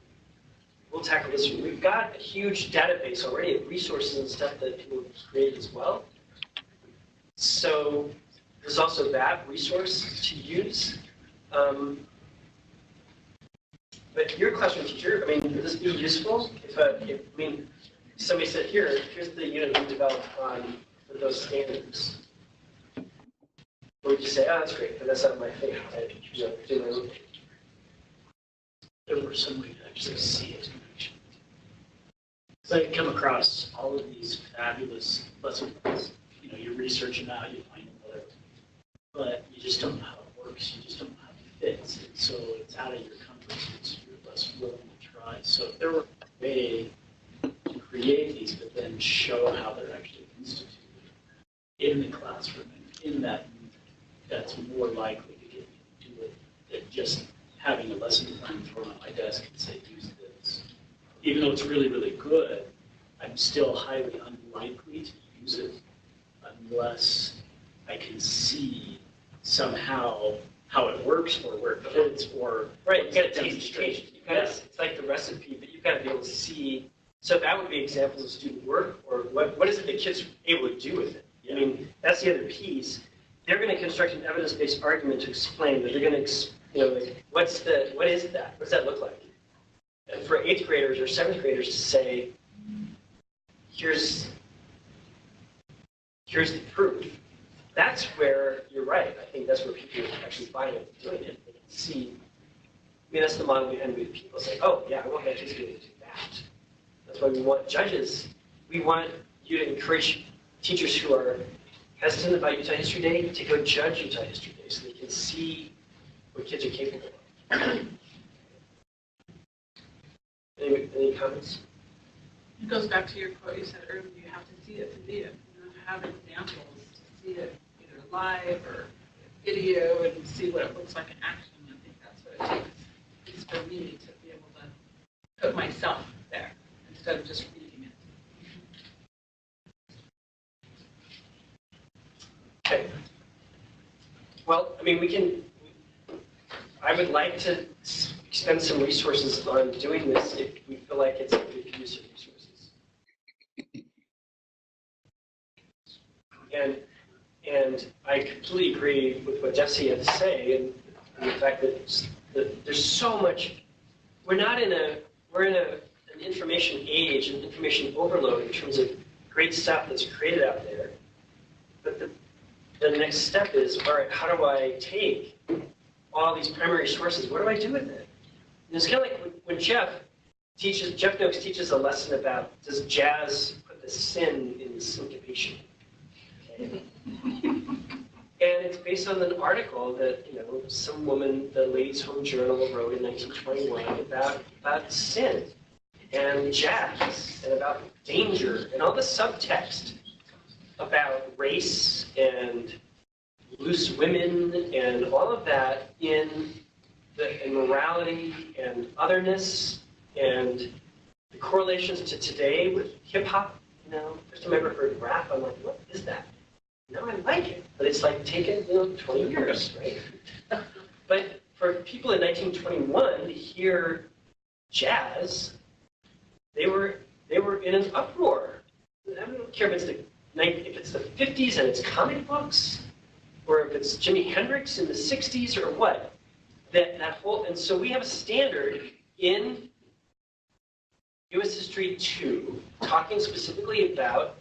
We'll tackle this one. We've got a huge database already of resources and stuff that people create as well. So there's also that resource to use. But your classroom teacher, I mean, would this be useful? If somebody said, here's the unit we developed on for those standards. Or would you say, oh, that's great, but that's not my thing. I, do my own thing. There were some way to actually see it. So I come across all of these fabulous lesson plans. You're researching out, you find another, but you just don't know how it works. You just don't know how it fits. And so it's out of your comfort zone. You're less willing to try. So if there were a way to create these, but then show how they're actually instituted in the classroom and in that, that's more likely to get you to do it than just having a lesson plan thrown on my desk and say, use this. Even though it's really, really good, I'm still highly unlikely to use it unless I can see somehow how it works or where it fits or Right, you've got to taste demonstration. it. It's like the recipe, but you've got to be able to see. So that would be an example of student work, or what is it the kids are able to do with it? I mean, that's the other piece. They're going to construct an evidence-based argument to explain that. They're going to, like, what is that? What does that look like? And for 8th graders or 7th graders to say, here's the proof. That's where you're right. I think that's where people are actually buying it, doing it. They can see. I mean, that's the model behind the people say, oh, yeah, I want my kids to be able to do that. That's why we want judges. We want you to encourage teachers who are hesitant about Utah History Day to go judge Utah History Day so they can see what kids are capable of. Any comments? It goes back to your quote you said earlier, you have to see it to be it. You have to have examples to see it either live or video and see what it looks like in action. I think that's what it takes, is for me to be able to put myself there instead of just reading it. Okay. Well, I mean, I would like to spend some resources on doing this if we feel like it's a good use of resources. And I completely agree with what Jesse had to say, and the fact that there's so much. We're in an information age, an information overload in terms of great stuff that's created out there. But the next step is, all right, how do I take all these primary sources? What do I do with it? And it's kind of like when Jeff Noakes teaches a lesson about, does jazz put the sin in the syncopation? Okay. And it's based on an article that, some woman, the Ladies' Home Journal, wrote in 1921 about sin and jazz and about danger and all the subtext about race and loose women and all of that in morality and otherness and the correlations to today with hip hop. First time I ever heard rap, I'm like, what is that? Now I like it, but it's like taken 20 years, right? But for people in 1921 to hear jazz, they were in an uproar. I don't care if it's the 50s and it's comic books, or if it's Jimi Hendrix in the 60s or what. That whole, and so we have a standard in U.S. History 2 talking specifically about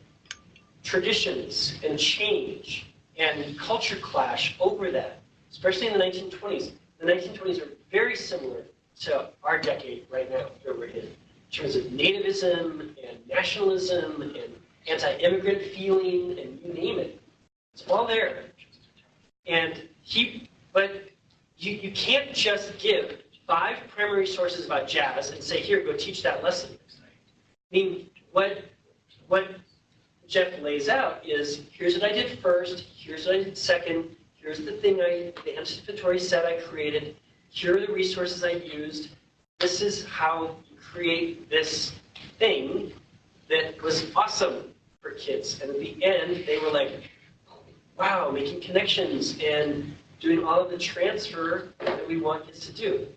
traditions and change and culture clash over that, especially in the 1920s. The 1920s are very similar to our decade right now that we're in terms of nativism and nationalism and anti-immigrant feeling and you name it. It's all there. But you can't just give 5 primary sources about jazz and say, here, go teach that lesson. I mean, what Jeff lays out is, here's what I did first, here's what I did second, here's the anticipatory set I created, here are the resources I used, this is how you create this thing that was awesome for kids. And at the end, they were like, wow, making connections and doing all of the transfer that we want kids to do.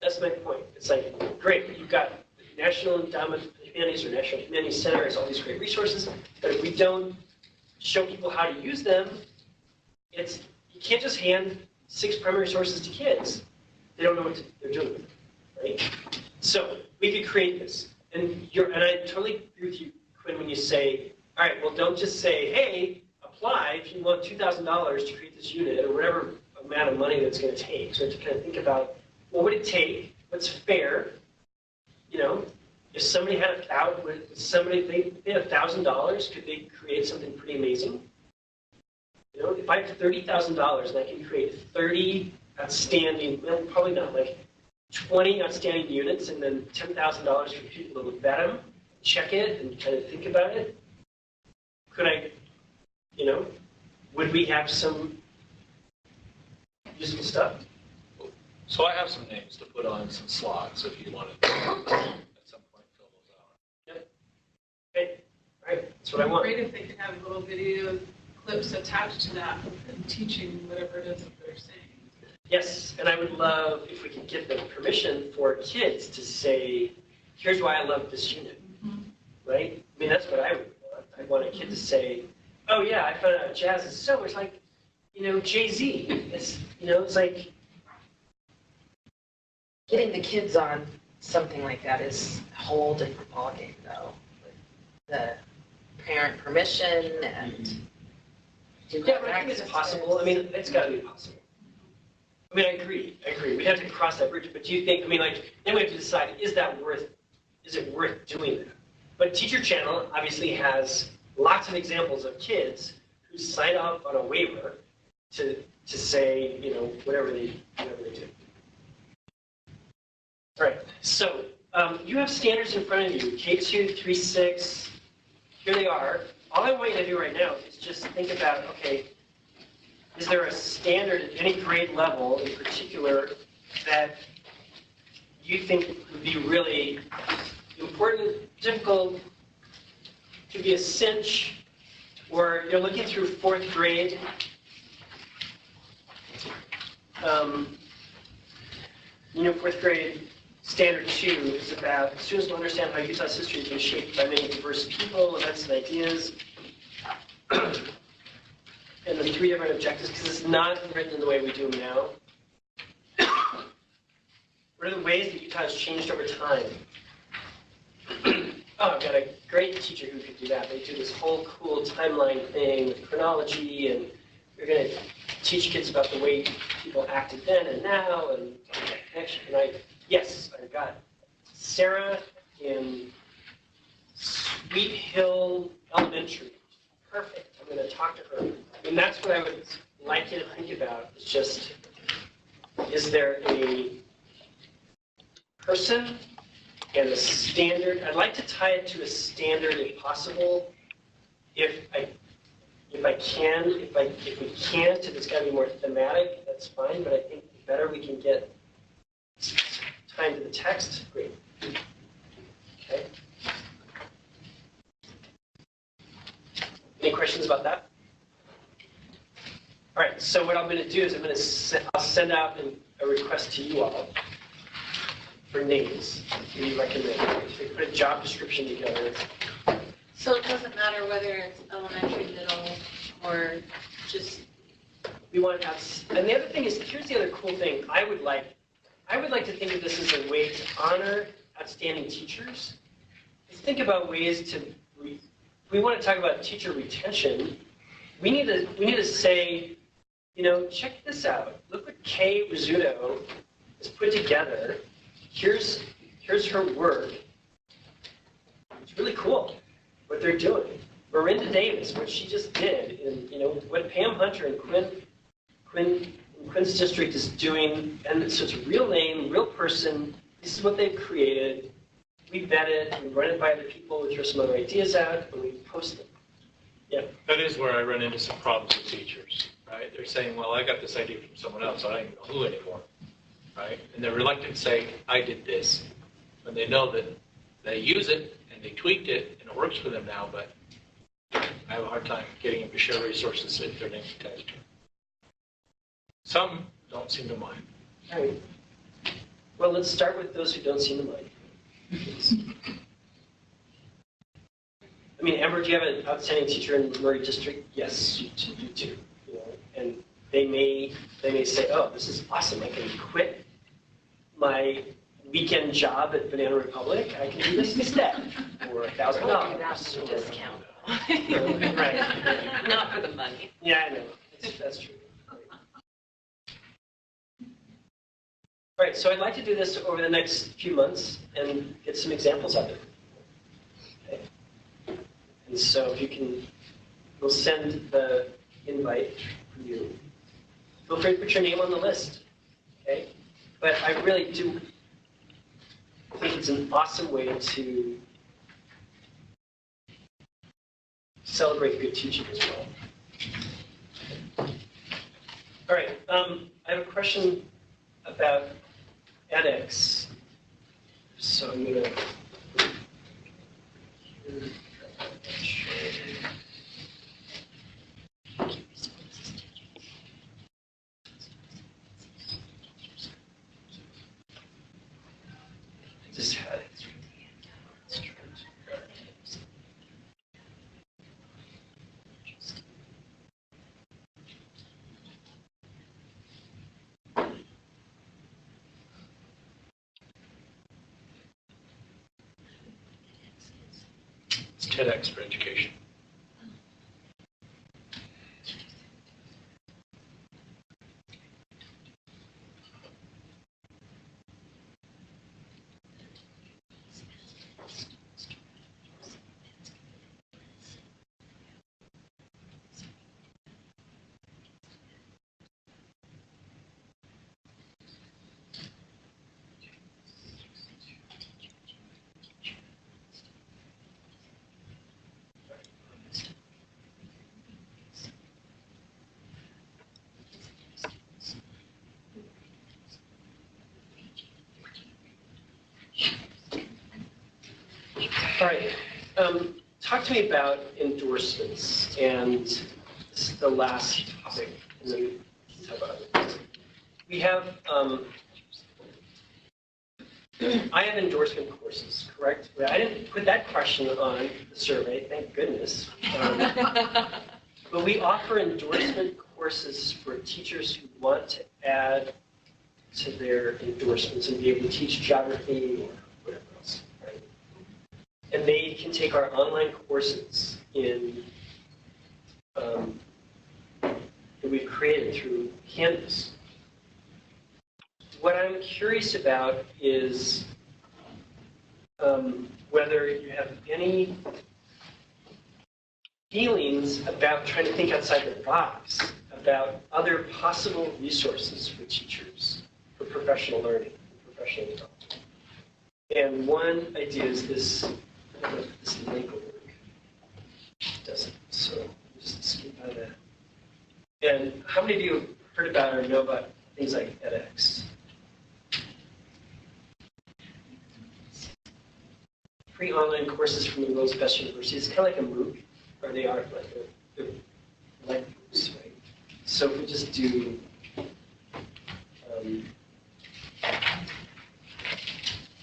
That's my point. It's like, great, you've got National Endowment for the Humanities or National Humanities Center has all these great resources, but if we don't show people how to use them, you can't just hand 6 primary sources to kids. They don't know what they're doing with them, right? So we could create this. And I totally agree with you, Quinn, when you say, all right, well, don't just say, hey, apply if you want $2,000 to create this unit or whatever amount of money that's going to take. So to kind of think about what would it take, what's fair, you know, if somebody had they had $1,000, could they create something pretty amazing? You know, if I have $30,000 and I can create 30 outstanding, well, probably not, like 20 outstanding units and then $10,000 for people to vet them, check it, and kind of think about it, could I, you know, would we have some useful stuff? So I have some names to put on some slots if you want to at some point fill those out. Yep. Okay, all right, that's what I want. Great if they could have little video clips attached to that and teaching whatever it is that they're saying. Yes, and I would love if we could get the permission for kids to say, here's why I love this unit, right? I mean, that's what I would want. I want a kid to say, oh yeah, I found out jazz is so, it's like, you know, Jay-Z. It's, you know, it's like, Getting the kids on something like that is a whole different ballgame, though. With the parent permission and. yeah, but I think it's possible. I mean, it's got to be possible. I mean, I agree. We have to cross that bridge. But do you think? I mean, like, then we have to decide: is it worth doing that? But Teacher Channel obviously has lots of examples of kids who sign up on a waiver to say, you know, whatever they do. All right. So you have standards in front of you: K2, 3, 6. Here they are. All I want you to do right now is just think about, okay, is there a standard at any grade level in particular that you think would be really important, difficult, could be a cinch, or you're looking through 4th grade, you know, 4th grade standard 2 is about students will understand how Utah's history has been shaped by many diverse people, events, and ideas. And the 3 different objectives, because it's not written in the way we do them now. What are the ways that Utah has changed over time? Oh, I've got a great teacher who could do that. They do this whole cool timeline thing with chronology, and you're going to teach kids about the way people acted then and now, and that connection. Yes, I've got Sarah in Sweet Hill Elementary. Perfect. I'm going to talk to her. I mean, that's what I would like you to think about. It's just, is there a person and a standard? I'd like to tie it to a standard if possible. If we can't, if it's got to be more thematic, that's fine. But I think the better we can get time to the text, great. Okay. Any questions about that? All right, so what I'm going to do is I'll send out a request to you all for names that you recommend. So put a job description together. So it doesn't matter whether it's elementary, middle, or just. We want to have, and the other thing is, here's the other cool thing. I would like to think of this as a way to honor outstanding teachers. Let's think about ways to. We want to talk about teacher retention. We need to say, you know, check this out. Look what Kay Rizzuto has put together. Here's her work. It's really cool what they're doing. Miranda Davis, what she just did, and you know what Pam Hunter and Quinn's district is doing, and so it's a real name, real person. This is what they've created. We vet it, we run it by other people, we throw some other ideas out, and we post them. Yeah. That is where I run into some problems with teachers, right? They're saying, well, I got this idea from someone else, I don't even know who anymore, right? And they're reluctant to say, I did this. When they know that they use it, and they tweaked it, and it works for them now, but I have a hard time getting them to share resources if they're named attached to. Some don't seem to mind. All right. Well, let's start with those who don't seem to mind. I mean, Amber, do you have an outstanding teacher in the Murray district? Yes, you do. You know, and they may say, "Oh, this is awesome! I can quit my weekend job at Banana Republic. I can do this instead for $1,000." That's a discount. Right. Not for the money. money. Yeah, I know, that's true. All right, so I'd like to do this over the next few months and get some examples of it. Okay. And so if you can, we'll send the invite for you. Feel free to put your name on the list, okay? But I really do think it's an awesome way to celebrate good teaching as well. All right, I have a question about edX. So I'm going to just had it. It's TEDx for education. All right. Talk to me about endorsements, and this is the last topic, and then we can talk about it. We have, I have endorsement courses, correct? I didn't put that question on the survey, thank goodness. But we offer endorsement courses for teachers who want to add to their endorsements and be able to teach geography or whatever else, right? And they can take our online courses that we've created through Canvas. What I'm curious about is whether you have any feelings about trying to think outside the box about other possible resources for teachers for professional learning, professional development. And one idea is this link will work. It doesn't, so just skip by that. And how many of you have heard about or know about things like edX? Free online courses from the world's best universities. It's kind of like a MOOC, or they are they're like MOOCs, right? So if we just do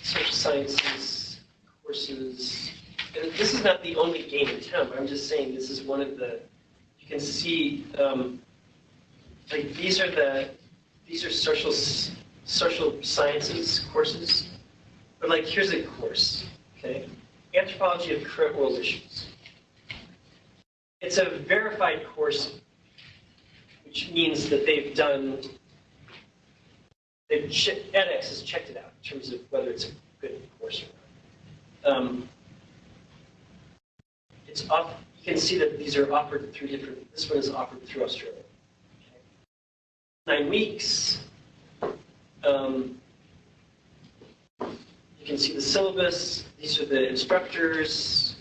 social sciences courses, and this is not the only game in town, but I'm just saying this is one of the, you can see, like these are social sciences courses, but like here's a course, okay? Anthropology of Current World Issues. It's a verified course, which means that edX has checked it out in terms of whether it's a good course or not. You can see that these are offered through this one is offered through Australia. Okay. 9 weeks. You can see the syllabus. These are the instructors.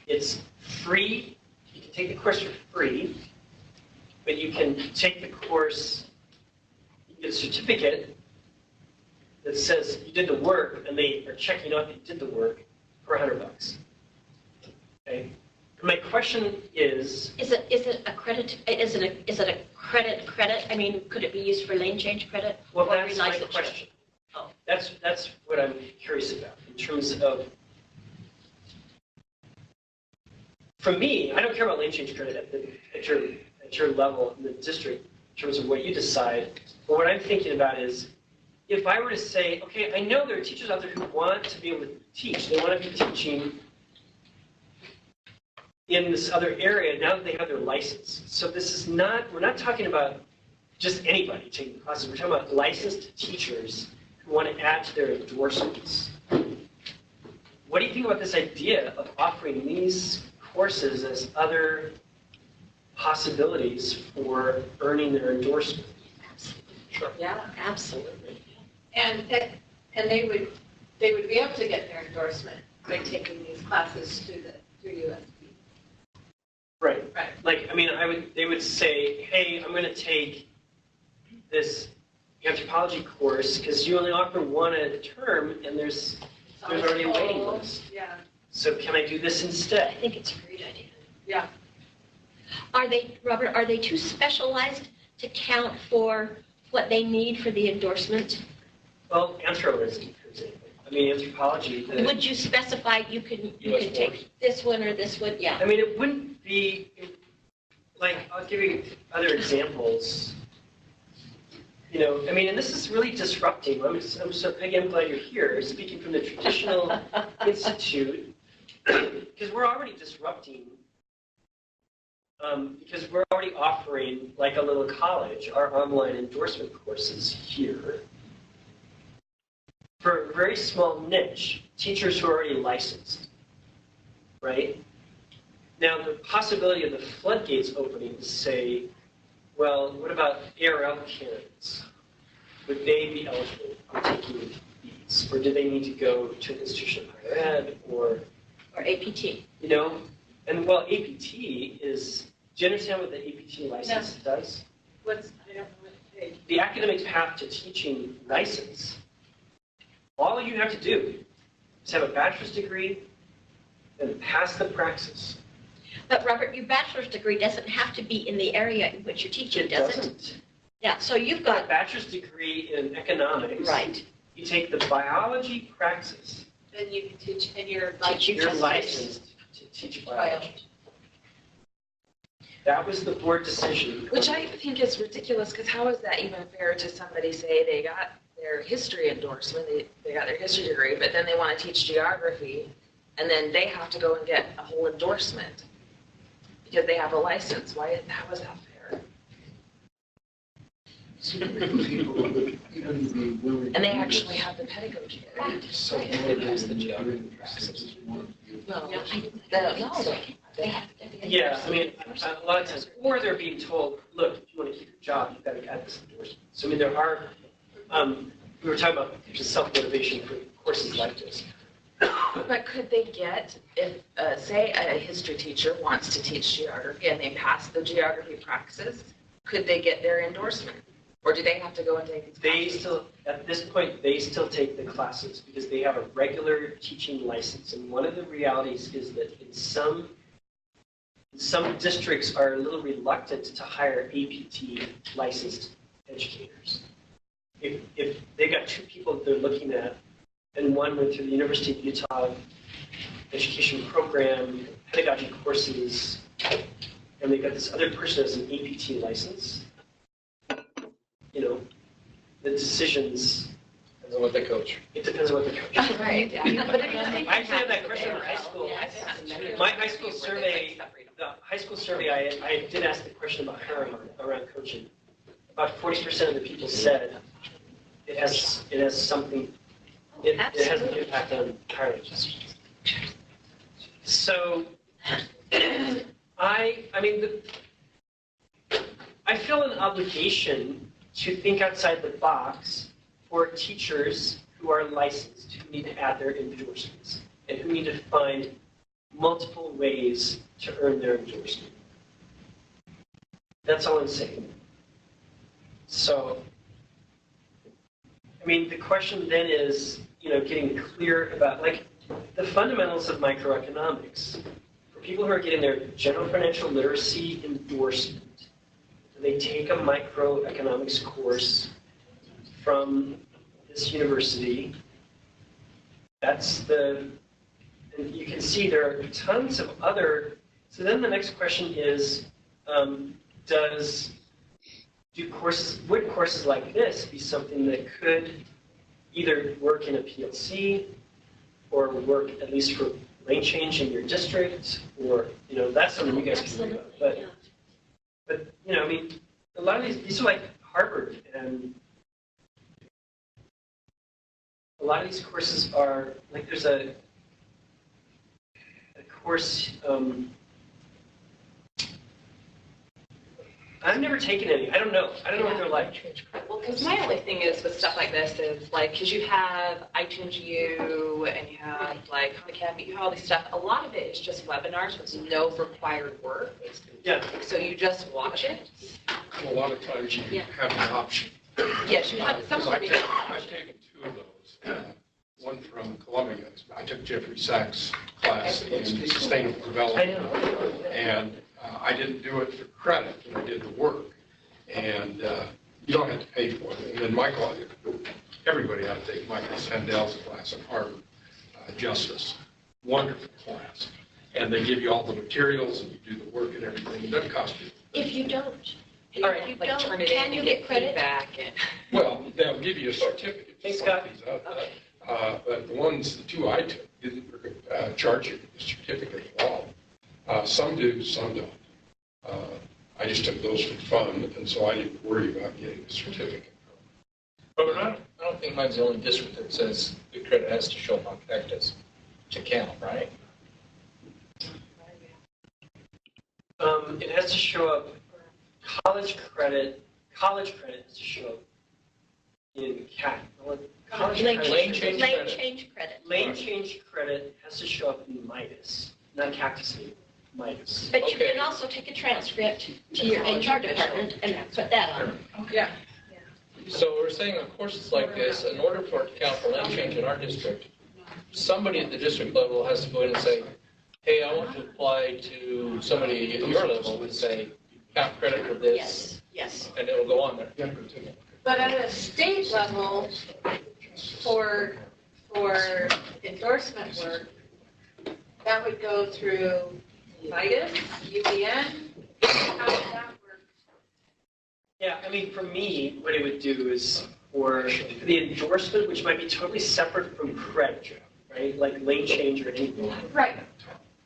It's free. You can take the course for free, but you can take the course, you get a certificate that says you did the work, and they are checking out that you did the work for $100. Okay. And my question is: Is it a credit? Is it a credit? I mean, could it be used for lane change credit? Well, that's my question. Oh. That's what I'm curious about in terms of. For me, I don't care about lane change credit at your level in the district in terms of what you decide. But what I'm thinking about is, if I were to say, okay, I know there are teachers out there who want to be able to teach. They want to be teaching in this other area now that they have their license. So this is not, we're not talking about just anybody taking the classes. We're talking about licensed teachers who want to add to their endorsements. What do you think about this idea of offering these courses as other possibilities for earning their endorsement? Sure. Yeah, absolutely. And they would be able to get their endorsement by taking these classes through USB. Right. Right. Like, I mean, they would say, hey, I'm going to take this anthropology course because you only offer one at a term and there's already a waiting list. Yeah. So can I do this instead? I think it's a great idea. Yeah. Robert, are they too specialized to count for what they need for the endorsement? Well, anthroism, for example. I mean, anthropology. Would you specify you can US take this one or this one? Yeah. I mean, it wouldn't be, like, I'll give you other examples. You know, I mean, and this is really disrupting. Peggy, I'm glad you're here, speaking from the traditional institute, because we're already disrupting, because we're already offering, like a little college, our online endorsement courses here for a very small niche, teachers who are already licensed, right? Now, the possibility of the floodgates opening to say, well, what about ARL candidates? Would they be eligible for taking these? Or do they need to go to an institution of higher ed or APT? You know? And well, APT is, do you understand what the APT license does? I don't know what it is. The academic path to teaching license, all you have to do is have a bachelor's degree and pass the praxis. But Robert, your bachelor's degree doesn't have to be in the area in which you're teaching, does it? Doesn't. Yeah, so you've got A bachelor's degree in economics. Right. You take the biology praxis. Then you can teach, and you're You're licensed to teach biology. That was the board decision. Which I think is ridiculous, because how is that even fair to somebody, say they got their history endorsement, they got their history degree, but then they want to teach geography, and then they have to go and get a whole endorsement because they have a license. How is that fair? And they actually have the pedagogy. So it is the geography practices. Well, they have to. Yeah, I mean, a lot of times, or they're being told, look, if you want to keep your job, you've got to add this endorsement. So I mean, there are, we were talking about just self-motivation for courses like this. But could they get, if, say, a history teacher wants to teach geography and they pass the geography praxis, could they get their endorsement? Or do they have to go and take these classes? At this point, they still take the classes because they have a regular teaching license. And one of the realities is that in some districts are a little reluctant to hire APT licensed educators. If they've got two people that they're looking at, and one went through the University of Utah education program, pedagogy courses, and they've got this other person as an APT license, you know, the decisions. Depends on what they coach. It depends on what the coach. Right, yeah. But it doesn't I actually had that question in high school. My high school survey, the high school survey, I did ask the question about hiring around coaching. About 40% of the people said it has something, it has an impact on hiring. So, I feel an obligation to think outside the box for teachers who are licensed, who need to add their endorsements, and who need to find multiple ways to earn their endorsement. That's all I'm saying. So, I mean, the question then is, getting clear about, like, the fundamentals of microeconomics. For people who are getting their general financial literacy endorsement, they take a microeconomics course from this university. And you can see there are tons of other, so then the next question is, would courses like this be something that could either work in a PLC or work at least for lane change in your district, or, that's something you guys can do. Absolutely, yeah. But, I mean, a lot of these are like Harvard, and a lot of these courses are, like, there's a course, I've never taken any. I don't know what they're like. Well, because my only thing is with stuff like this is like, because you have iTunes U and you have like Khan Academy, you have all these stuff. A lot of it is just webinars with no required work. Yeah. So you just watch it. A lot of times you have an option. Yes, you have some. I've taken two of those. One from Columbia. I took Jeffrey Sachs' class in sustainable development. And I didn't do it for credit, but I did the work. And you don't have to pay for it. And then Michael, everybody ought to take Michael Sandel's class at Harvard, Justice. Wonderful class. And they give you all the materials and you do the work and everything. It doesn't cost you. If you don't, Or you like turn it in can you and get credit? feedback and. Well, they'll give you a certificate. Thanks, Scott. But the two I took didn't charge you for the certificate at all. Some do, some don't. I just took those for fun, and so I didn't worry about getting the certificate. But I don't think mine's the only district that says the credit has to show up on Cactus to count, right? It has to show up, college credit has to show up in CAC. Lane change credit. Lane change credit has to show up in Midas, not Cactus, Midas. But you can also take a transcript to your HR department and put that on. Yeah. So we're saying on courses like this, in order for it to count for lane change in our district, somebody at the district level has to go in and say, hey, I want to apply to somebody at your level and say, count credit for this. Yes. And it'll go on there. But at a state level, for endorsement work, that would go through Midas, UVN. How does that work? Yeah, I mean, for me, what it would do is for the endorsement, which might be totally separate from credit, right? Like lane change or anything. Right.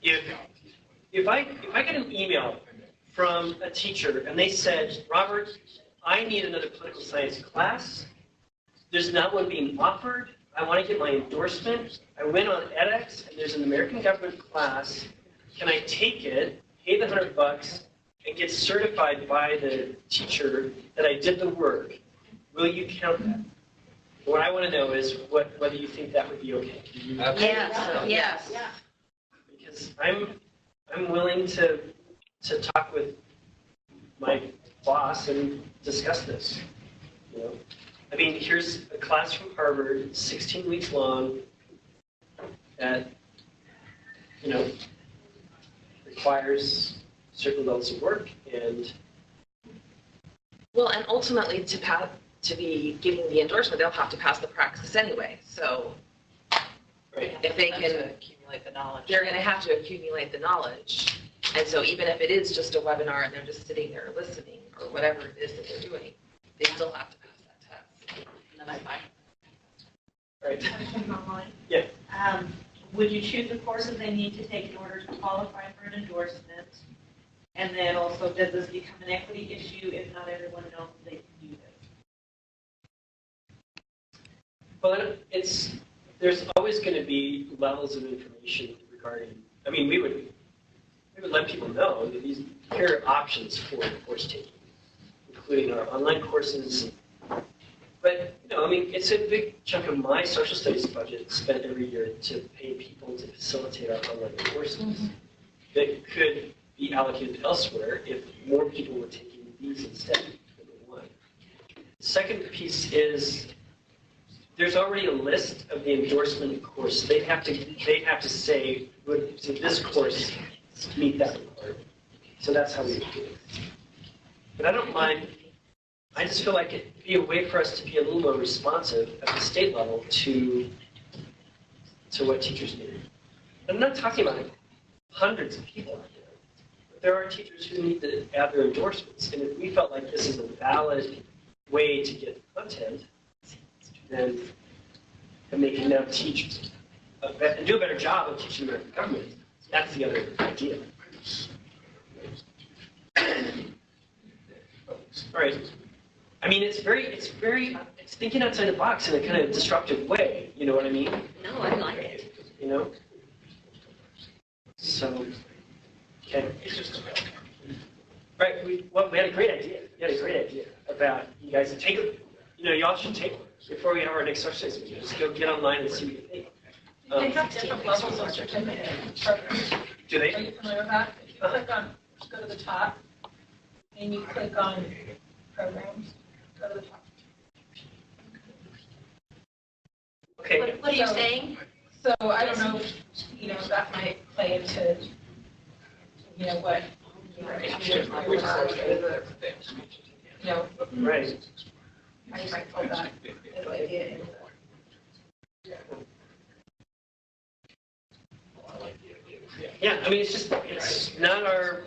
If I get an email from a teacher and they said, Robert, I need another political science class. There's not one being offered. I want to get my endorsement. I went on edX and there's an American government class. Can I take it, pay the $100, and get certified by the teacher that I did the work? Will you count that? What I want to know is whether you think that would be okay. Yes. Because I'm willing to talk with my boss and discuss this. I mean, here's a class from Harvard, 16 weeks long, that requires certain levels of work, and Well, and ultimately to be getting the endorsement, they'll have to pass the praxis anyway. So if they can accumulate the knowledge. they're going to have to accumulate the knowledge. And so even if it is just a webinar and they're just sitting there listening or whatever it is that they're doing, they still have to pass that test. And then I find. right. Yeah. Would you choose the courses they need to take in order to qualify for an endorsement? And then also, does this become an equity issue if not everyone knows they can do this? Well, there's always going to be levels of information regarding. I mean, we would let people know that here are options for course taking, including our online courses. But I mean, it's a big chunk of my social studies budget spent every year to pay people to facilitate our online courses that could be allocated elsewhere if more people were taking these instead. Number one. The second piece is there's already a list of the endorsement course. They have to say would this course meet that requirement. So that's how we do it. But I don't mind. I just feel like it'd be a way for us to be a little more responsive at the state level to what teachers need. I'm not talking about hundreds of people out there. But there are teachers who need to add their endorsements. And if we felt like this is a valid way to get content, then they can now teach and do a better job of teaching American government. That's the other idea. All right. I mean, it's thinking outside the box in a kind of disruptive way. You know what I mean? No, I like it. You know? So, okay. Right, we had a great idea. We had a great idea about you guys to take it. You know, y'all should take it before we have our next exercise. We just go get online and see what you think. They have different levels of certificate programs. Do they? Are you familiar with that? If you click on, go to the top, and you click on programs, go to the top. Okay. What are you saying? So I don't know, you know, that might play into, you know, what, you know, Right. how you might pull that idea into. Yeah, I mean, it's not our,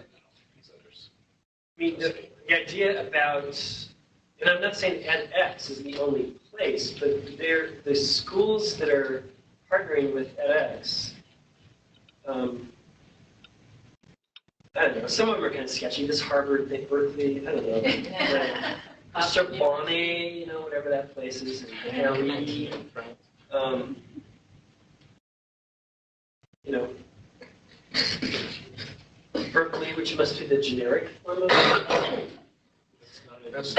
I mean, the idea about, and I'm not saying edX is the only place, but the schools that are partnering with edX, I don't know, some of them are kind of sketchy. This Harvard, Berkeley, I don't know. Sorbonne, you know, whatever that place is, and Paris, you know, Berkeley, which must be the generic form of it. That's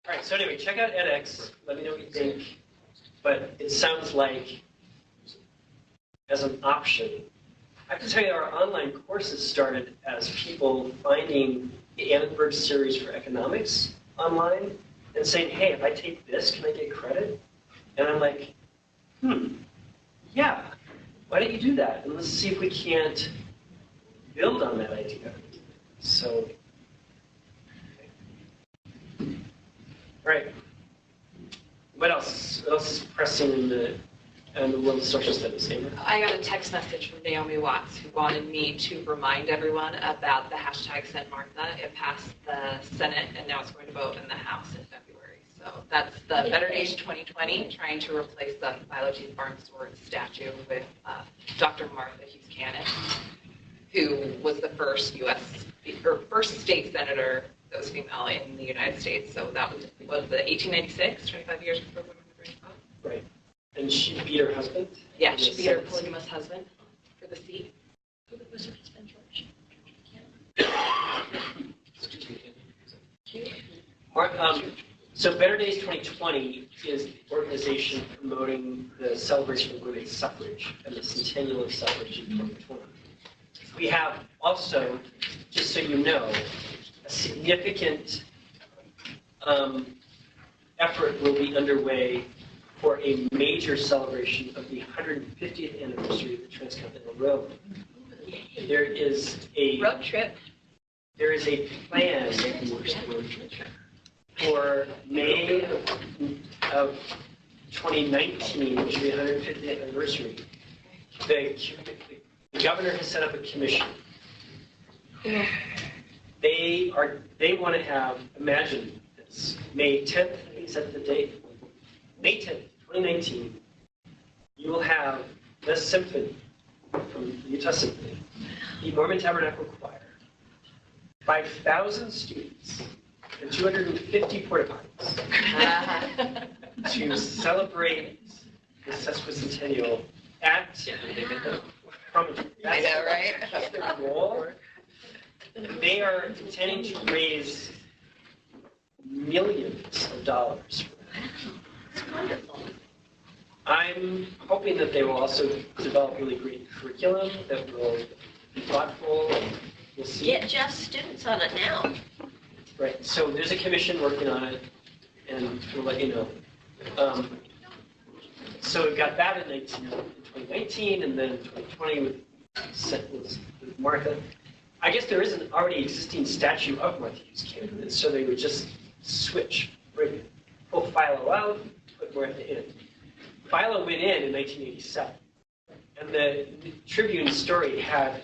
All right, so anyway, check out edX. Let me know what you think. But it sounds like, as an option, I can tell you our online courses started as people finding the Annenberg series for economics online and saying, hey, if I take this, can I get credit? And I'm like, yeah, why don't you do that? And let's see if we can't build on that idea. So, all right. What else? What else is pressing in the world of social studies? I got a text message from Naomi Watts who wanted me to remind everyone about the hashtag Send Martha. It passed the Senate and now it's going to vote in the House in February. So that's the Better Days 2020, trying to replace the Milo G. Farnsworth statue with Dr. Martha Hughes Cannon, who was the first first state senator that was female in the United States. So that was the 1896, 25 years before women were going to vote. Right. And she beat her husband? Yeah, she beat her polygamous husband for the seat. Who was her husband, George? So Better Days 2020 is the organization promoting the celebration of women's suffrage and the centennial of suffrage in 2020. We have also, just so you know, a significant effort will be underway for a major celebration of the 150th anniversary of the Transcontinental Railroad. There is a road trip. There is a plan for May of 2019, which will be the 150th anniversary. The governor has set up a commission. They want to have, imagine this, May 10th, I think set the date, May 10th, 2019, you will have the symphony from the Utah Symphony, the Mormon Tabernacle Choir, 5,000 students, and 250 porta potties to celebrate the sesquicentennial at I know, right? That's their goal. They are intending to raise millions of dollars. It's wonderful. I'm hoping that they will also develop really great curriculum that will be thoughtful. And we'll see. Get Jeff's students on it now. Right. So there's a commission working on it, and we'll let you know. So we've got that in 2019, and then 2020 with Martha. I guess there is an already existing statue of Martha Hughes Cannon, so they would just switch, pull Philo out, put Martha in. Philo went in 1987, and the Tribune story had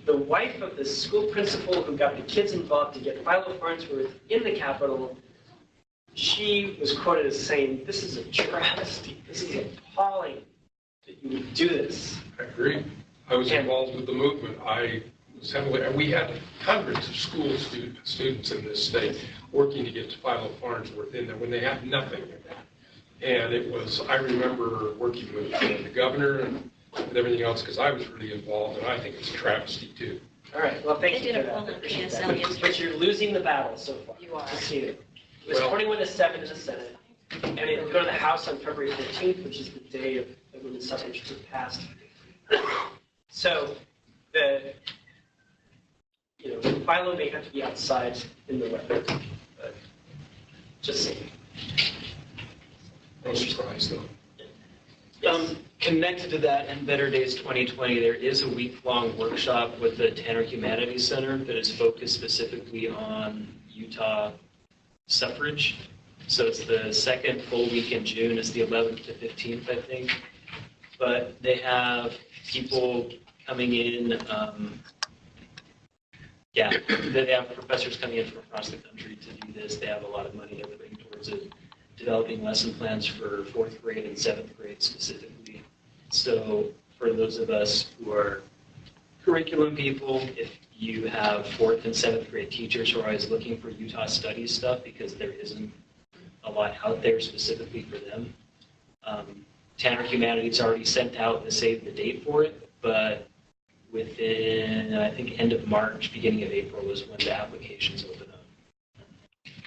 the wife of the school principal who got the kids involved to get Philo Farnsworth in the Capitol. she was quoted as saying, "This is a travesty. This is appalling that you would do this." I agree. I was involved with the movement. I was heavily, we had hundreds of school students in this state working to get to Philo Farnsworth in there when they had nothing. And it was, I remember working with the governor and everything else because I was really involved, and I think it's a travesty too. All right, well, thank They you did for a poll that. on Appreciate PSL that. yesterday. But you're losing the battle so far. You are. Just so you know. It was Well- 21-7 in the Senate, and it would go to the House on February 15th, which is the day of the women's suffrage was passed. So Philo may have to be outside in the weather, but just saying. No surprise though. Connected to that, and Better Days 2020, there is a week-long workshop with the Tanner Humanities Center that is focused specifically on Utah suffrage. So it's the second full week in June. It's the 11th to 15th, I think. But they have people coming in. They have professors coming in from across the country to do this. They have a lot of money they're putting towards it, developing lesson plans for 4th grade and 7th grade specifically. So for those of us who are curriculum people, if you have 4th and 7th grade teachers who are always looking for Utah studies stuff because there isn't a lot out there specifically for them, Tanner Humanities already sent out the save the date for it, but within, I think, end of March, beginning of April was when the applications open up.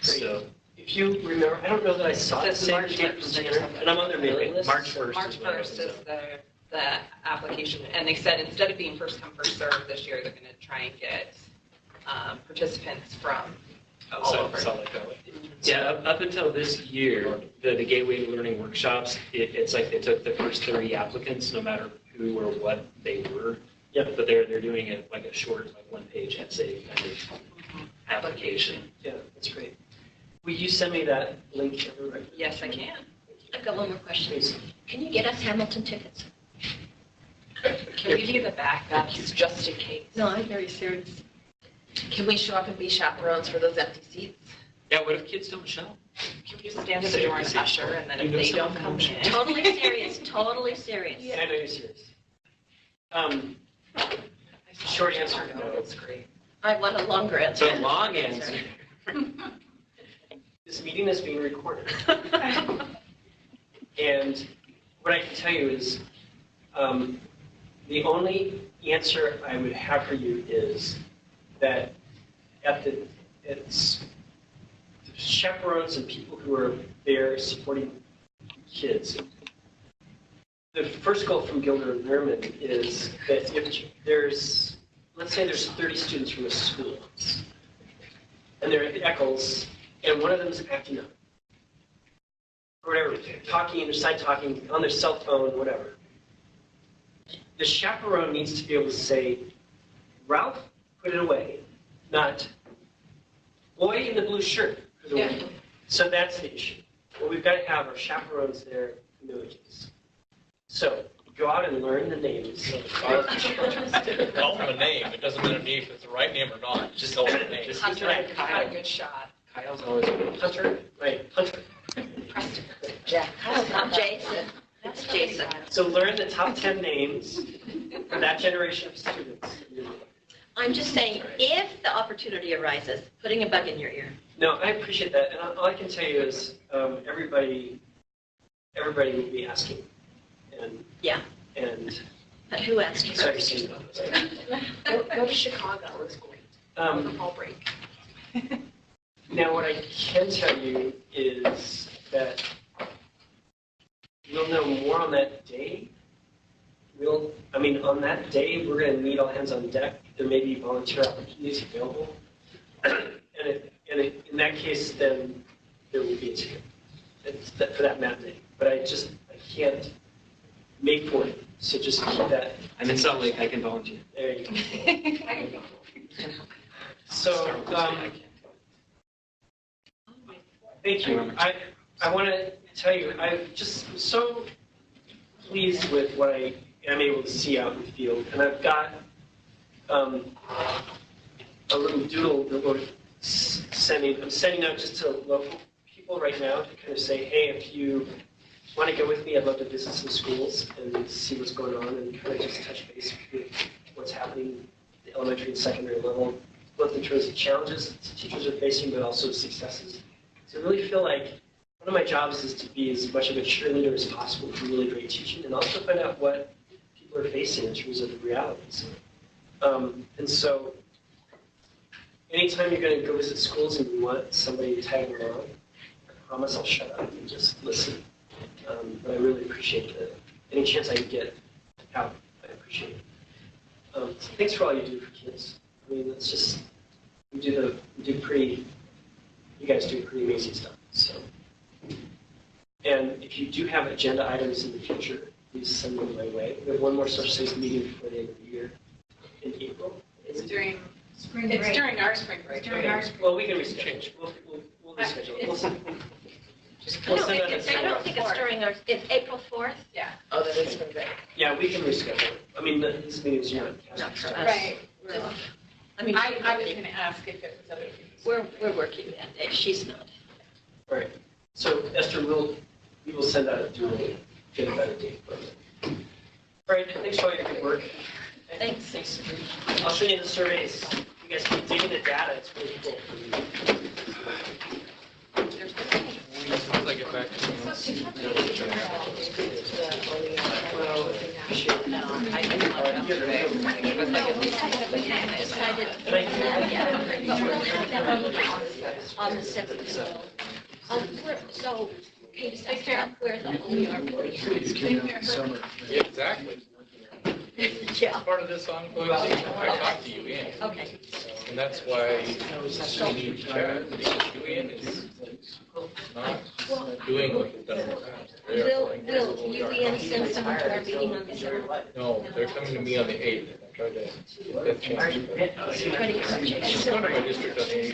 So If you remember, I don't know that I saw it. It's March Save the date 1st. from Tanner, and I'm on their mailing list. March 1st. March 1st is the application, and they said instead of being first come, first served this year, they're going to try and get participants from all over. Yeah, up until this year, the Gateway to Learning workshops, it's like they took the first 30 applicants, no matter who or what they were. Yep. But they're doing it like a short, like one-page essay kind of application. Yeah, that's great. Will you send me that link? Yes, I can. I've got one more question. Please. Can you get us Hamilton tickets? Can we be the backups just in case? No, I'm very serious. Can we show up and be chaperones for those empty seats? Yeah, what if kids don't show? Can we just stand at the door and usher, and then if they don't come in? Totally serious, totally serious. I know you're serious. Short answer, no. That's great. I want a longer answer. The long answer. This meeting is being recorded. And what I can tell you is, the only answer I would have for you is that it's the chaperones and people who are there supporting kids. The first goal from Gilder and Nerman is that if there's, let's say there's 30 students from a school, and they're at Eccles, and one of them is acting up, or whatever, talking, or side talking on their cell phone, whatever. The chaperone needs to be able to say, "Ralph, put it away," not, "Boy in the blue shirt, put it away." Yeah. So that's the issue. What we've got to have are chaperones there who know kids. So go out and learn the names. Call them a name. It doesn't matter if it's the right name or not. Just tell them the name. Hunter, you got a good shot. Kyle's always Hunter, right? Hunter. Preston. Jack. Kyle's not Jason. That's Jason. So learn the top 10 names for that generation of students. I'm just saying, if the opportunity arises, putting a bug in your ear. No, I appreciate that, and all I can tell you is everybody will be asking, and Yeah. and But who asked you? sorry, Go to Chicago, it's great. On the fall break. Now, what I can tell you is that we'll know more on that day. On that day, we're going to need all hands on deck. There may be volunteer opportunities available. In that case, then there will be a ticket for that matinee. But I can't make for it. So just keep that. I'm in Salt Lake, I can volunteer. There you go. So, thank you. I want to tell you, I'm just so pleased with what I am able to see out in the field. And I've got a little doodle that I'm sending out just to local people. people right now to kind of say, hey, if you want to go with me, I'd love to visit some schools and see what's going on and kind of just touch base with what's happening at the elementary and secondary level, both in terms of challenges teachers are facing, but also successes. So I really feel like one of my jobs is to be as much of a cheerleader as possible for really great teaching and also find out what people are facing in terms of the realities. And so anytime you're going to go visit schools and you want somebody to tag along, I promise I'll shut up and just listen. But I really appreciate any chance I can get out. I appreciate it. So thanks for all you do for kids. I mean, it's just, you guys do pretty amazing stuff. So, and if you do have agenda items in the future, please send them my way. We have one more social studies meeting before the end of the year in April. It's during Spring break. It's during our spring break. During our spring. Well, we can reschedule. We'll reschedule. We'll send I don't think it's during our, it's April 4th. Yeah. Oh, that is spring break. Yeah, we can reschedule. I mean, these meetings are not. Not for us. Right. I mean, I was going to ask if it was other people. we're working that day, she's not. All right. So Esther, we will send out a doodle, get a better date for it. All right. Thanks for all your good work. Thanks. Thanks. I'll send you the surveys. You guys keep digging the data. It's really cool. Once I get back to Decided, but we'll have that on the 7th. So, can you decide where the OER will be? Exactly. Yeah. Part of this ongoing thing, I talked to you in. Okay. And that's why we need to chat, because UN is not doing what they've done in the past. They are going to Will the UEN send someone to our meeting on the 7th? No, they're coming to me on the 8th. I tried to get a chance. Try to get some change. She's going to my district on the 8th.